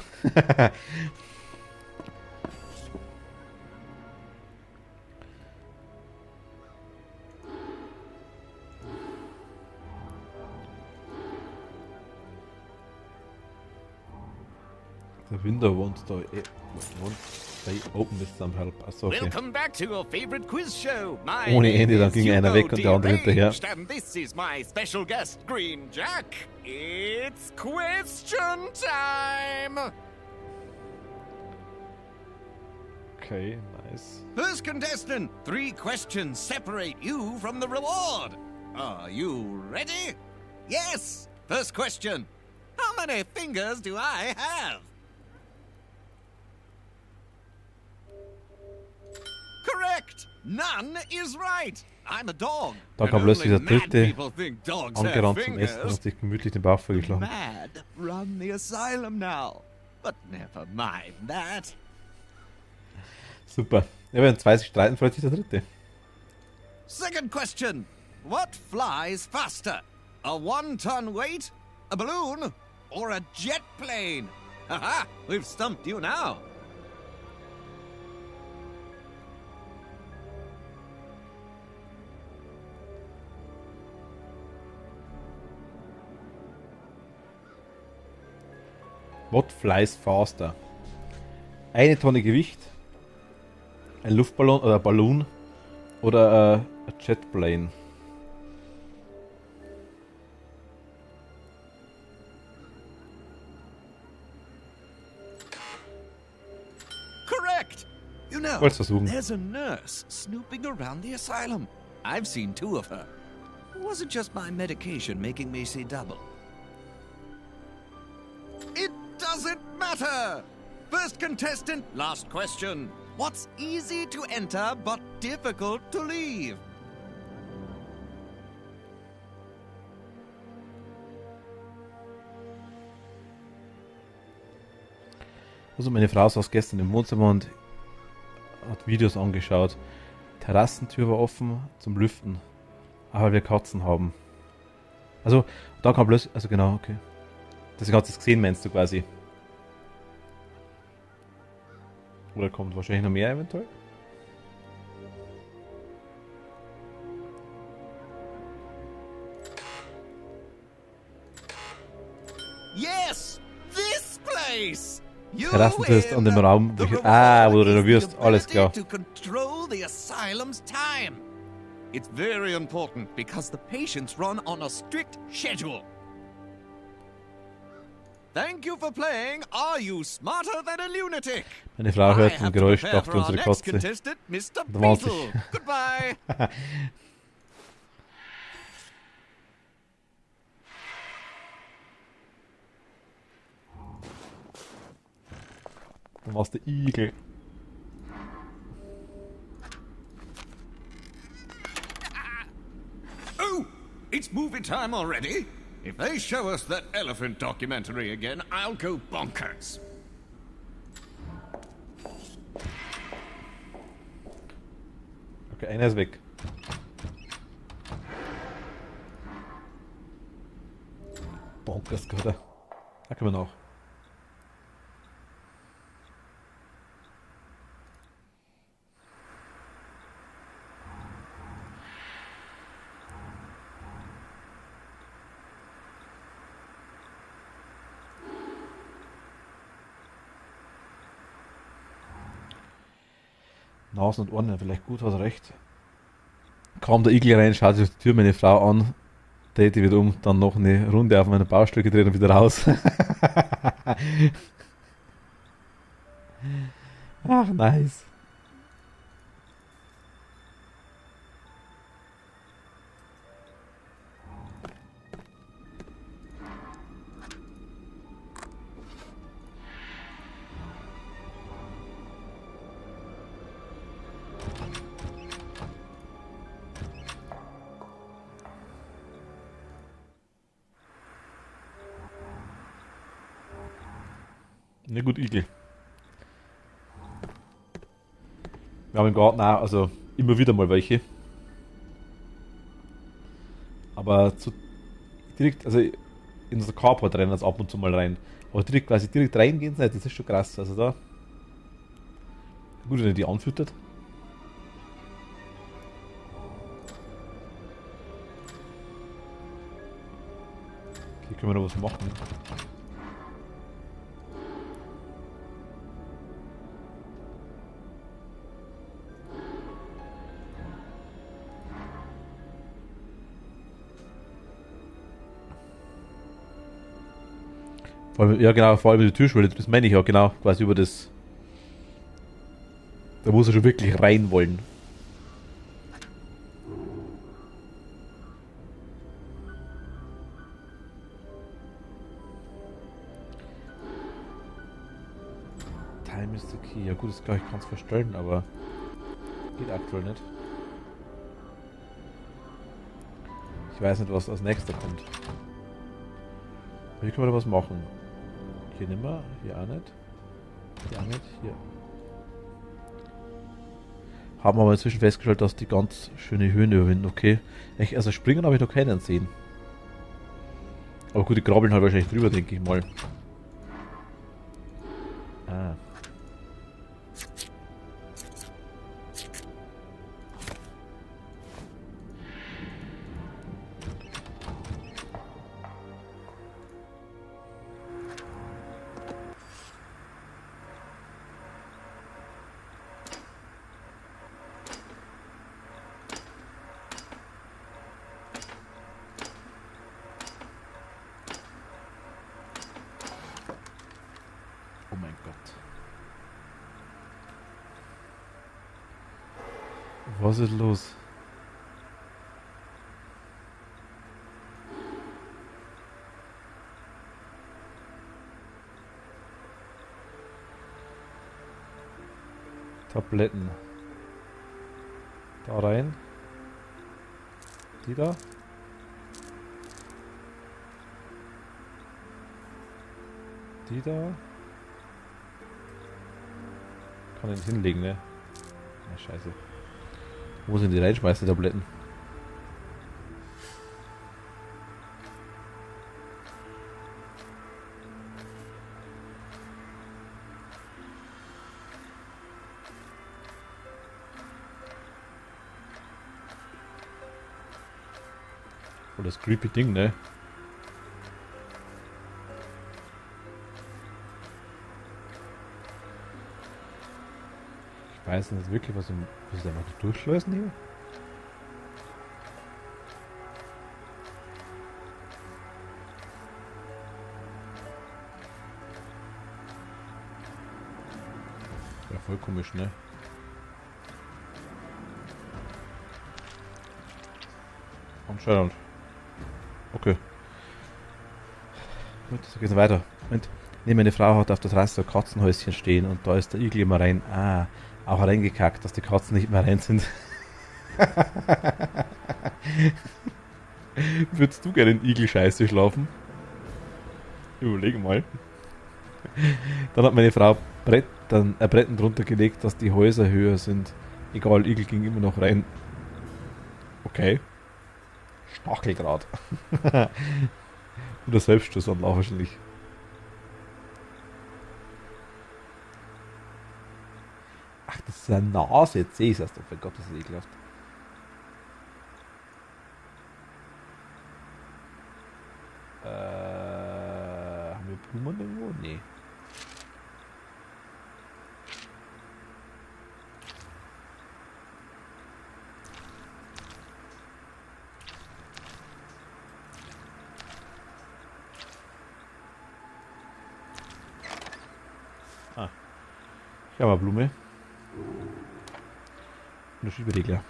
The window won't stay open with some help. Achso, okay. Welcome back to your favorite quiz show. My Ohne Ende, dann name ging is einer Hugo weg und der andere hinterher. Deranged, and this is my special guest, Green Jack. It's question time. Okay, nice. First contestant, 3 questions separate you from the reward. Are you ready? Yes. First question. How many fingers do I have? Correct. None is right. I'm a dog. Da kam And plötzlich only der mad dritte people think dogs have angerannt zum Essen und fingers. hat sich gemütlich den Bauch vollgeschlagen. Mad run the asylum now. But never mind that. Super. Ja, wenn zwei sich streiten, freut sich der dritte. Second question. What flies faster? A 1-ton weight? A balloon? Or a jet plane? Haha, we've stumped you now. What flies faster? 1 Tonne Gewicht, ein Luftballon oder ein Ballon oder ein Jetplane. Correct. You know, Wollt's versuchen. there's a nurse snooping around the asylum. I've seen 2 of her. Was it just my medication making me see double? It doesn't matter! First contestant, last question. What's easy to enter but difficult to leave? Also meine Frau saß gestern im Wohnzimmer und hat Videos angeschaut. Terrassentür war offen zum Lüften. Aber wir Katzen haben. Also, da kam plötzlich. Also genau, okay. Deswegen hat sie es gesehen, meinst du quasi. Oder kommt wahrscheinlich noch mehr eventuell? Yes! This place! You Terrassentest an dem win! Raum, wo The wo du reward is renovierst. the Alles ability klar. to control the asylum's time. It's very important because the patients run on a strict schedule. Thank you for playing Are You Smarter Than a Lunatic? Meine Frau hört ein I have to Geräusch, prepare dachte for our unsere next Katze. contestant, Mr. Da war's Beetle. ich. Goodbye. Dann war's der Igel. Oh, it's movie time already. If they show us that elephant documentary again, I'll go bonkers. Okay, einer ist weg. Bonkers, gerade. Da können wir noch. Nasen und Ohren, vielleicht gut, hast recht. Kam der Igel rein, schaut sich die Tür meine Frau an, dreht die wieder um, dann noch eine Runde auf meiner Baustelle gedreht und wieder raus. Ach, nice. Na gut, Igel. Wir haben im Garten auch, also immer wieder mal welche. Aber direkt, also in unser Carport rennen das ab und zu mal rein. Aber quasi direkt reingehen, das ist schon krass. Also da. Gut, wenn er die anfüttert. Hier können wir noch was machen. Vor allem, ja genau, vor allem die Türschwelle, das meine ich ja genau, quasi über das. Da muss er schon wirklich rein wollen. Time is the key. Ja gut, das glaube ich kann es verstellen, aber geht aktuell nicht. Ich weiß nicht, was als nächster kommt. Hier können wir da was machen. Hier nicht mehr, hier auch nicht. Hier auch nicht, hier. Haben aber inzwischen festgestellt, dass die ganz schöne Höhen überwinden. Okay. Also springen habe ich noch keinen sehen. Aber gut, die krabbeln halt wahrscheinlich drüber, denke ich mal. Ah. Oh mein Gott. Was ist los? Tabletten. Da rein. Die da. Die da. Kann ich nicht hinlegen, ne? Na, scheiße. Wo sind die reinschmeißen, die Tabletten? Oh, das creepy Ding, ne? Ich weiß nicht wirklich, was ich da mal durchschleusen hier. Voll komisch, ne? Anscheinend. Okay. Gut, so geht's weiter. Moment. Nee, meine Frau hat auf der Terrasse ein Katzenhäuschen stehen und da ist der Igel immer rein. Ah, auch reingekackt, dass die Katzen nicht mehr rein sind. Würdest du gerne in Igel-Scheiße schlafen? Überleg mal. Dann hat meine Frau Bretten drunter gelegt, dass die Häuser höher sind. Egal, Igel ging immer noch rein. Okay. Stacheldraht. Oder Selbstschussanlauf wahrscheinlich. Ach, das ist eine Nase. Jetzt sehe ich es erst. Oh mein Gott, das ist ekelhaft. Haben wir Blumen irgendwo? Nee. Ah. Ich habe eine Blume. Und ein Schieberegler.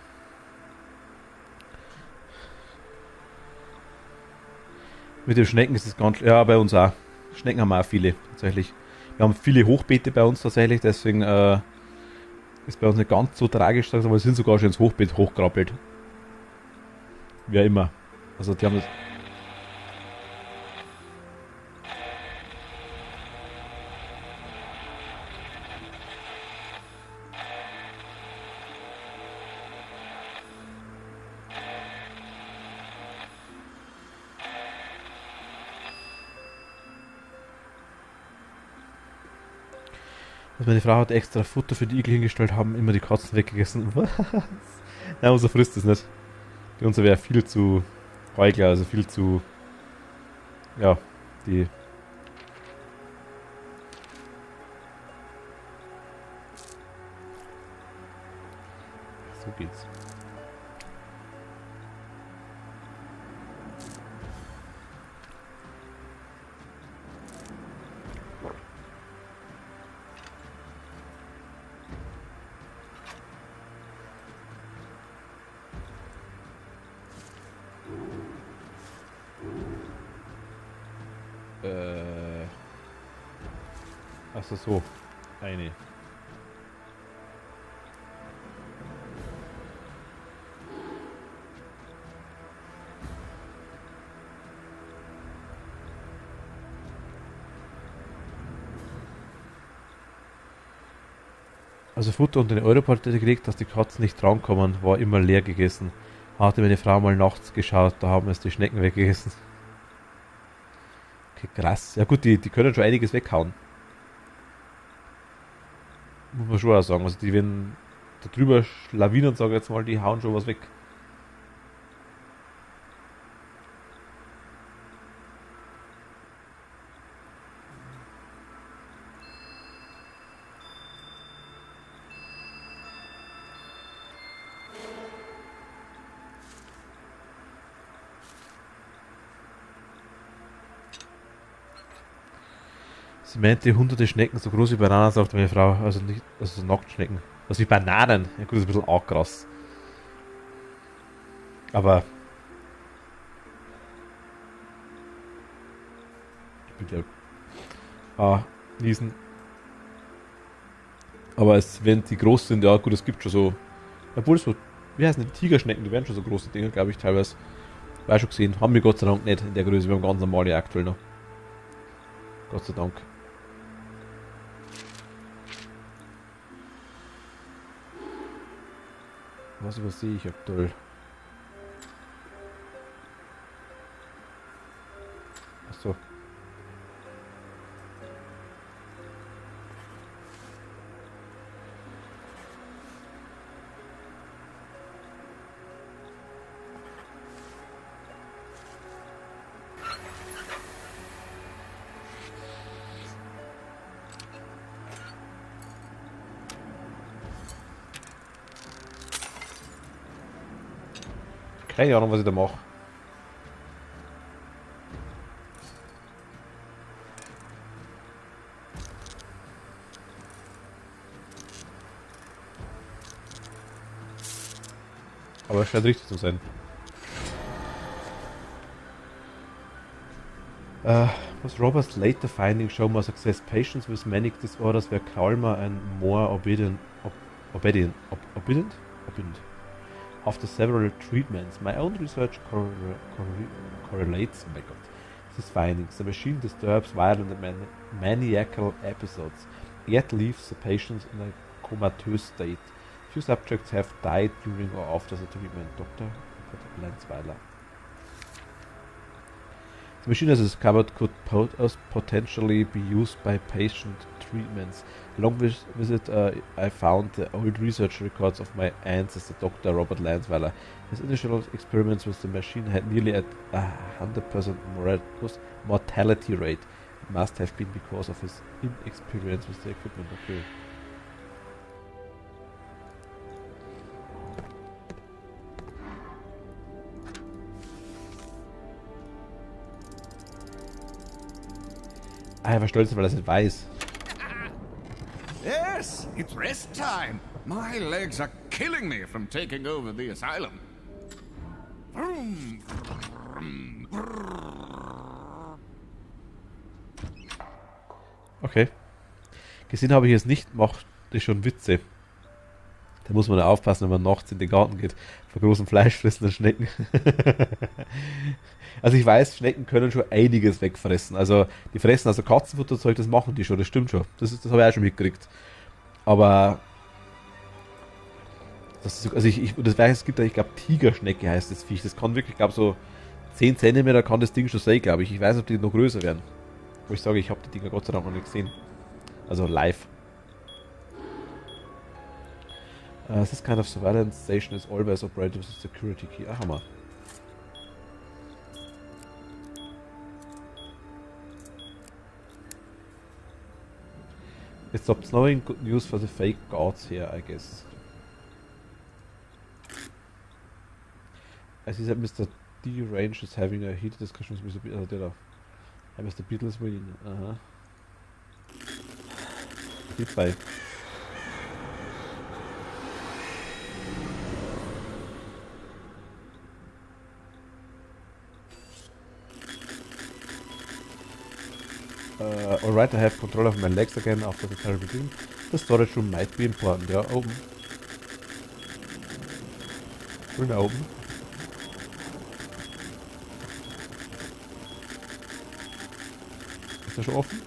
Mit den Schnecken ist es ganz... Ja, bei uns auch. Schnecken haben wir auch viele, tatsächlich. Wir haben viele Hochbeete bei uns tatsächlich, deswegen ist bei uns nicht ganz so tragisch, aber wir sind sogar schon ins Hochbeet hochgekrabbelt. Wie auch immer. Also die haben das... Also meine Frau hat extra Futter für die Igel hingestellt, haben immer die Katzen weggegessen. Was? Nein, unser frisst es nicht. Die unser wäre viel zu Heugler, also viel zu... Ja, die... So geht's. Achso, so. Eine. Also Futter unter den Europalette gelegt, dass die Katzen nicht drankommen, war immer leer gegessen. Hatte meine Frau mal nachts geschaut, da haben es die Schnecken weggegessen. Okay, krass. Ja gut, die können schon einiges weghauen. Muss man schon auch sagen. Also die, wenn da drüber schlawinern, sage ich jetzt mal, die hauen schon was weg. Sie meinte hunderte Schnecken, so groß wie Bananen, sagte meine Frau. Also nicht, also so Nacktschnecken. Also wie Bananen. Ja gut, das ist ein bisschen arg krass. Aber ich bin glaub niesen. Aber wenn die groß sind, ja gut, es gibt schon so. Obwohl es so, wie heißen die Tigerschnecken, die werden schon so große Dinge, glaube ich, teilweise. War schon gesehen. Haben wir Gott sei Dank nicht in der Größe. Wir haben ganz normale aktuell noch. Gott sei Dank. Was übersehe ich aktuell? Achso. Keine Ahnung, was ich da mache. Aber es scheint richtig zu sein. Was Robert's later findings show more success. Patients with manic disorders were calmer and more obedient. After several treatments, my own research correlates. Oh my God. These findings. The machine disturbs violent and maniacal episodes, yet leaves the patients in a comatose state. Few subjects have died during or after the treatment. Dr. Landsweiler. The machine as discovered could potentially be used by patient treatments. Along with it, I found the old research records of my ancestor, Dr. Robert Landsweiler. His initial experiments with the machine had nearly a 100% mortality rate. It must have been because of his inexperience with the equipment. Okay. Ah, er war stolz, weil er es nicht weiß. Yes, it's rest time. My legs are killing me from taking over the asylum. Okay. Gesehen habe ich es nicht, macht das schon Witze. Da muss man ja aufpassen, wenn man nachts in den Garten geht. Vor großen fleischfressenden Schnecken. Also ich weiß, Schnecken können schon einiges wegfressen. Also die fressen also Katzenfutterzeug, das machen die schon, das stimmt schon. Das habe ich auch schon mitgekriegt. Aber das ist, also das weiß, es gibt da, ich glaube Tigerschnecke heißt das Viech. Das kann wirklich, ich glaube so 10 cm kann das Ding schon sein, glaube ich. Ich weiß nicht, ob die noch größer werden. Wo ich sage, ich habe die Dinger Gott sei Dank noch nicht gesehen. Also live. This kind of surveillance station is always operated with a security key. Ah, Hammer. It stopped snowing. Good news for the fake guards here, I guess. I see that Mr. D. Range is having a heated discussion with Mr. Beatles. Mr. Beatles winning. Goodbye. Alright, I have control of my legs again after the terrible dream. The storage room might be important. Ja, oben. Schön da oben. Ist der schon offen?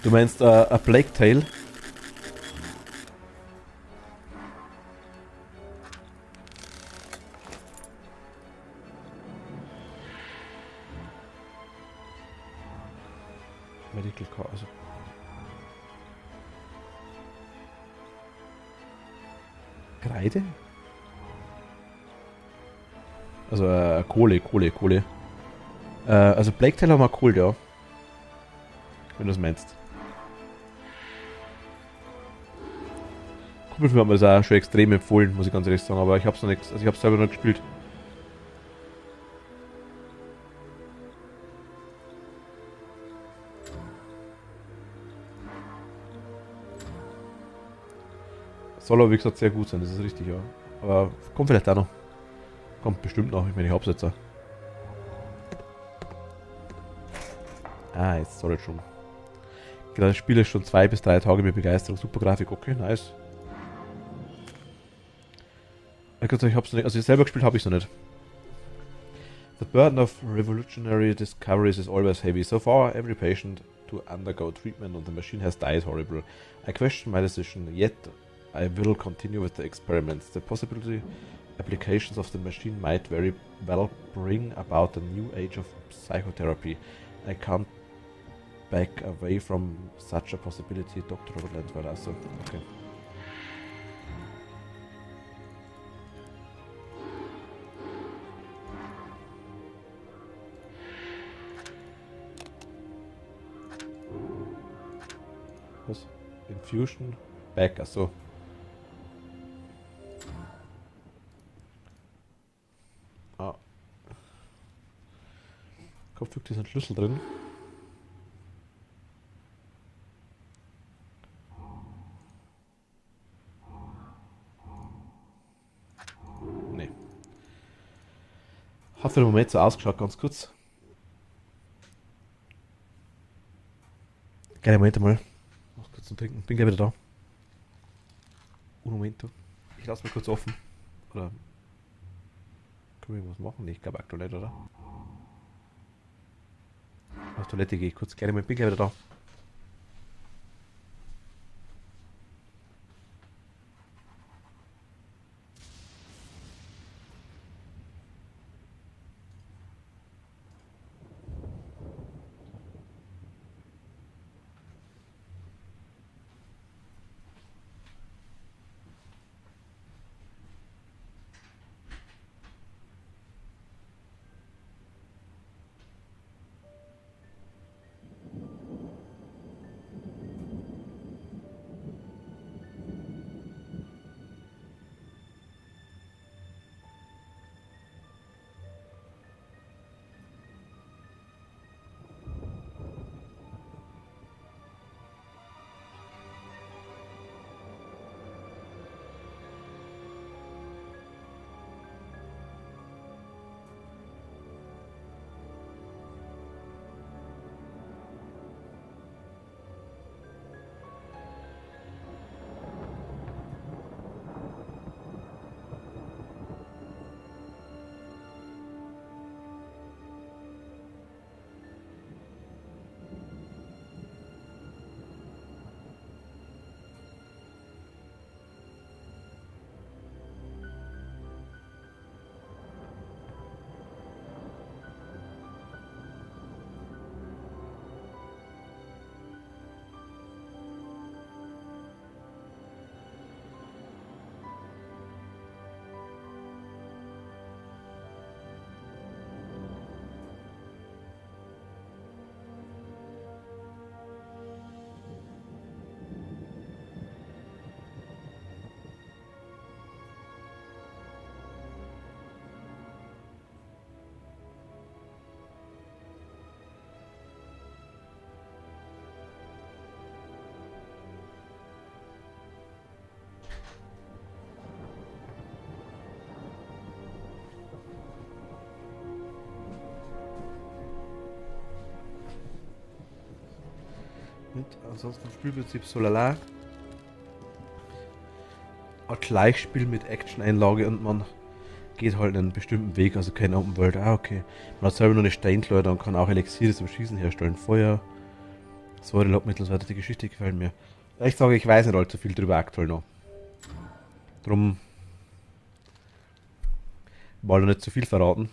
Du meinst a Plague Tale? Medical Car, also. Kreide? Also Kohle. Also Plague Tale haben wir geholt, ja. Wenn du das meinst. Kumpelfilm hat mir das auch schon extrem empfohlen, muss ich ganz ehrlich sagen, aber ich hab's noch nicht, also ich hab's selber noch nicht gespielt. Soll aber wie gesagt sehr gut sein, das ist richtig, ja. Aber kommt vielleicht auch noch. Kommt bestimmt noch, ich meine, ich hab's jetzt. Ah, jetzt soll es schon. Genau, das Spiel ist schon 2 bis 3 Tage mit Begeisterung. Super Grafik, okay, nice. Ich hab's noch nicht, also selber gespielt habe ich es noch nicht. The burden of revolutionary discoveries is always heavy. So far, every patient to undergo treatment on the machine has died horrible. I question my decision, yet I will continue with the experiments. The possibility applications of the machine might very well bring about a new age of psychotherapy. I can't back away from such a possibility, Dr. Robert Landsweiler. Also, okay. Was? Infusion? Back, achso. Ah. Kopfstück, da ist ein Schlüssel drin. Hat für den Moment so ausgeschaut, ganz kurz. Geile Moment mal. Mach kurz zum Trinken. Bin gleich wieder da. Un Momento. Ich lasse mal kurz offen. Oder können wir was machen? Nee, ich glaube aktuell nicht, oder? Auf Toilette gehe ich kurz. Gerne mal. Bin gleich wieder da. Und ansonsten Spielprinzip so lala. Ein Gleichspiel mit Action-Einlage und man geht halt einen bestimmten Weg, also kein Open World. Ah, okay. Man hat selber nur eine Steinkleider und kann auch Elixier zum Schießen herstellen. Feuer, Säure, Lockmittel und so weiter. Die Geschichte gefällt mir. Ich sage, ich weiß nicht allzu viel drüber aktuell noch. Drum wollte nicht zu viel verraten.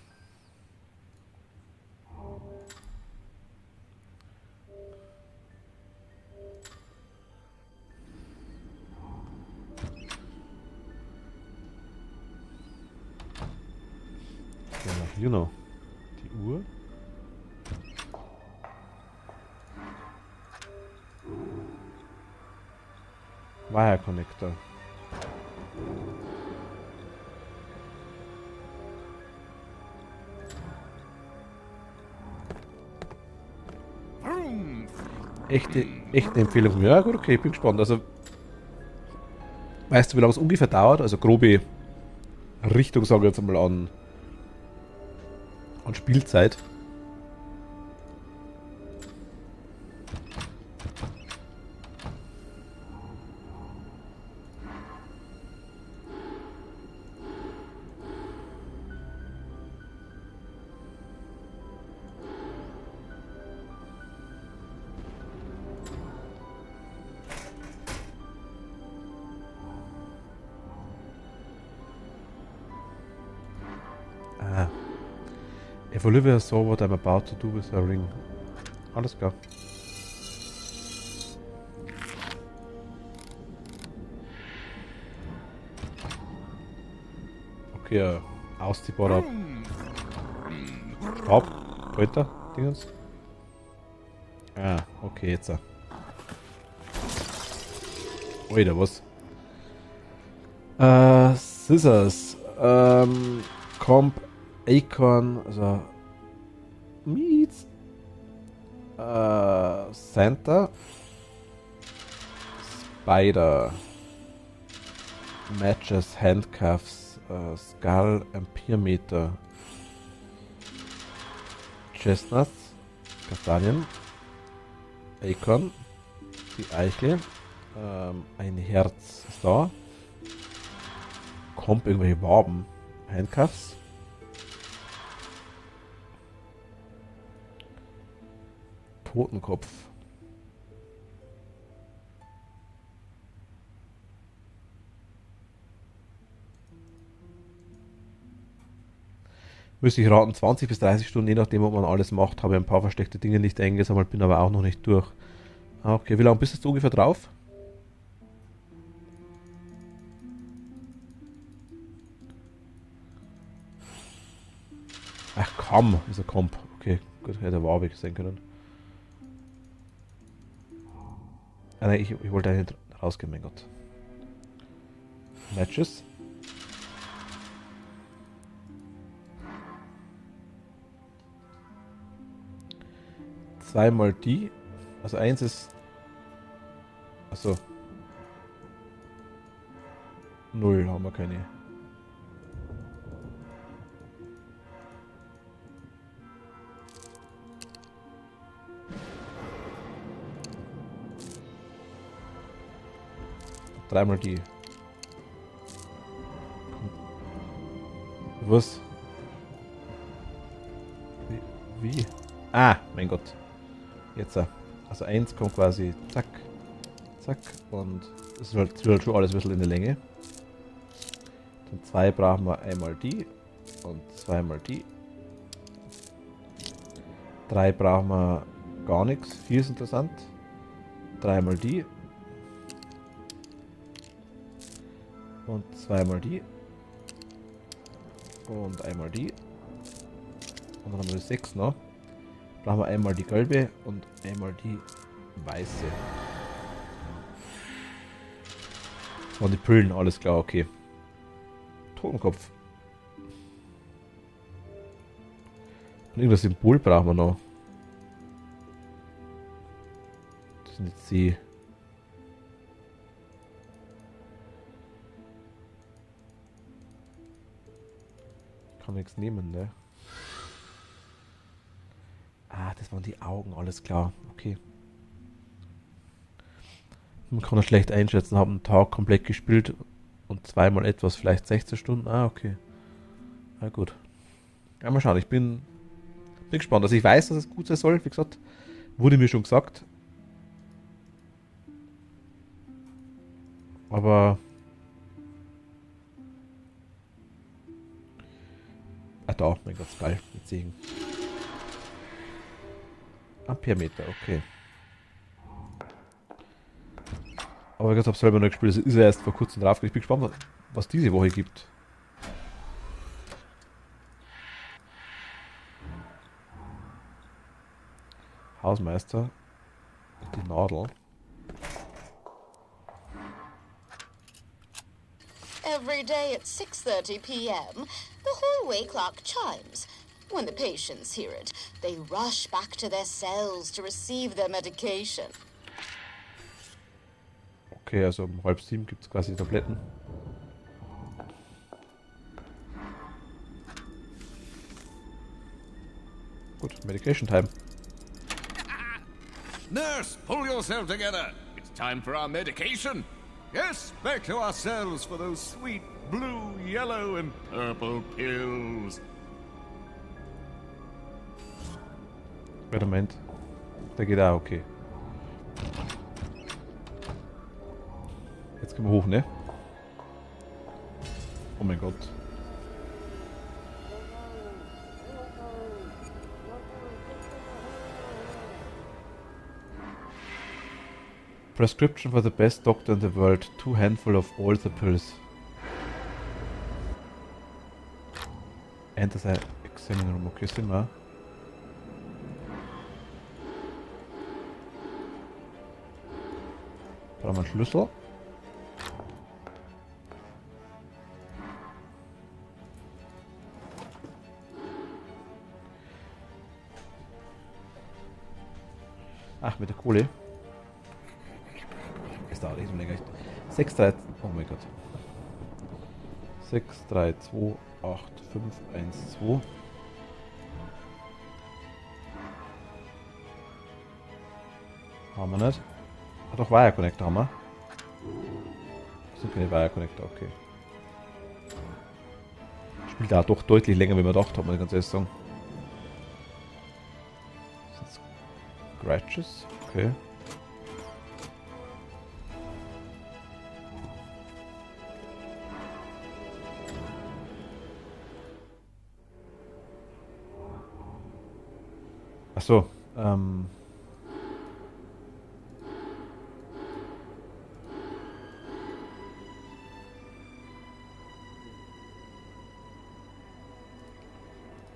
You know. Die Uhr. Wire Connector. Echte Empfehlung von mir. Ja gut, okay, ich bin gespannt. Also, weißt du, wie lange es ungefähr dauert? Also grobe Richtung, sage ich jetzt einmal an Spielzeit. If Olivia saw what I'm about to do with her ring. Alles klar. Okay, ausziehbarer Schraubhalter, Dingens. Ah, okay, jetzt. Oida, was? Scissors. Comp, Acorn, also Meats. Santa. Spider. Matches, Handcuffs, Skull, Ampere-Meter. Chestnuts, Kastanien, Acorn, die Eichel, ein Herz ist da, kommt irgendwelche Waben, Handcuffs, Totenkopf, müsste ich raten, 20 bis 30 Stunden, je nachdem, ob man alles macht, habe ich ein paar versteckte Dinge nicht eingesammelt, bin aber auch noch nicht durch. Okay, wie lange bist du ungefähr drauf? Ach komm, ist ein Komp. Okay, gut, hätte er warbig sein können. Ah, nein, ich wollte eigentlich rausgehen, mein Gott. Matches. Zweimal die. Also eins ist... Achso. 0 haben wir keine. Dreimal die. Was? Wie? Ah, mein Gott. Jetzt. Also 1 kommt quasi zack, zack und das ist halt schon alles ein bisschen in der Länge. Dann 2 brauchen wir einmal die und zweimal die. 3 brauchen wir gar nichts. 4 ist interessant. 3 mal die. Und zweimal die. Und einmal die. Und dann haben wir 6 noch. Brauchen wir einmal die gelbe und einmal die weiße. Und die Pillen, alles klar, okay. Totenkopf. Und irgendein Symbol brauchen wir noch. Das sind jetzt die. Kann nichts nehmen, ne? Ah, das waren die Augen, alles klar. Okay. Man kann das schlecht einschätzen. Habe einen Tag komplett gespielt und zweimal etwas, vielleicht 16 Stunden. Ah, okay. Na gut. Ja, mal schauen. Ich bin gespannt. Also ich weiß, dass es gut sein soll. Wie gesagt, wurde mir schon gesagt. Aber... Ah, da. Mein Gott, geil. Mit Segen. Amperemeter, okay. Aber ich habe selber noch gespielt, das ist ja erst vor kurzem drauf. Ich bin gespannt, was diese Woche gibt. Hausmeister. Die Nadel. Every day at 6:30 p.m., the hallway clock chimes. When the patients hear it, they rush back to their cells to receive their medication. Okay, also um 6:30 gibt es quasi Tabletten. Gut, Medication Time. Nurse, pull yourself together. It's time for our medication. Yes, back to our cells for those sweet blue, yellow, and purple pills. Moment. Der geht auch, okay. Jetzt gehen wir hoch, ne? Oh mein Gott. Prescription for the best doctor in the world. 2 handful of all the pills. Enter the examining room. Okay, sind wir. Brauchen wir einen Schlüssel. Ach, mit der Kohle. Das dauert echt so länger. 6, 3, oh mein Gott. 6, 3, 2, 8, 5, 1, 2. Haben wir nicht. Ah, doch, Wire Connector haben wir. Das sind keine Wire Connector, okay. Spielt da doch deutlich länger, wie man gedacht hat, muss ich ganz ehrlich sagen. Scratches, okay. Achso,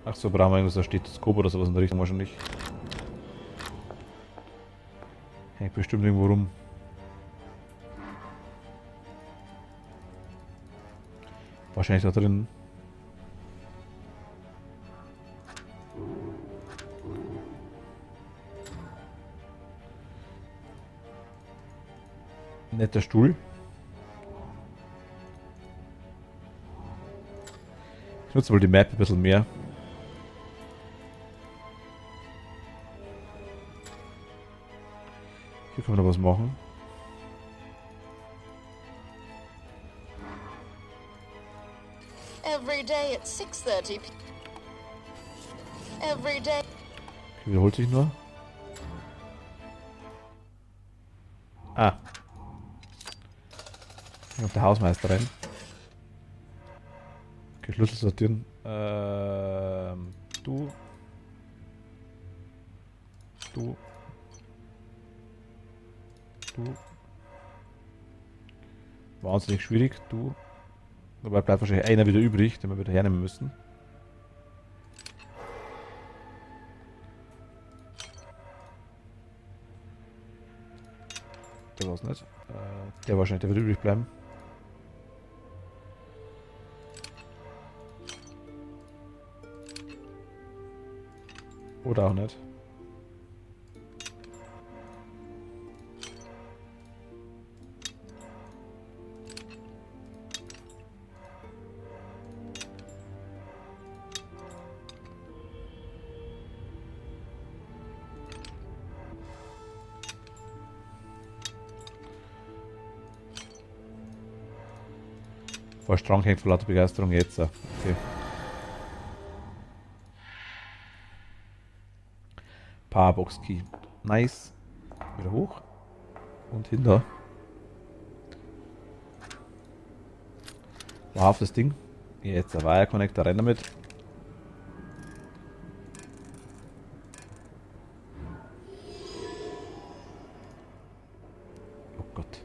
ach so, brauchen wir irgendwas, ein Stethoskop oder sowas in der Richtung wahrscheinlich. Hängt bestimmt irgendwo rum. Wahrscheinlich da drin. Netter Stuhl. Ich nutze wohl die Map ein bisschen mehr. Hier können wir noch was machen. Every day at 6:30 p. Every day. Okay, wiederholt sich nur. Ah. Ich bin auf der Hausmeisterin. Okay, Schlüssel sortieren. Du. Du. Du. Wahnsinnig schwierig. Du. Dabei bleibt wahrscheinlich einer wieder übrig, den wir wieder hernehmen müssen. Der war's nicht. Der wahrscheinlich, der wird übrig bleiben. Oder auch nicht. Voll Strang hängt vor lauter Begeisterung jetzt. Okay. Powerbox Key. Nice. Wieder hoch. Und hinter. War auf das Ding. Jetzt der Wire Connector rein damit. Oh Gott.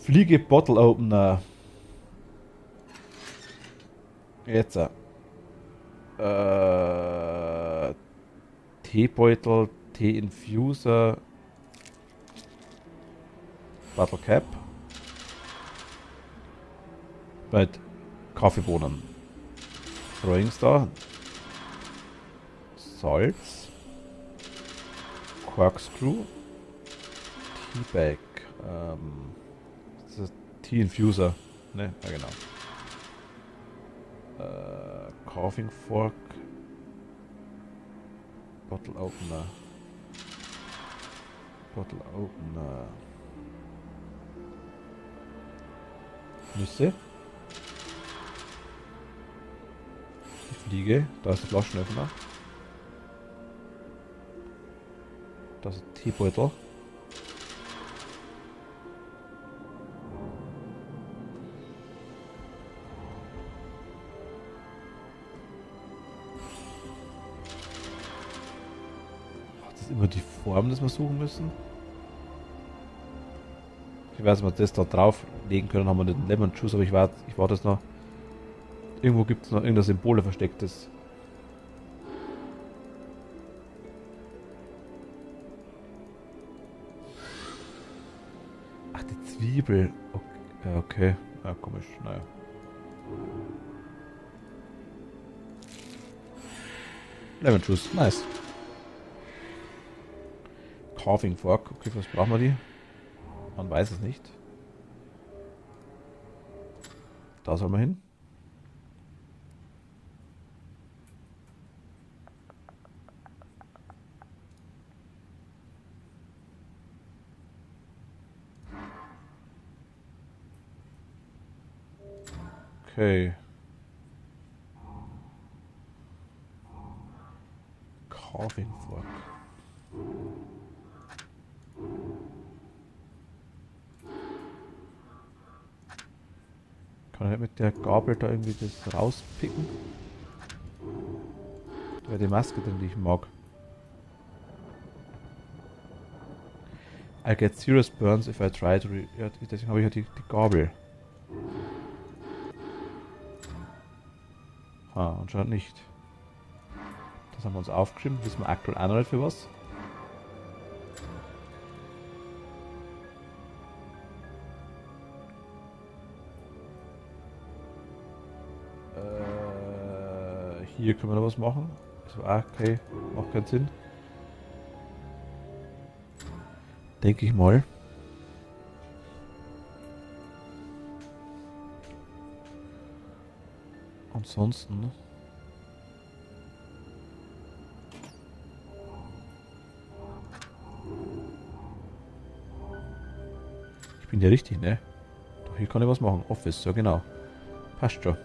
Fliege Bottle Opener. Jetzt. Teebeutel, Tee-Infuser, Bottle Cap mit Kaffeebohnen, Throwing Star, Salz, Corkscrew, Teabag, das ist Tea-Infuser, ne, ja genau. Carving Fork, Bottle Opener, Bottle Opener, Nüsse, die Fliege, da ist der Flaschenöffner, das ist Teebeutel, immer die Form, das wir suchen müssen. Ich weiß, ob wir das da drauf legen können, haben wir den Lemon Juice, aber ich warte jetzt noch. Irgendwo gibt es noch irgendein Symbole verstecktes. Ach, die Zwiebel. Okay, okay. Ja, komisch, naja. Lemon Juice, nice. Carving Fork, okay, was brauchen wir die? Man weiß es nicht. Da soll man hin. Okay. Carving Fork. Kann ich mit der Gabel da irgendwie das rauspicken? Da wäre die Maske drin, die ich mag. I get serious burns if I try to ja, deswegen habe ich ja die Gabel. Anscheinend nicht. Das haben wir uns aufgeschrieben, wissen wir aktuell auch noch nicht für was. Hier können wir noch was machen. Also, okay, macht keinen Sinn. Denke ich mal. Ansonsten. Ich bin ja richtig, ne? Doch hier kann ich was machen. Office, ja genau. Passt schon.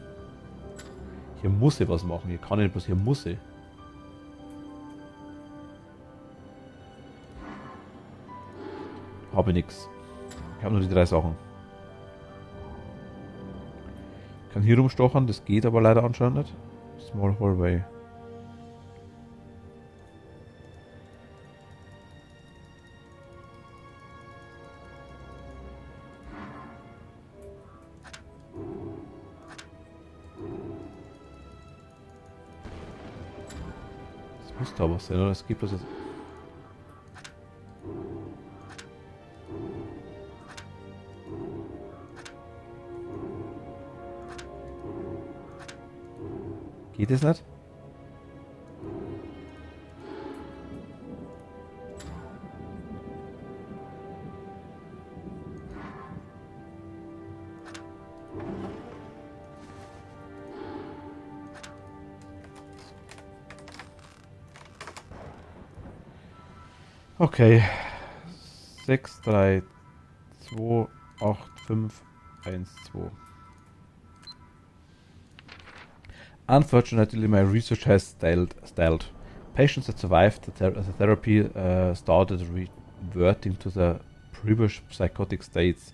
Hier muss ich was machen. Hier kann ich nicht was, hier muss ich. Habe ich nichts. Ich habe nur die 3 Sachen. Ich kann hier rumstochern, das geht aber leider anscheinend nicht. Small Hallway. Das muss da was sein, oder? Es gibt das jetzt. Geht es nicht? Okay. 6, 3, 2, 8, 5, 1, 2. Unfortunately, my research has stalled. Patients that survived the therapy started reverting to their previous psychotic states,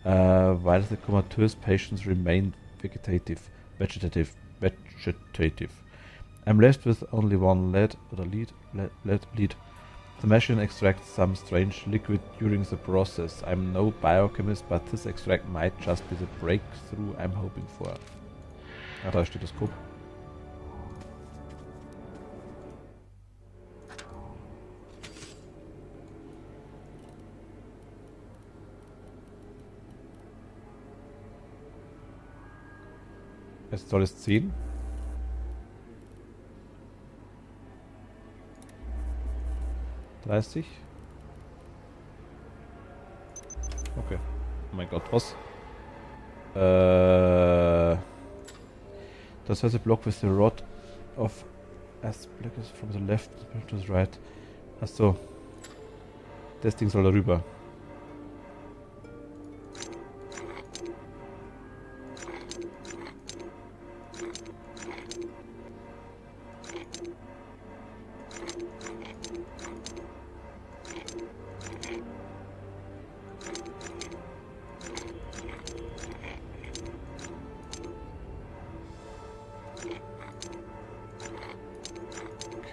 while the comatose patients remained vegetative. I'm left with only one lead. The machine extracts some strange liquid during the process. I'm no biochemist, but this extract might just be the breakthrough I'm hoping for. Ah, da ist Stethoskop. Jetzt soll es 10. Okay. Oh mein Gott, was? Das has a block with the rod of Asplacus from the left to the right. Achso. Das Ding soll da rüber.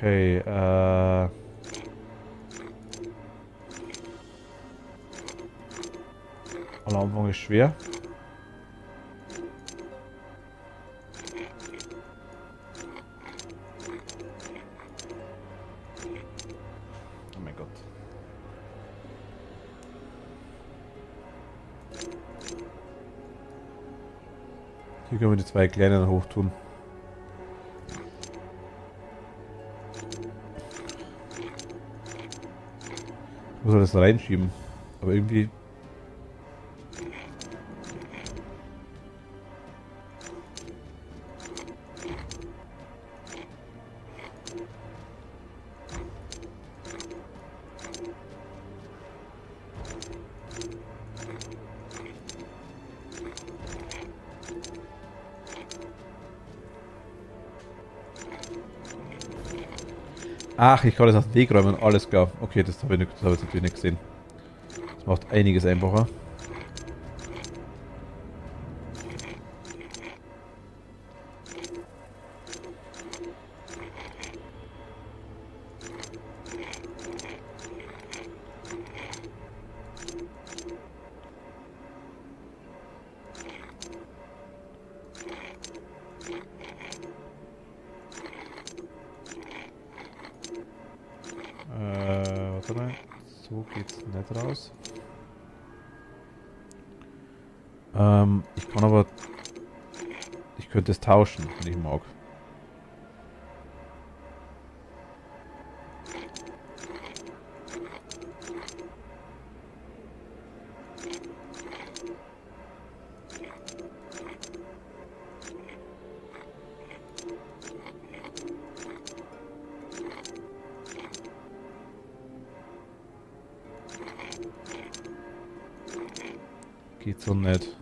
Okay, Alarmwang ist schwer. Oh mein Gott. Hier können wir die 2 kleinen hochtun. Ich muss das reinschieben. Aber irgendwie. Ach, ich kann das aus dem Weg räumen, alles klar. Okay, das habe ich jetzt natürlich nicht gesehen. Das macht einiges einfacher. Warte mal. So geht's nicht raus. Ich kann aber... Ich könnte es tauschen, wenn ich mag. Geht so nicht.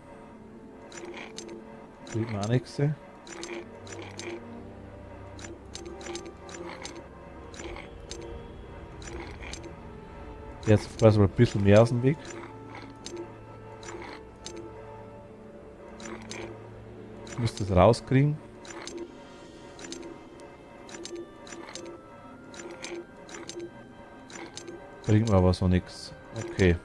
Sieht man auch nichts. Jetzt weiß ich mal ein bisschen mehr aus dem Weg. Ich muss das rauskriegen. Bringt mir aber so nichts. Okay.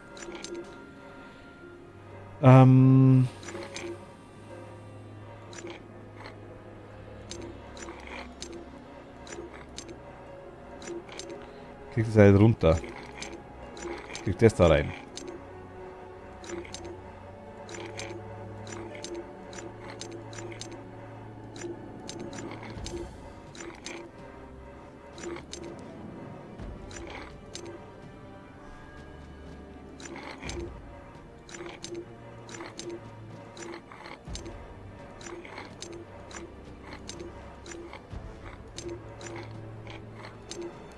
Kriegt das halt runter. Kriegt das da rein.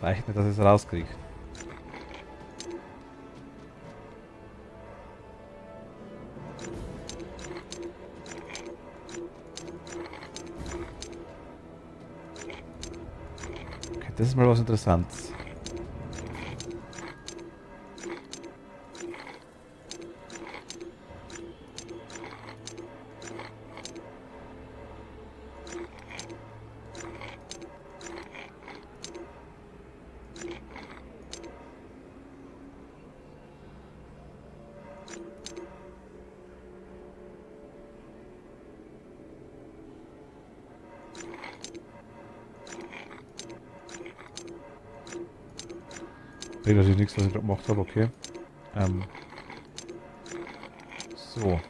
Reicht nicht, dass ich es rauskriege. Okay, das ist mal was Interessantes. Bringt natürlich nichts, was ich gerade gemacht habe, okay. So.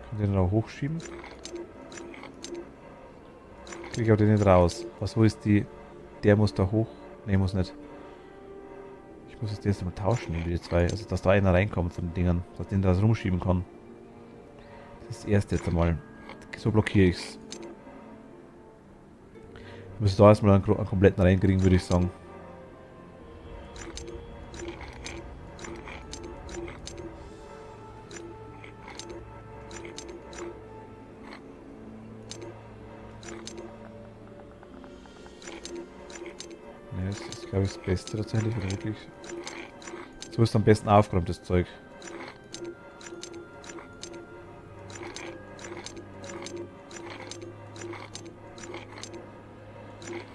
Kann den auch hochschieben. Kriege ich aber den nicht raus. Was, wo ist die... Der muss da hoch. Ne, muss nicht. Ich muss jetzt erst mal tauschen, die zwei. Also, dass da einer reinkommt von den Dingern. Dass den da rumschieben kann. Das ist das erste jetzt einmal. So blockiere ich es. Ich müsste da erstmal einen kompletten reinkriegen, würde ich sagen. Ne, das ist, glaube ich, das Beste tatsächlich. Oder wirklich. So ist am besten aufgeräumt, das Zeug.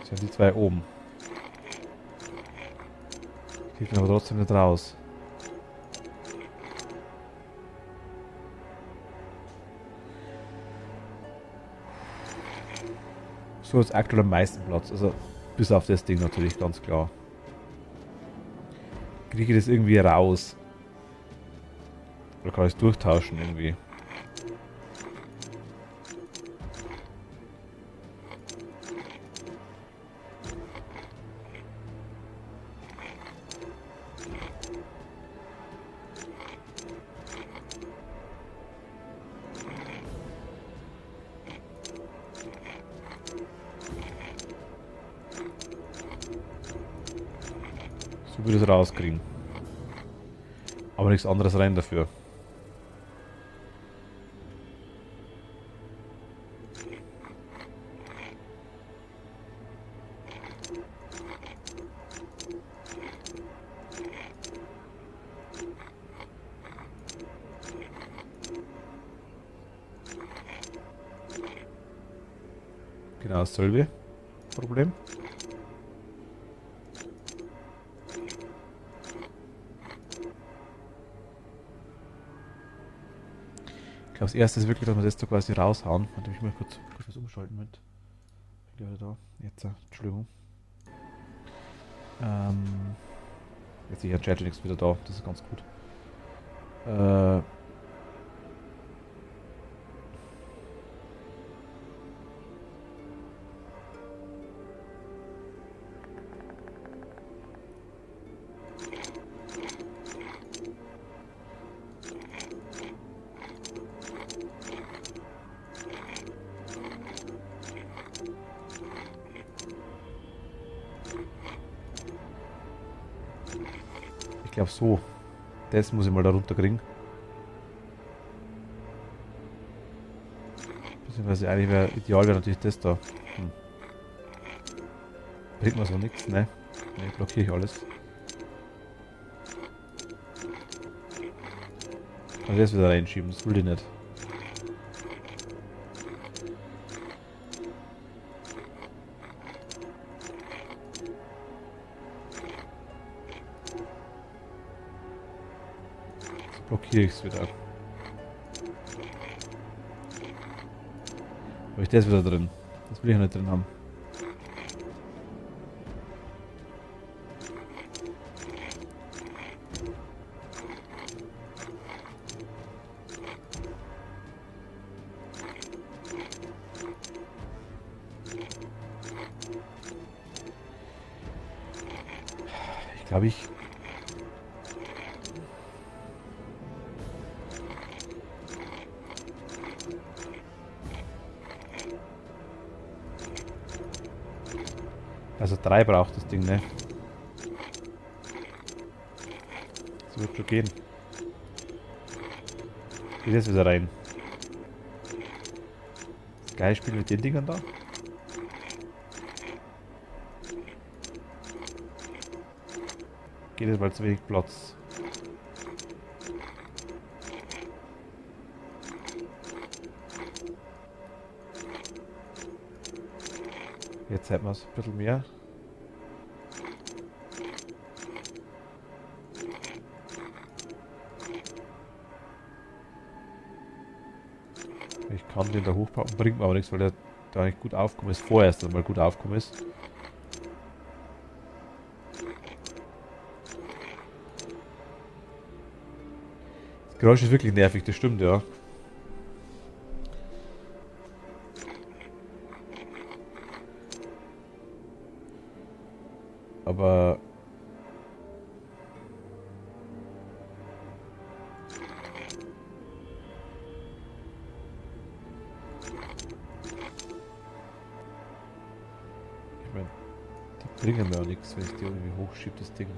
Das sind die zwei oben. Ich kriege aber trotzdem nicht raus. So ist aktuell am meisten Platz. Also bis auf das Ding natürlich, ganz klar. Kriege ich das irgendwie raus? Oder kann ich es durchtauschen irgendwie? So würde ich es rauskriegen. Aber nichts anderes rein dafür. Genau, dasselbe Problem. Ich glaube, das erste ist wirklich, dass wir das da quasi raushauen. Warte, ich mal kurz was umschalten mit. Ich bin wieder da. Jetzt, Entschuldigung. Jetzt ist ja nichts wieder da. Das ist ganz gut. Ich glaube so. Das muss ich mal da runterkriegen. Beziehungsweise eigentlich wäre ideal wäre natürlich das da. Bringt mir so nichts, ne? Ne, blockiere ich alles. Kann ich das wieder reinschieben, das will ich nicht. Blockiere ich es wieder. Habe ich das wieder drin? Das will ich ja nicht drin haben. Ich glaube, also 3 braucht das Ding, ne? Das wird schon gehen. Geht jetzt wieder rein. Geil spielen mit den Dingern da. Geht jetzt, weil zu wenig Platz. Jetzt hätten wir es ein bisschen mehr. Ich kann den da hochpacken, bringt mir aber nichts, weil der da nicht gut aufgekommen ist. Vorerst einmal gut aufgekommen ist. Das Geräusch ist wirklich nervig, das stimmt, ja. Aber ich meine, die bringen mir auch nichts, wenn ich die irgendwie hochschiebe, das Ding.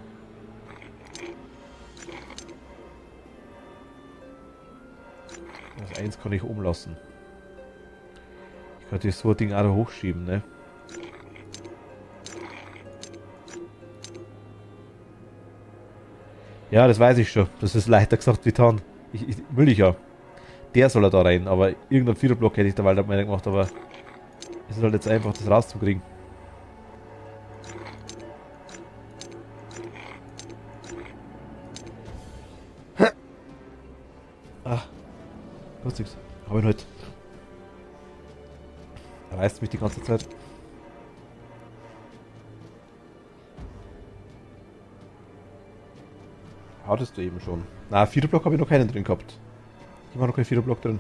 Das 1 kann ich umlassen. Ich könnte so ein Ding auch da hochschieben, ne? Ja, das weiß ich schon. Das ist leichter gesagt wie getan. Will ich ja. Der soll da rein, aber irgendein Viererblock hätte ich da weiter gemacht, aber es ist halt jetzt einfach, das rauszukriegen. Ah, lustig. Hab ich heute. Reißt mich die ganze Zeit. Hattest du eben schon. Na, Viererblock habe ich noch keinen drin gehabt. Hier war noch kein Viererblock drin.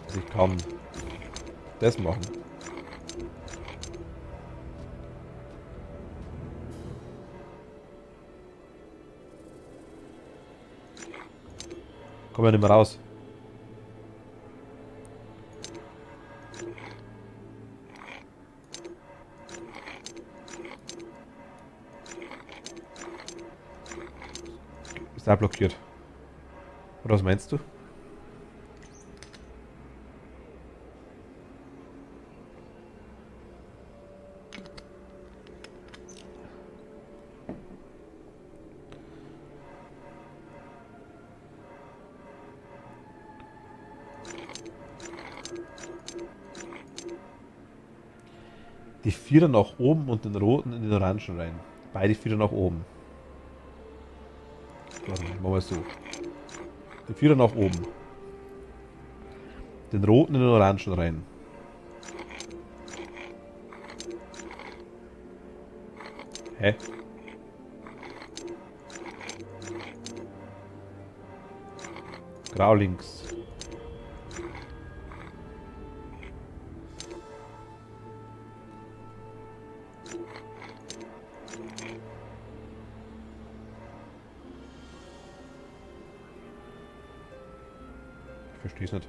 Also ich kann das machen. Komm ja nicht mehr raus. Ist da blockiert. Oder was meinst du? Die Vierer nach oben und den roten in den Orangen rein. Beide Vierer nach oben. Warte mal, machen wir es so. Die Vierer nach oben. Den roten in den Orangen rein. Hä? Grau links. Ich verstehe es nicht.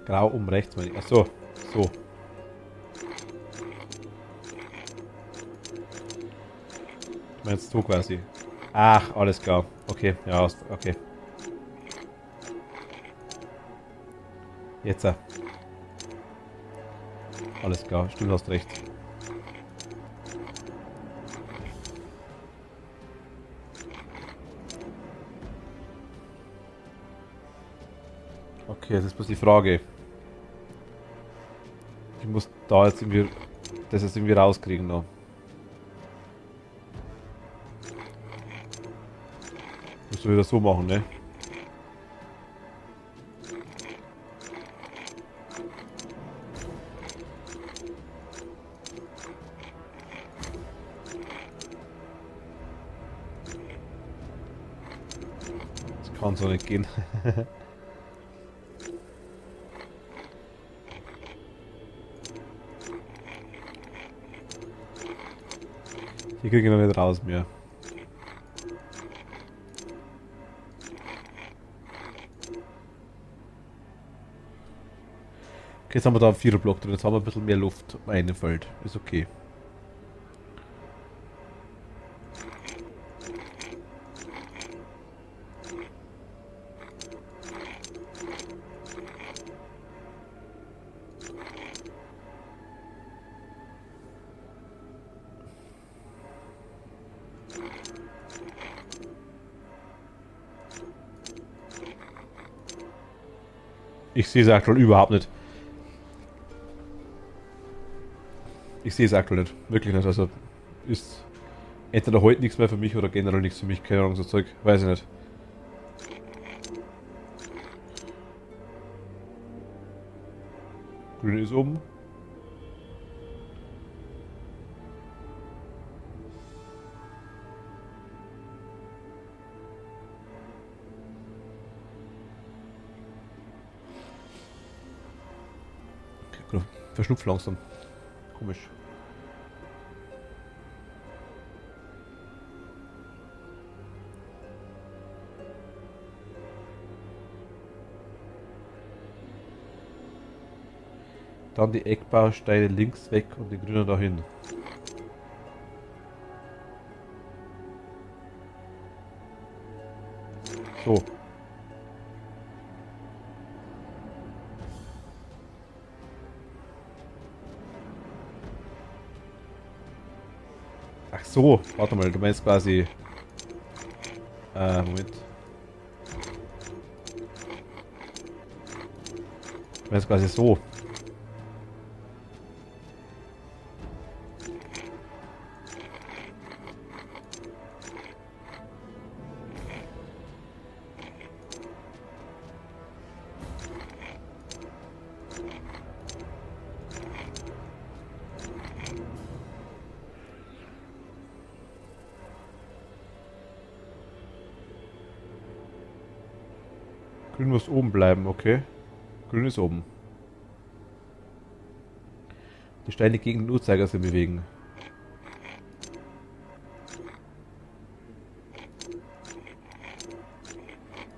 Grau um rechts, meine ich. Achso, so. Du meinst so quasi. Ach, alles klar. Okay, ja, okay. Jetzt. Alles klar, stimmt, hast recht. Okay, das ist bloß die Frage. Ich muss da jetzt irgendwie das jetzt irgendwie rauskriegen noch. Musst du wieder so machen, ne? Das kann so nicht gehen. Hier kriege ich noch nicht raus mehr. Okay, jetzt haben wir da einen Viererblock drin. Jetzt haben wir ein bisschen mehr Luft auf einem Feld. Ist okay. Ich sehe es aktuell überhaupt nicht. Ich sehe es aktuell nicht. Wirklich nicht. Also ist entweder heute nichts mehr für mich oder generell nichts für mich. Keine Ahnung, so Zeug. Weiß ich nicht. Grün ist oben. Verschnupft langsam. Komisch. Dann die Eckbausteine links weg und die grünen dahin. So. Ach so, warte mal, du meinst quasi... Moment. Du meinst quasi so. Grün muss oben bleiben, okay. Grün ist oben. Die Steine gegen den Uhrzeigersinn bewegen.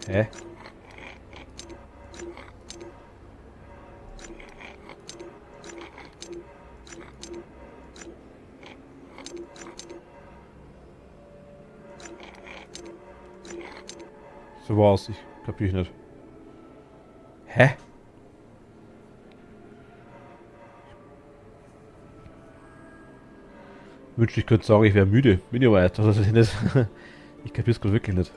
Hä? So war's, ich kapier nicht. Hä? Wünschte, ich könnte sagen, ich wäre müde. Bin ich aber nicht. Das ist nicht. Ich kapier's gerade wirklich nicht.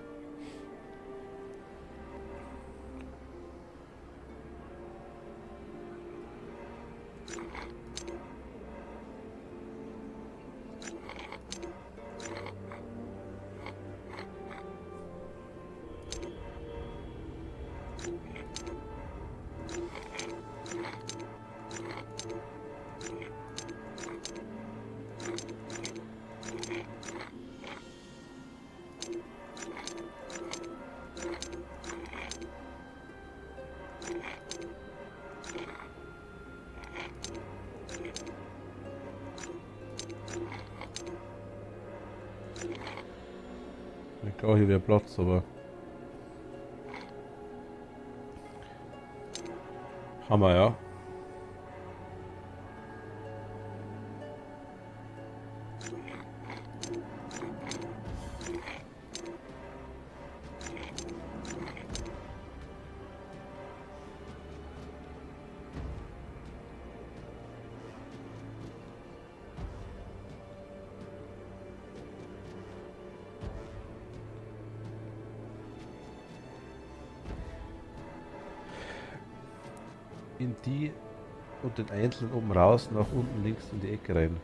Ich glaube, hier wäre Platz, aber... Hammer, ja. In die und den einzelnen oben raus, nach unten links in die Ecke rein.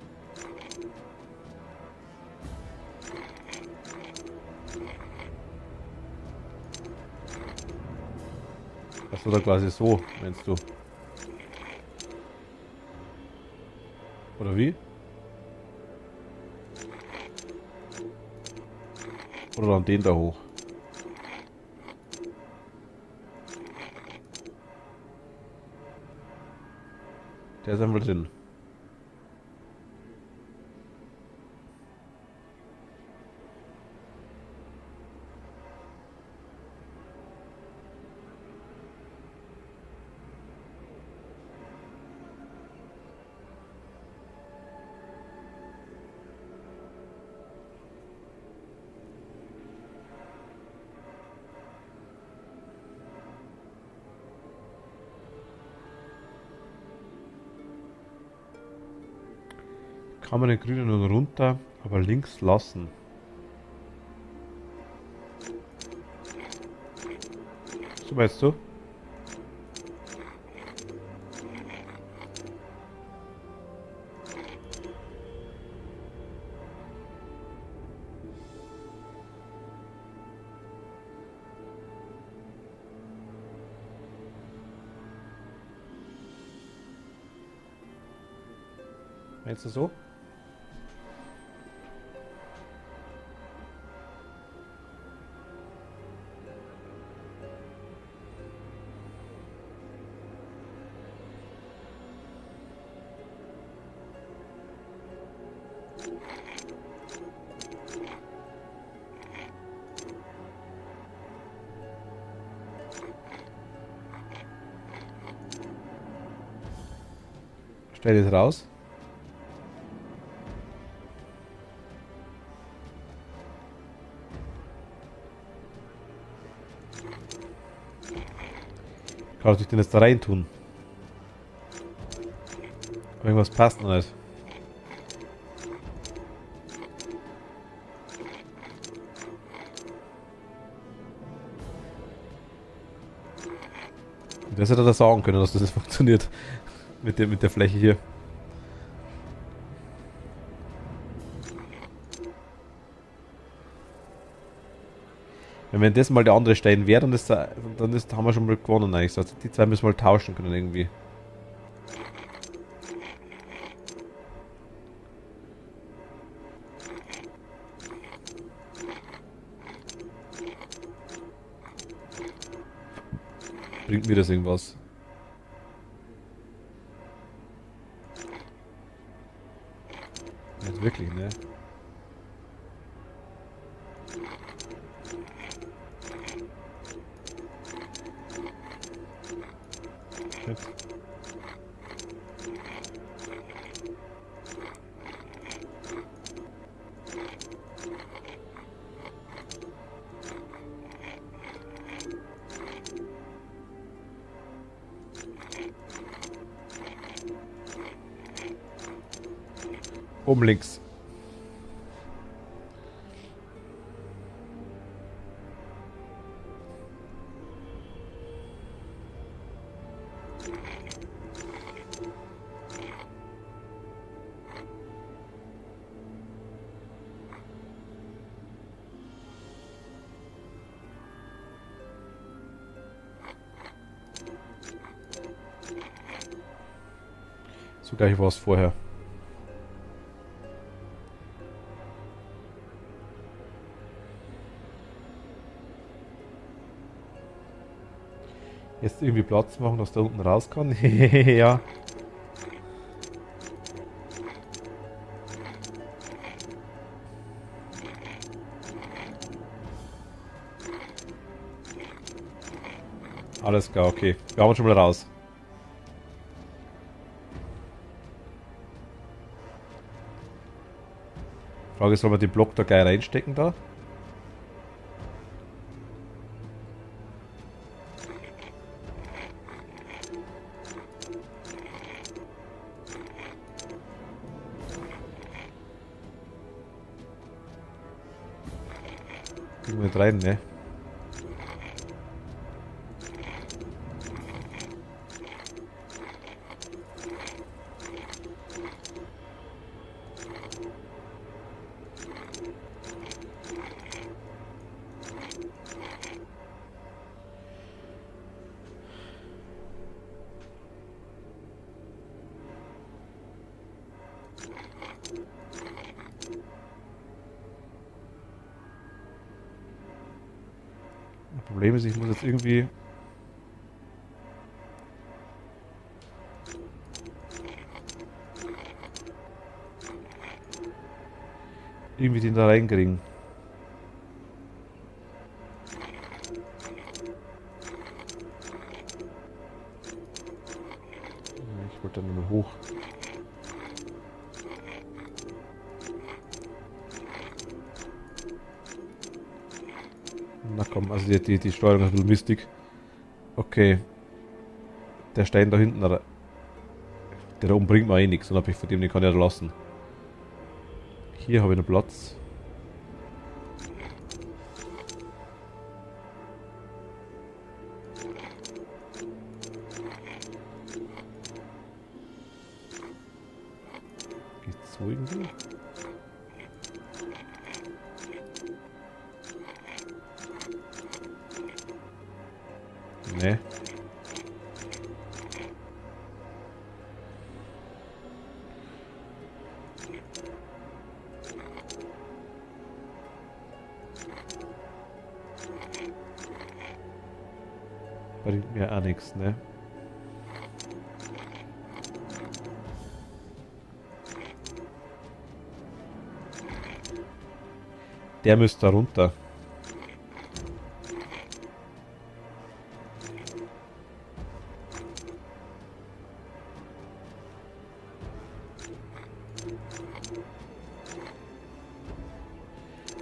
Achso, da quasi so, meinst du? Oder wie? Oder dann den da hoch. Der ist einmal drin. Kann man den grünen nun runter, aber links lassen. So meinst du? Meinst du so? Stell das raus. Kann ich den jetzt da rein tun? Irgendwas passt noch nicht. Das hätte er sagen können, dass das nicht funktioniert. Mit der Fläche hier. Wenn das mal der andere Stein wäre, dann haben wir schon mal gewonnen eigentlich. Also die zwei müssen wir mal tauschen können irgendwie. Bringt mir das irgendwas? Nicht wirklich, ne? Shit. Oben links. So gleich war es vorher. Jetzt irgendwie Platz machen, dass der unten raus kann. Ja. Alles klar, okay. Wir haben uns schon mal raus. Frage ist, soll man den Block da gleich reinstecken da? Kriegen wir nicht rein, ne? Das Problem ist, ich muss jetzt irgendwie... irgendwie den da reinkriegen. Ich wollte dann nur hoch. Na komm, also die Steuerung ist ein bisschen mistig. Okay. Der Stein da hinten, der da oben bringt mir eh nichts, unabhängig von dem, den kann ich ja lassen. Hier habe ich noch Platz. Geht's so irgendwie? Nee. Bringt mir auch nichts, ne? Der müsste da runter.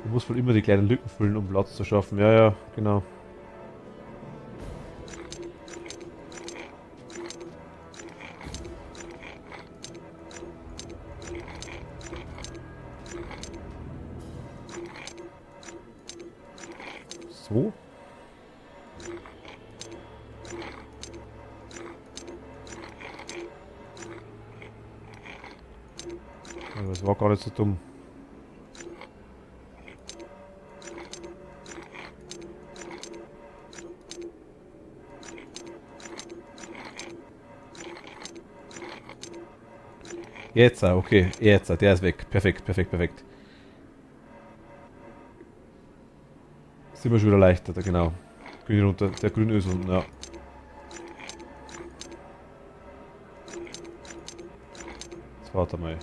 Du musst wohl immer die kleinen Lücken füllen, um Platz zu schaffen. Ja, ja, genau. So. Aber das war gar nicht so dumm. Jetzt, okay, jetzt, der ist weg. Perfekt, perfekt, perfekt. Sind wir schon wieder leichter, genau. Grün runter, der grüne ist unten, ja. Jetzt warte mal.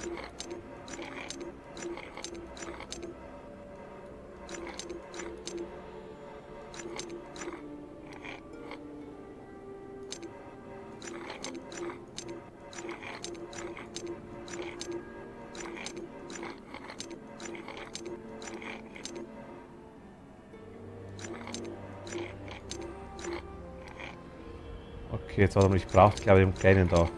Okay, jetzt warte mal, ich brauche glaube ich einen kleinen da.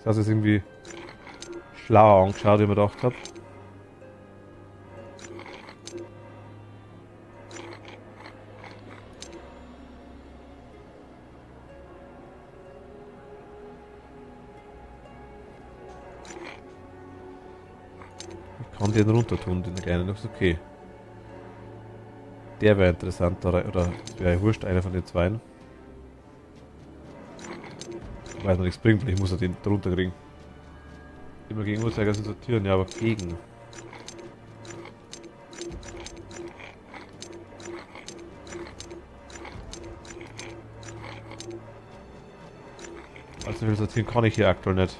Das ist irgendwie schlauer angeschaut, wie ich mir gedacht habe. kann den runter tun, den kleinen, das ist okay. Der wäre interessanter, oder wäre ja wurscht, einer von den zwei. Weil noch nichts bringt, vielleicht muss er den drunter kriegen. Immer gegen Uhrzeiger sind sortieren, ja, aber gegen. Also viel sortieren kann ich hier aktuell nicht.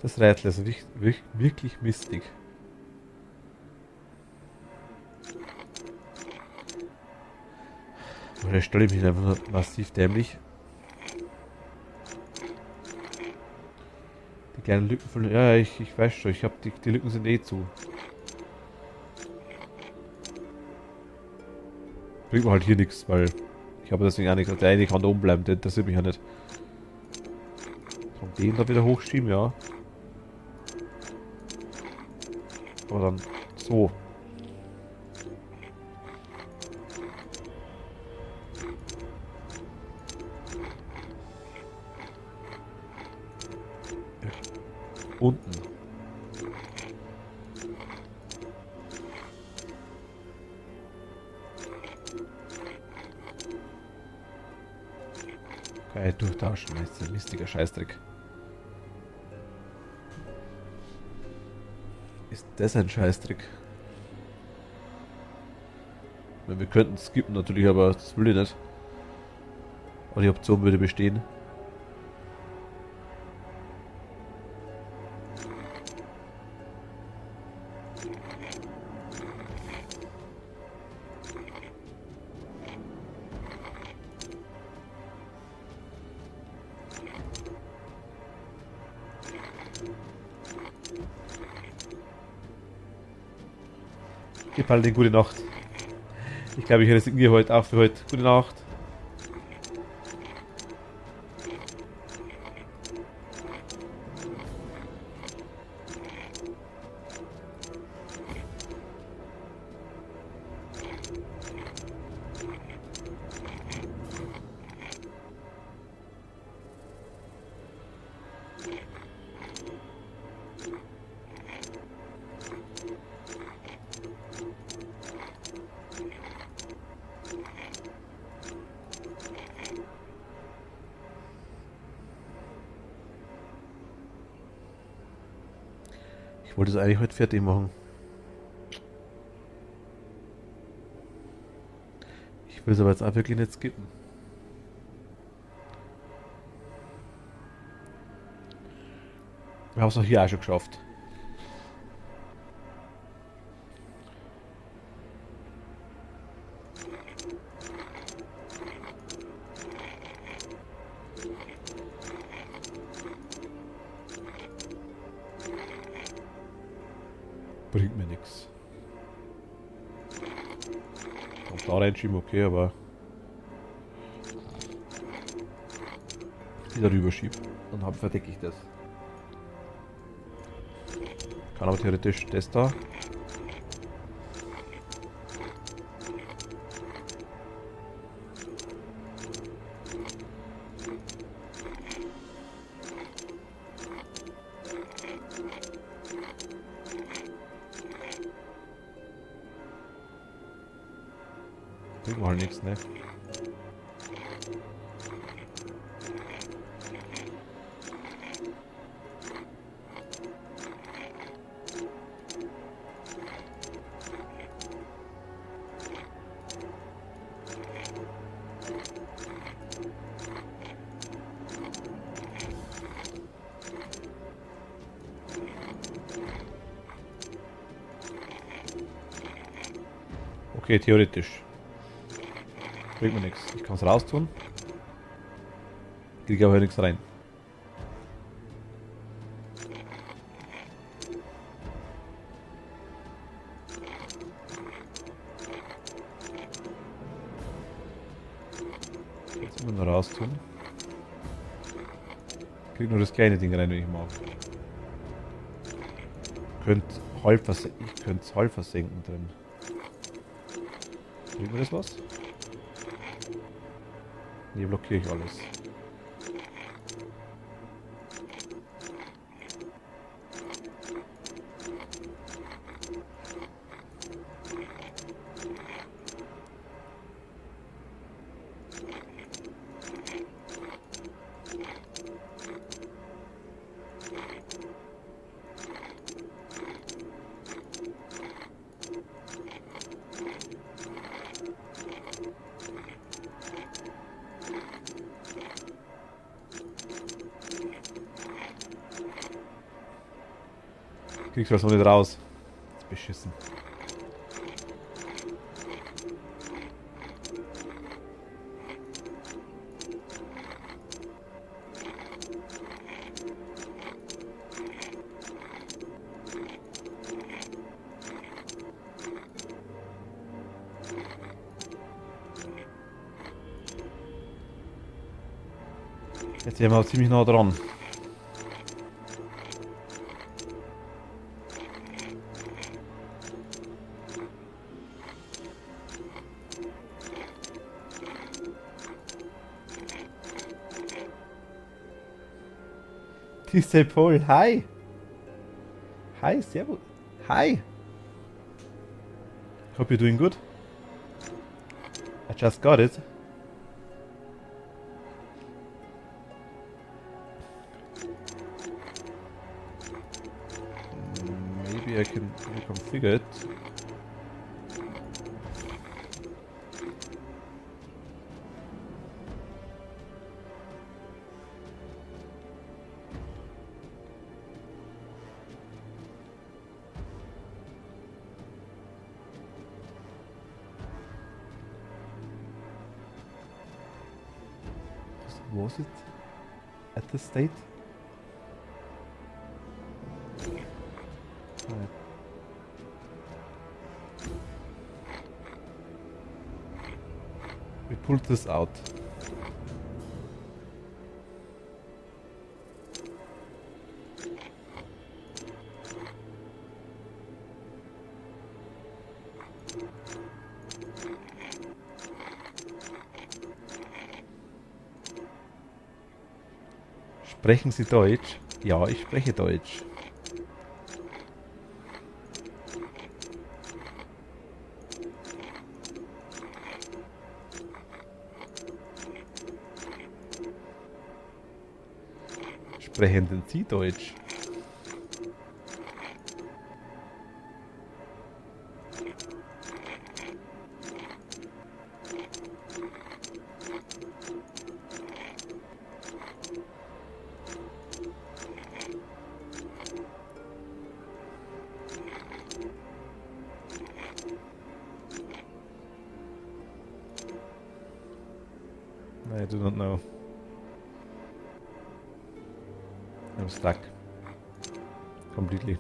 Das Rätsel ist wirklich mistig. Oder stelle ich mich einfach nur massiv dämlich. Die kleinen Lücken von... Ja, ich weiß schon, ich habe die Lücken sind eh zu. Bringt mir halt hier nichts, weil ich habe deswegen auch nicht gesagt, der eine kann da oben bleiben, der interessiert mich ja nicht. Kann den da wieder hochschieben, ja. Aber dann so. Unten. Geil, durchtauschen, das ist ein mistiger Scheißdreck. Ist das ein Scheißdreck? Wir könnten skippen natürlich, aber das will ich nicht. Aber die Option würde bestehen. Gib halt eine gute Nacht. Ich glaube, ich resigniere heute auch für heute. Gute Nacht. Ich wollte es eigentlich heute fertig machen. Ich will es aber jetzt auch wirklich nicht skippen. Wir haben es auch hier auch schon geschafft. Bringt mir nichts. Auf da reinschieben, okay, aber die darüber schieben. Dann verdecke ich das. Kann aber theoretisch das da. Bringt mal nichts, ne? Okay, theoretisch. Bringt mir nichts. Ich kann es raustun. Kriege aber nichts rein. Jetzt immer nur raustun. Krieg nur das kleine Ding rein, wenn ich mag. Ich könnte es halb versenken drin. Kriegen wir das was? Hier blockiere ich alles. Kriegst du das noch nicht raus. Das ist beschissen. Jetzt sind wir auch ziemlich nah dran. Dieser Paul, hi! Hi, servus! Hi! Hope you're doing good. I just got it. Maybe I can reconfigure it. Was it at this state? Right. We pulled this out. Sprechen Sie Deutsch? Ja, ich spreche Deutsch. Sprechen denn Sie Deutsch? I do not know. I'm stuck. Completely.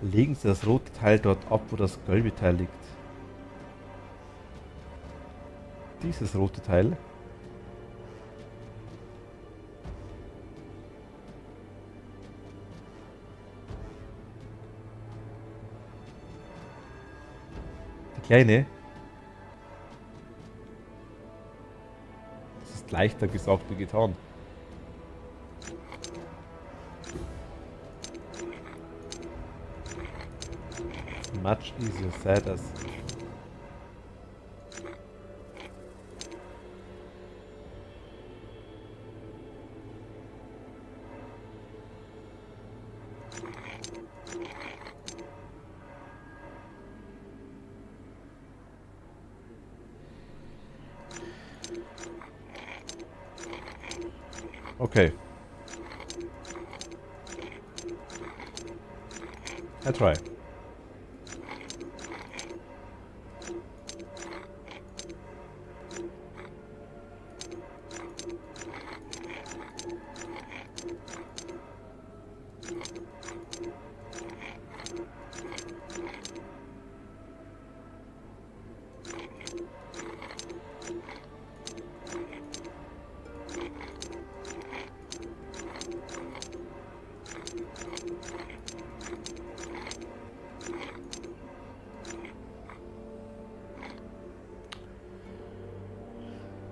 Legen Sie das rote Teil dort ab, wo das gelbe Teil liegt. Dieses rote Teil. Die kleine. Leichter gesagt wie getan. Much easier said as. Okay. I try.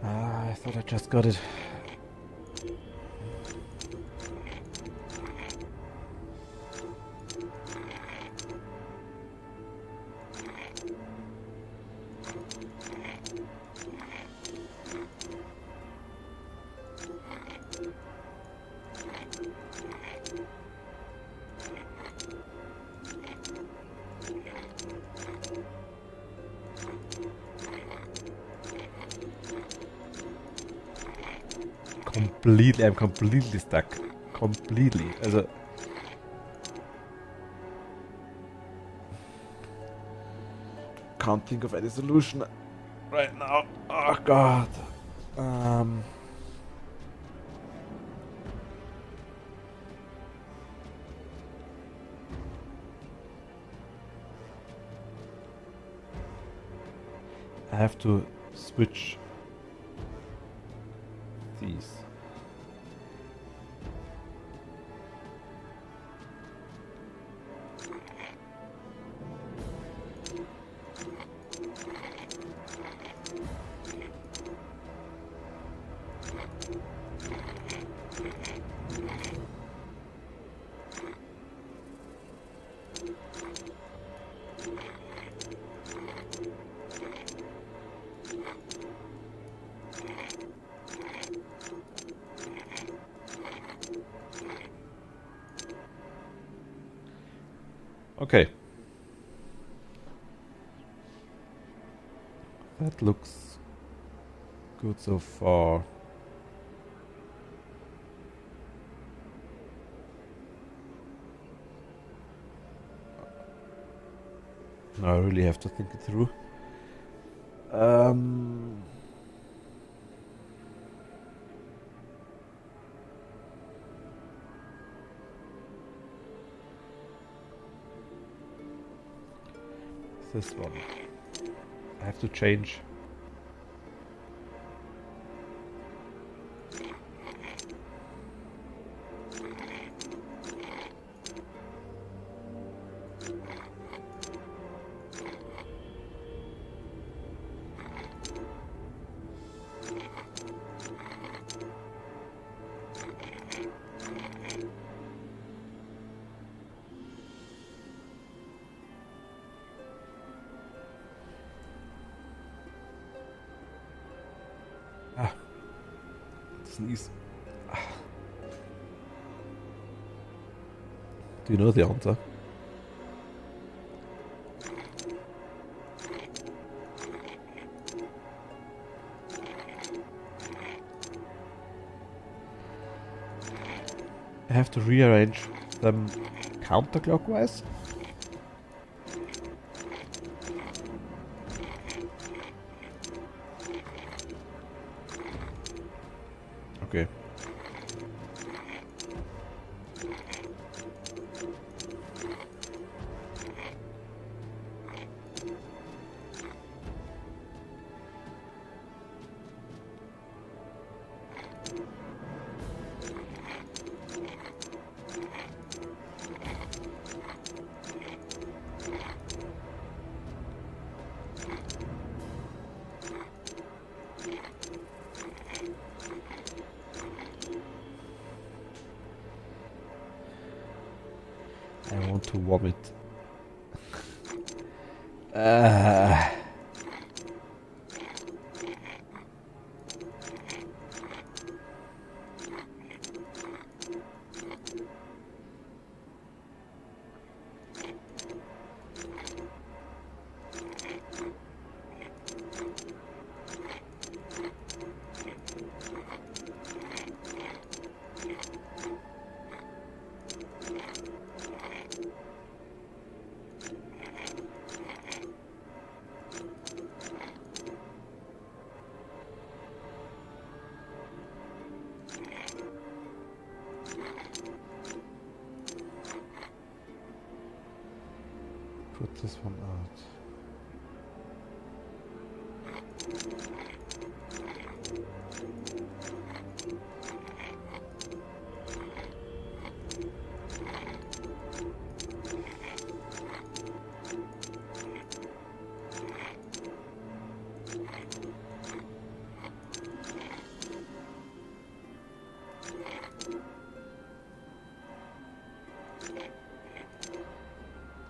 I thought I just got it. I'm completely stuck. Completely. Also. Can't think of any solution right now. Oh God. I have to switch these. Okay. That looks good so far. Now I really have to think it through. This one. I have to change. Sneeze. Do you know the answer? I have to rearrange them counterclockwise. Okay. I want to vomit. Put this one out.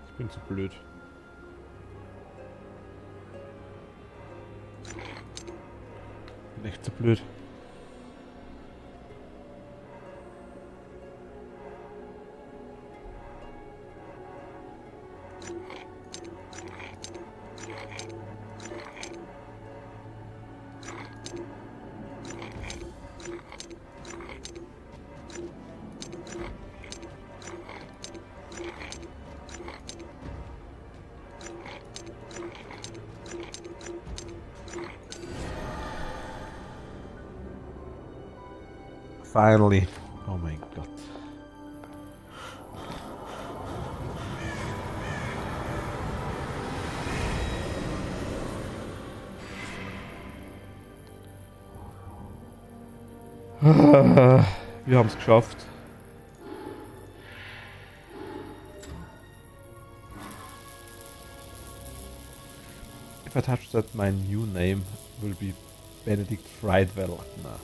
Ich bin zu blöd. Ich bin echt zu blöd. Finally. Oh mein Gott. Wir haben es geschafft. If I touch that, my new name will be Benedict Friedwell. Na.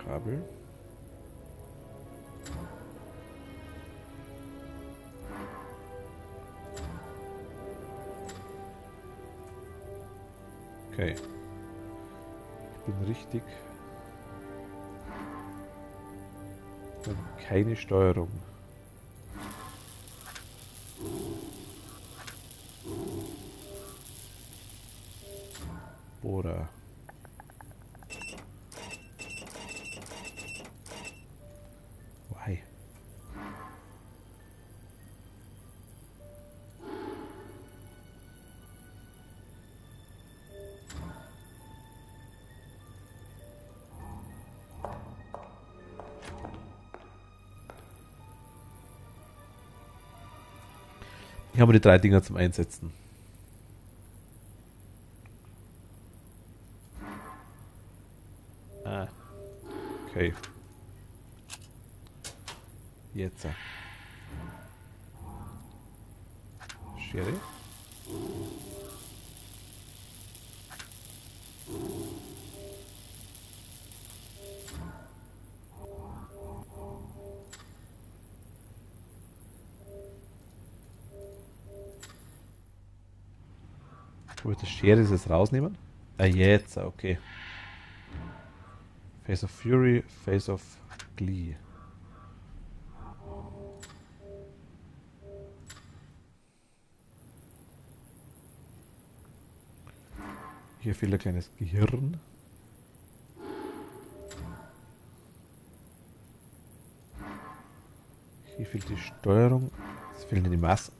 Kabel. Okay. Ich bin richtig. Wir haben keine Steuerung. Bohrer. Why? Ich habe die 3 Dinger zum Einsetzen. Ah. Okay. Jetzt. Schere. Wo ist das Schere jetzt rausnehmen? Ah, jetzt, okay. Face of Fury, Face of Glee. Hier fehlt ein kleines Gehirn. Hier fehlt die Steuerung. Es fehlen die Massen.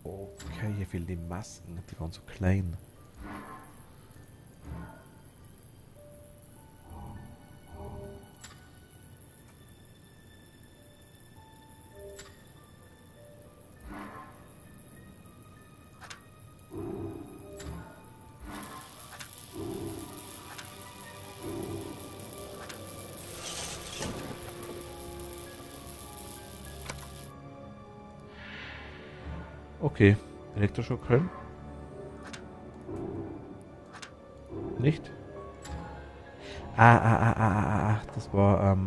Okay, hier fehlen die Masken. Die waren so klein. Okay. Elektroschockhelm. Nicht? Das war,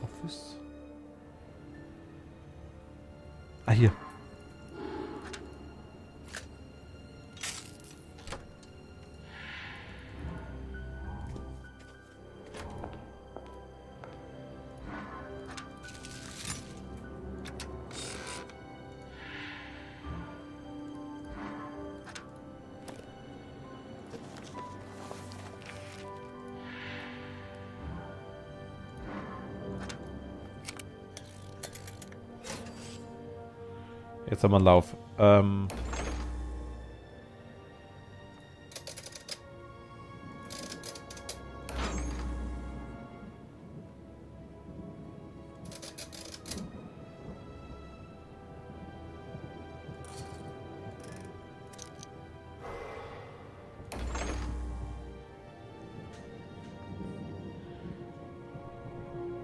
Office. Hier. Jetzt haben wir einen Lauf.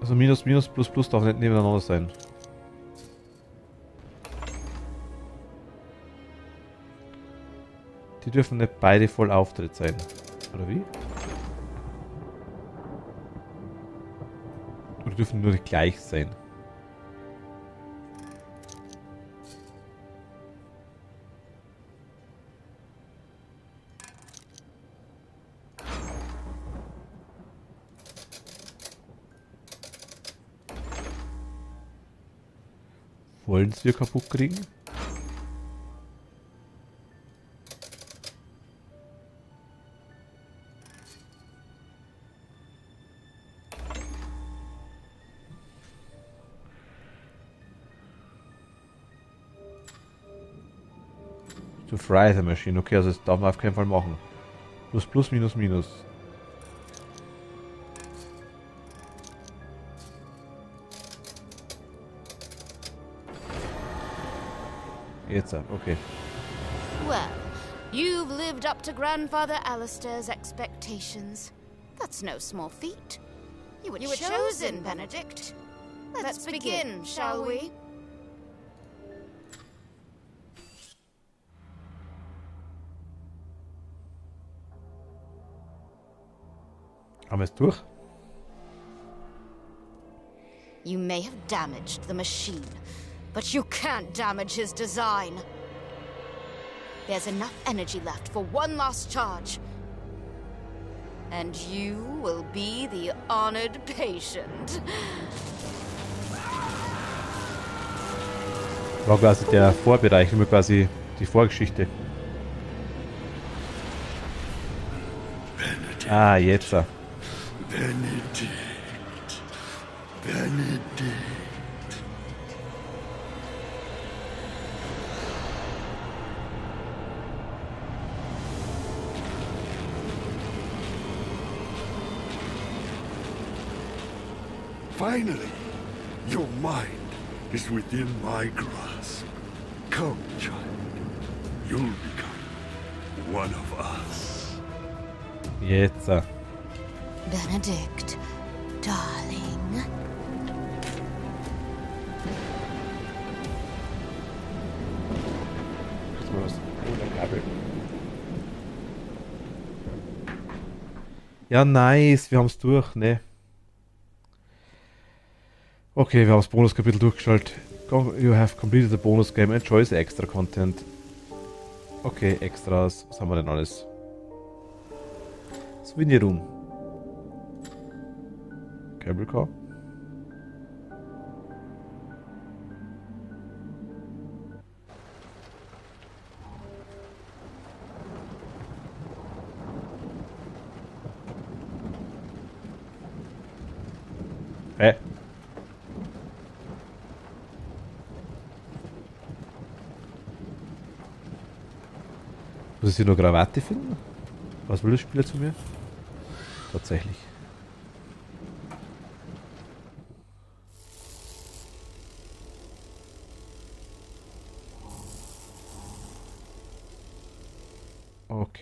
Also Minus, Minus, Plus, Plus darf nicht nebeneinander sein. Die dürfen nicht beide voll Auftritt sein. Oder wie? Oder dürfen nur gleich sein? Wollen sie kaputt kriegen? To fry the machine. Okay, also das darf man auf keinen Fall machen. Plus, plus, minus, minus. Jetzt ab, okay. Well, you've lived up to Grandfather Alistair's expectations. That's no small feat. You were chosen, Benedict. Let's begin, shall we? Haben wir es durch? You may have damaged the machine, but you can't damage his design. There's enough energy left for one last charge. And you will be the honored patient. War quasi der Vorbereich, immer quasi die Vorgeschichte. Ah, jetzt. Benedict. Benedict. Finally, your mind is within my grasp. Come, child. You'll become one of us. Jetzt. Benedict, darling. Ja, nice. Wir haben es durch, ne? Okay, wir haben das Bonuskapitel durchgeschaltet. You have completed the bonus game. Enjoy the extra content. Okay, Extras. Was haben wir denn alles? Souvenir Room. Cable Car. Hä? Muss ich hier nur Krawatte finden? Was will das Spiel zu mir? Tatsächlich.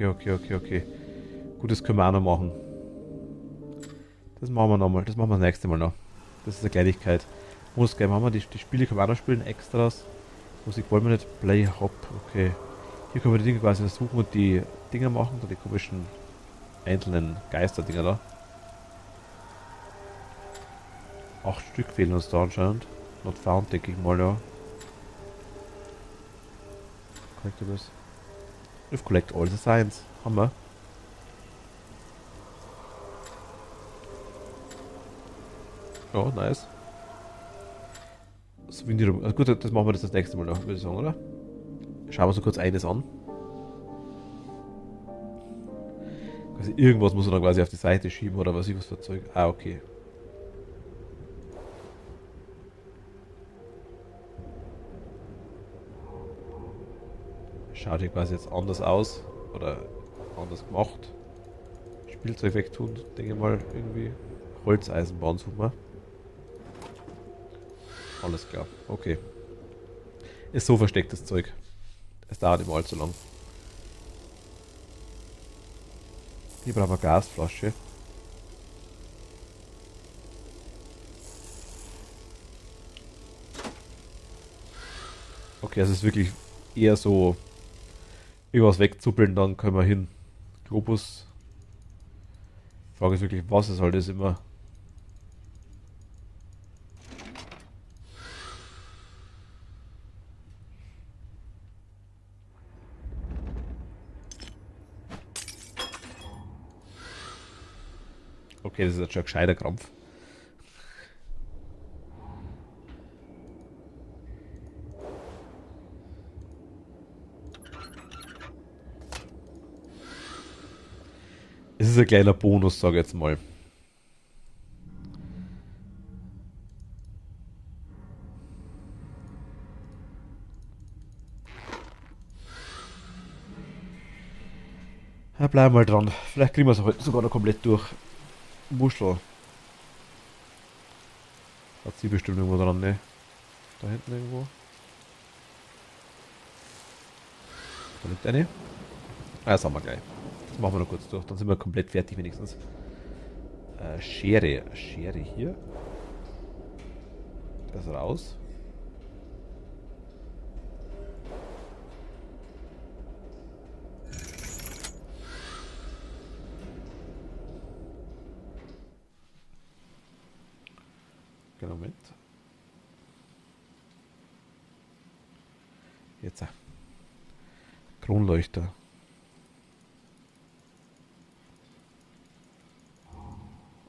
Okay. Gut, das können wir auch noch machen. Das machen wir nochmal. Das machen wir das nächste Mal noch. Das ist eine Kleinigkeit. Bonus-Game haben wir, die Spiele können wir auch noch spielen, Extras. Musik wollen wir nicht. Play Hop, okay. Hier können wir die Dinge quasi versuchen und die Dinger machen, die komischen einzelnen Geister-Dinger da. 8 Stück fehlen uns da anscheinend. Not found, denke ich mal, ja. Collectibles. We've collect all the signs. Haben wir. Ja, nice. Souvenir. Also gut, das machen wir das nächste Mal noch, würde ich sagen, oder? Schauen wir uns so kurz eines an. Quasi irgendwas muss er dann quasi auf die Seite schieben oder was für Zeug. Ah, okay. Schaut hier quasi jetzt anders aus oder anders gemacht. Spielzeug wegtun, denke ich mal, irgendwie. Holzeisenbahn suchen wir. Alles klar, okay. Ist so versteckt das Zeug. Es dauert immer allzu lang. Hier brauchen wir eine Gasflasche. Okay, also es ist wirklich eher so irgendwas wegzuppeln, dann können wir hin. Globus. Frage ist wirklich, was es halt ist immer. Okay, das ist jetzt schon ein gescheiter Krampf. Es ist ein kleiner Bonus, sage ich jetzt mal. Ja, bleiben wir mal dran. Vielleicht kriegen wir es heute sogar noch komplett durch. Muschel. Hat sie bestimmt irgendwo dran, ne? Da hinten irgendwo. Da liegt eine. Ah, das haben wir gleich. Das machen wir noch kurz durch. Dann sind wir komplett fertig wenigstens. Schere. Schere hier. Das raus. Genau, Moment. Jetzt. Kronleuchter.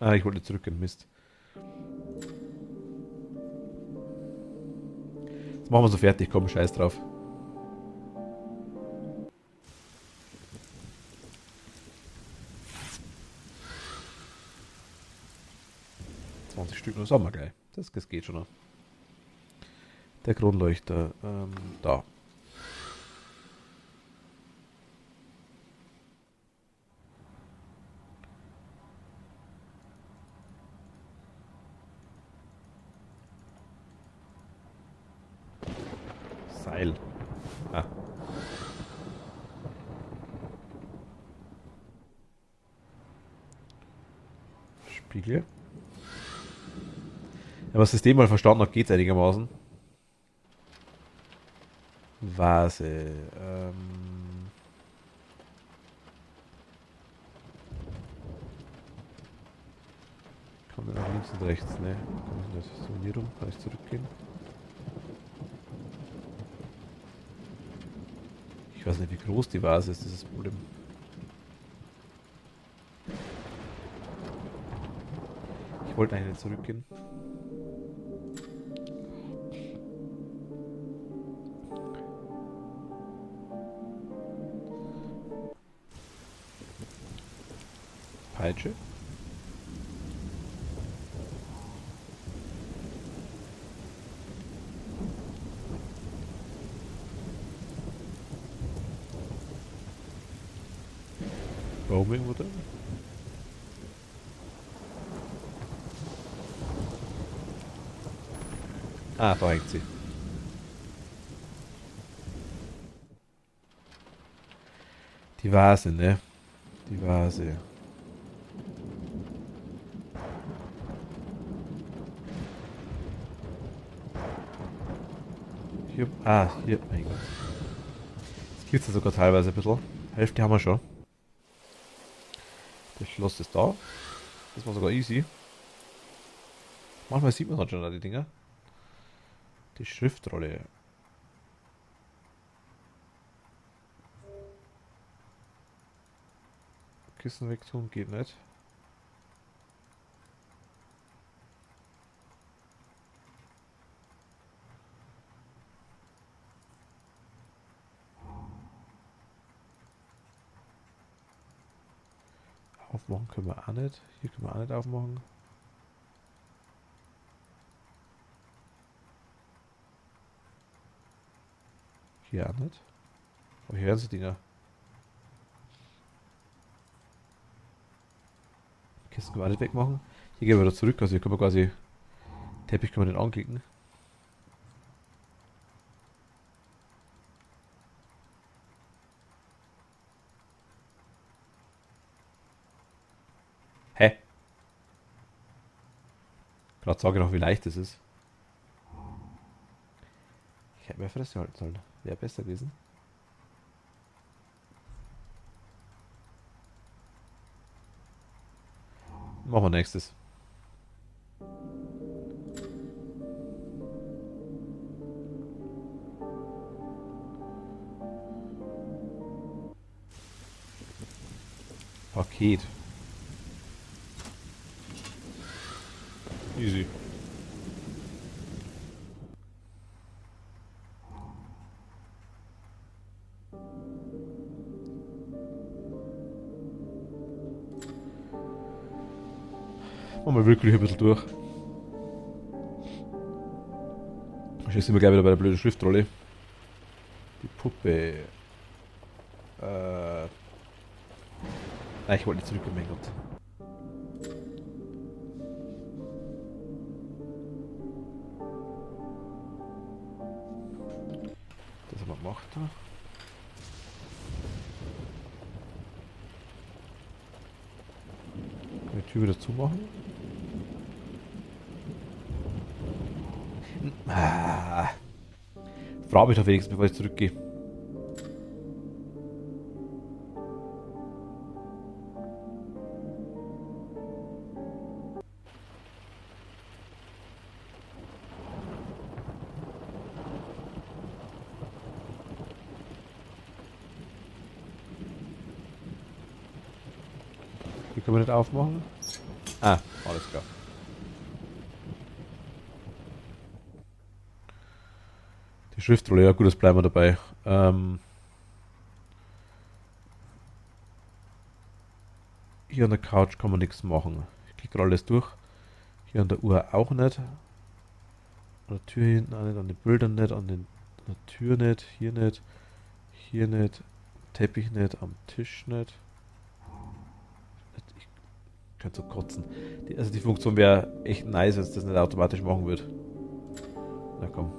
Ah, ich wollte zurückgehen, Mist. Jetzt machen wir so fertig, komm, scheiß drauf. Stück noch haben wir gleich. Das geht schon noch. Der Kronleuchter. Da. Seil. Ah. Spiegel. Wenn man das System mal verstanden hat, geht es einigermaßen. Vase. Kann man nach links und rechts, ne? Kann ich nicht so hier rum? Kann ich zurückgehen? Ich weiß nicht, wie groß die Vase ist, das ist das Problem. Ich wollte eigentlich nicht zurückgehen. Peitsche. Warum irgendwo drin? Ah, da hängt sie. Die Vase, ne? Die Vase. Hier, hier, mein Gott. Das geht ja sogar teilweise ein bisschen. Hälfte haben wir schon. Das Schloss ist da. Das war sogar easy. Manchmal sieht man dann schon da die Dinger. Die Schriftrolle. Kissen wegtun geht nicht. Aufmachen können wir auch nicht. Hier können wir auch nicht aufmachen. Hier auch nicht. Aber hier werden sie Dinger. Kisten können wir auch nicht wegmachen. Hier gehen wir wieder zurück. Also hier können wir quasi... Teppich können wir den anklicken. Hä? Gerade sage ich noch, wie leicht es ist. Ich hätte mehr Fresse halten sollen. Wäre besser gewesen. Machen wir nächstes. Paket. Easy. Machen wir wirklich ein bisschen durch. Jetzt sind wir gleich wieder bei der blöden Schriftrolle. Die Puppe. Nein, ich wollte nicht zurück, mein Gott. Das haben wir gemacht. Die Tür wieder zumachen. Frage mich doch wenigstens, bevor ich zurückgehe. Hier können wir nicht aufmachen. Ah, alles klar. Die Schriftrolle, ja gut, das bleiben wir dabei. Hier an der Couch kann man nichts machen. Ich klicke alles durch. Hier an der Uhr auch nicht. An der Tür hinten auch nicht, an den Bildern nicht, an der Tür nicht, hier nicht, Teppich nicht, am Tisch nicht. Ich könnte so kotzen. Also die Funktion wäre echt nice, wenn es das nicht automatisch machen würde. Na komm.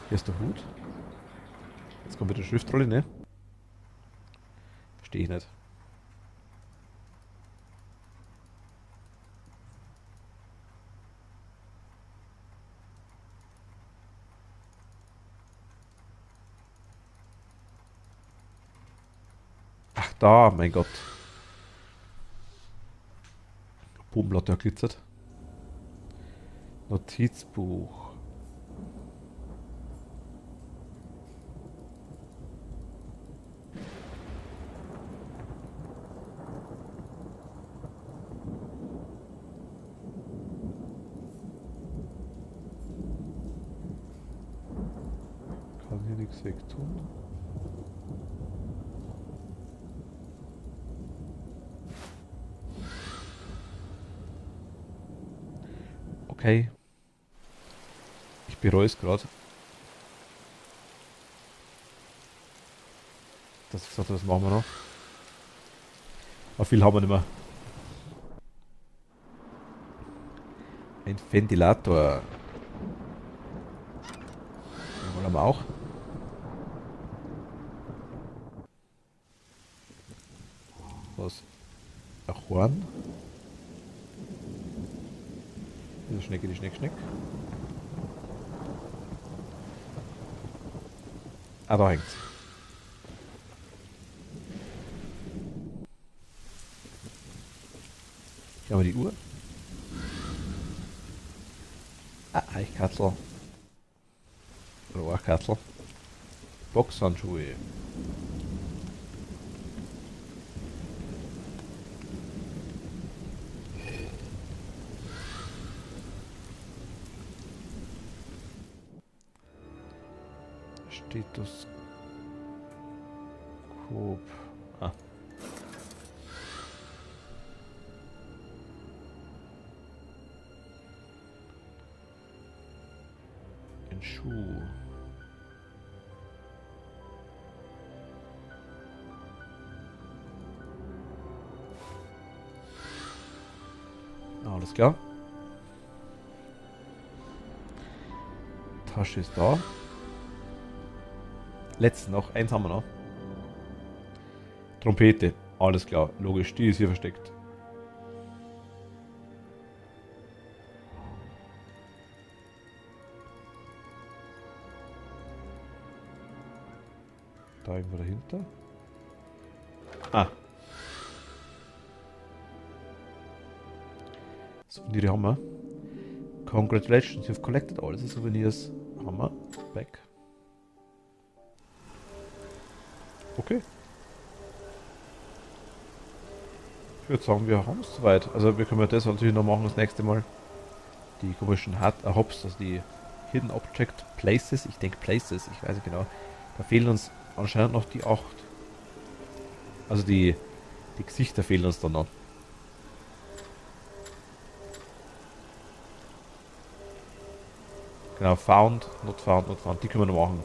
Hier ist der Hut. Jetzt kommt wieder die Schriftrolle, ne? Verstehe ich nicht. Ach da, mein Gott. Bodenblatt, der glitzert. Notizbuch. Kann hier nichts wegtun. Okay. Ich bereue es gerade. Das machen wir noch. Aber viel haben wir nicht mehr. Ein Ventilator. Den wollen wir auch. was? Ein Horn. Die Schnecke, die Schneck. Ah, da hängt's. Hier haben wir die Uhr. Ah, Eichkatzel. Rohrkatzel. Boxhandschuhe. Stethoskop. Ah. Ein Schuh. Alles klar. Tasche ist da. Letzten noch. Eins haben wir noch. Trompete. Alles klar. Logisch. Die ist hier versteckt. Da irgendwo dahinter. Ah. Souvenire haben wir. Congratulations, you've collected all the souvenirs. Haben wir. Back. Okay. Ich würde sagen, wir haben es soweit. Also wir können das natürlich noch machen das nächste Mal. Die komischen Hops, also die Hidden Object Places. Ich denke Places, ich weiß nicht genau. Da fehlen uns anscheinend noch die 8. Also die Gesichter fehlen uns dann noch. Genau, found, not found, not found. Die können wir noch machen.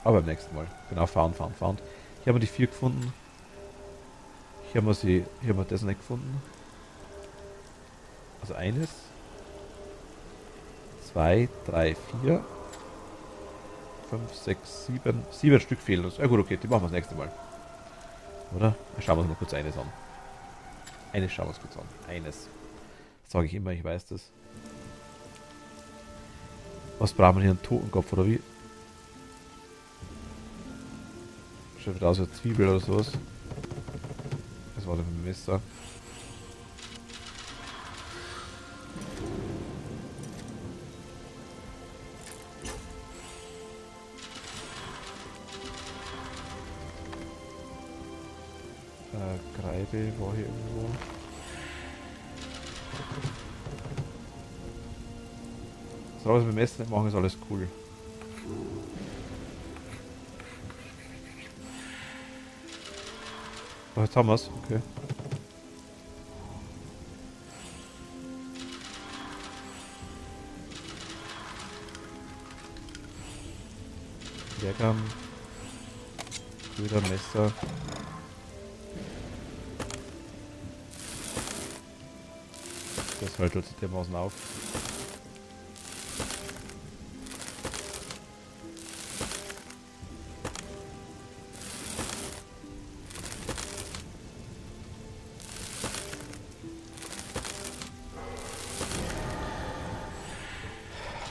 Aber beim nächsten Mal. Genau, found. Hier haben wir die 4 gefunden. Hier haben wir das nicht gefunden. Also eines. 2, 3, 4. 5, 6, 7. 7 Stück fehlen uns. Ja gut, okay, die machen wir das nächste Mal. Oder? Schauen wir uns mal kurz eines an. Eines schauen wir uns kurz an. Eines. Das sage ich immer, ich weiß das. Was brauchen wir hier? Einen Totenkopf oder wie? Schaut wieder aus wie eine Zwiebel oder sowas. Das war ein Messer. Kreide war hier irgendwo. So, was wir mit dem Essen nicht machen, ist alles cool. Oh, jetzt haben wir es. Okay. Leergang. Köder, Messer. Das hält uns dermaßen auf.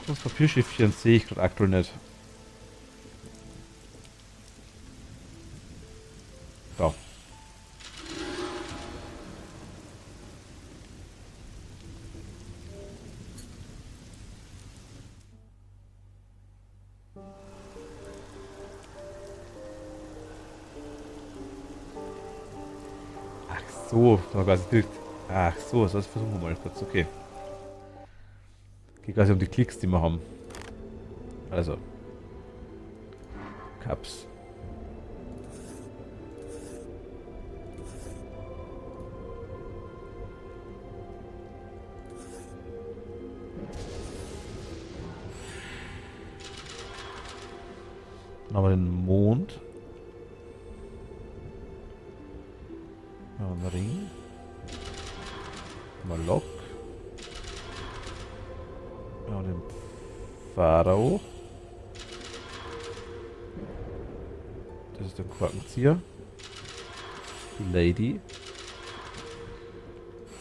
Das Papierschiffchen sehe ich gerade aktuell nicht. So. Ach so, da quasi direkt. Ach so, das versuchen wir mal kurz, okay. Geht quasi um die Klicks, die wir haben. Also. Cups. Dann haben wir den Mond. Dann haben wir einen Ring. Mal Lock. Ja, den Pharao. ist ein Korkenzieher. Die Lady.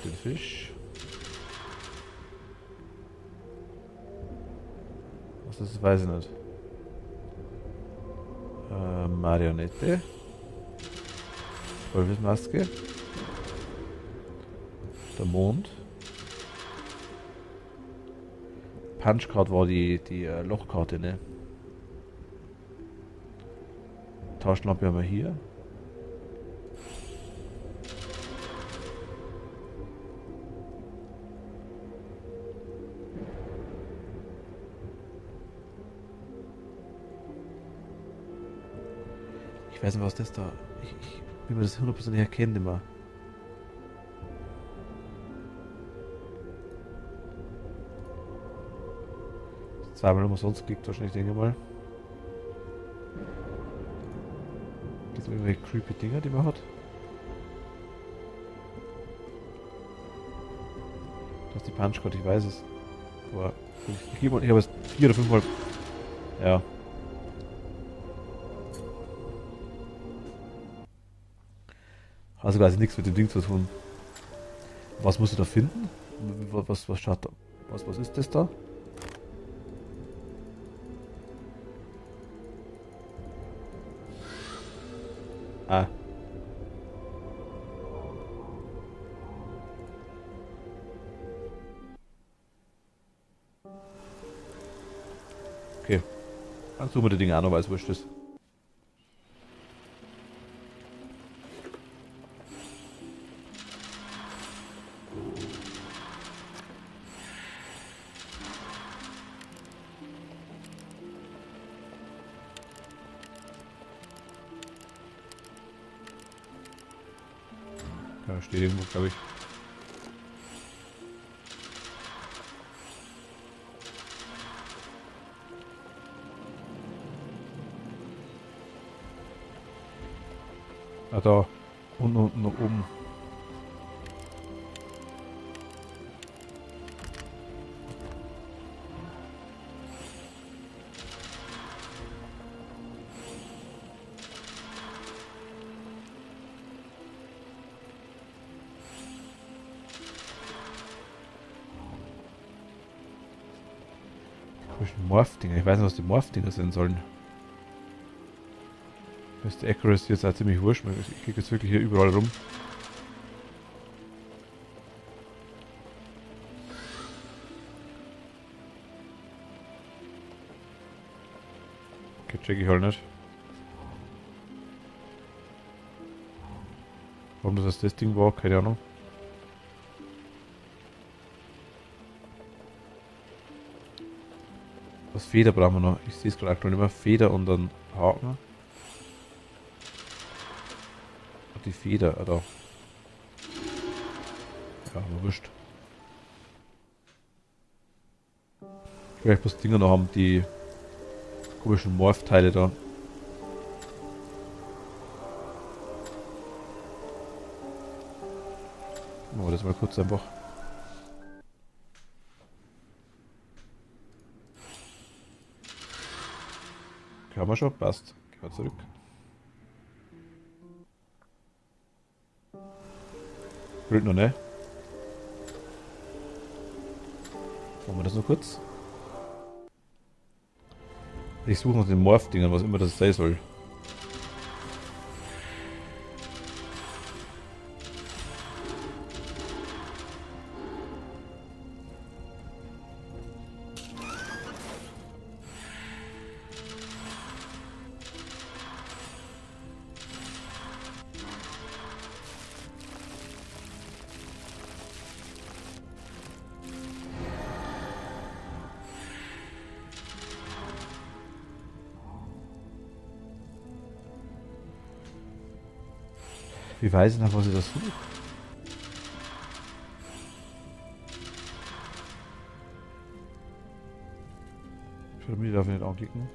Den Fisch. Was ist das? Weiß ich nicht. Marionette. Teufelsmaske. Der Mond. Punchcard war die Lochkarte, ne? Taschenlampe haben wir hier. Ich weiß nicht, was das da... Ich will mir das 100% nicht erkennen immer. Zweimal umsonst geklickt wahrscheinlich, denke ich mal. Gibt es irgendwelche creepy Dinger, die man hat? Das ist die Punchcard, ich weiß es. Aber ich habe es 4 oder 5 Mal... Ja. Also quasi nichts mit dem Ding zu tun. Was musst du da finden? Was schaut da? Was ist das da? Ah. Okay. Dann suchen wir die Dinge auch noch, weil es wurscht ist. Ja, steht irgendwo, glaube ich. Ah, da. Unten nach oben. Morph-Dinger. Ich weiß nicht, was die Morph-Dinger sein sollen. Ist die Accuracy jetzt auch ziemlich wurscht. Ich kriege jetzt wirklich hier überall rum. Okay, check ich halt nicht. Warum das Ding war, keine Ahnung. Was Feder brauchen wir noch? Ich sehe es gerade aktuell nicht mehr. Feder und dann Haken. Und die Feder, da. Ja, aber wurscht. Ich will bloß Dinger noch haben, die komischen Morph-Teile da. Machen wir das mal kurz einfach. Haben wir schon, passt. Gehen wir zurück. Brüllt noch, ne? Machen wir das noch kurz. Ich suche nach den Morph-Dingern, was immer das sein soll. Wie weiß ich noch, was ich das suche? Pyramide darf ich nicht anklicken.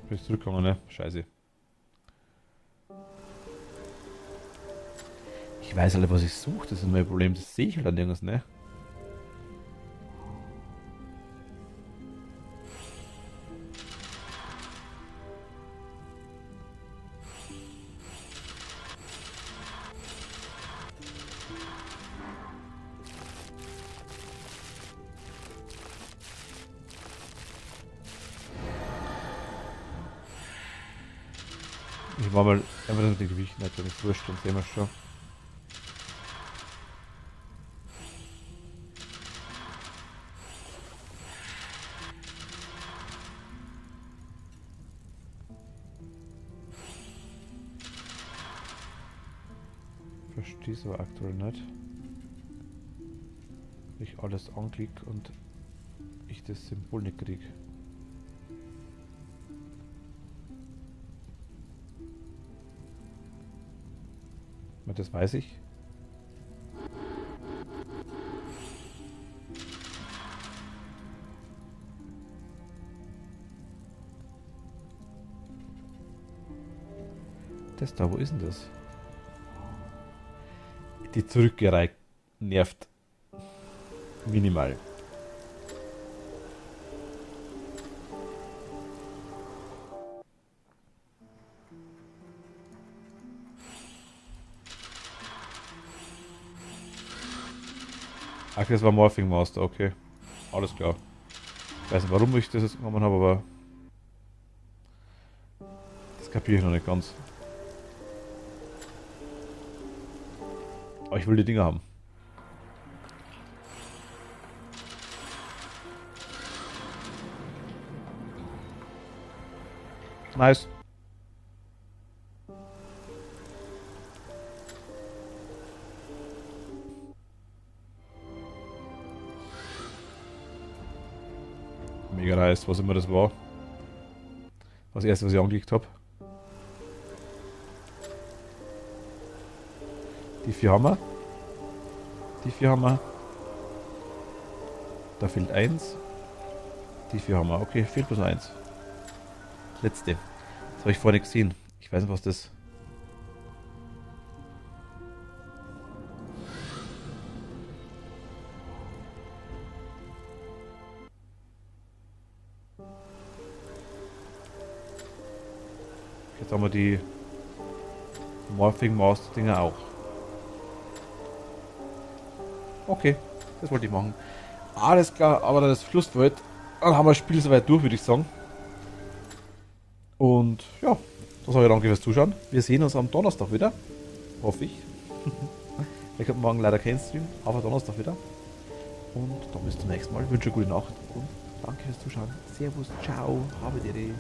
Bin ich zurückgekommen, ne? Scheiße. Ich weiß alle, was ich suche. Das ist mein Problem. Das sehe ich halt an irgendwas, ne? Ich war mal einfach nur die Gewichte natürlich wurscht, dann sehen wir schon. Verstehe es aber aktuell nicht. Ich alles anklicke und ich das Symbol nicht kriege. Das weiß ich. Das da, wo ist denn das? Die Zurückgereihe nervt minimal. Ach, das war Morphing Master, okay. Alles klar. Ich weiß nicht, warum ich das jetzt genommen habe, aber das kapiere ich noch nicht ganz. Aber ich will die Dinger haben. Nice. Mega nice, was immer das war. Das erste, was ich angeklickt habe. Die 4 haben wir. Die 4 haben wir. Da fehlt 1. Die 4 haben wir. Okay, fehlt bloß 1. Letzte. Das habe ich vorher nicht gesehen. Ich weiß nicht, was das... Jetzt haben wir die Morphing Master Dinger auch. Okay, das wollte ich machen. Alles klar, aber dann das Schlusswort. Dann haben wir das Spiel soweit durch, würde ich sagen. Und ja, das habe ich danke fürs Zuschauen. Wir sehen uns am Donnerstag wieder. Hoffe ich. Ich habe morgen leider keinen Stream, aber Donnerstag wieder. Und dann bis zum nächsten Mal. Ich wünsche eine gute Nacht und danke fürs Zuschauen. Servus, ciao, habe die Idee.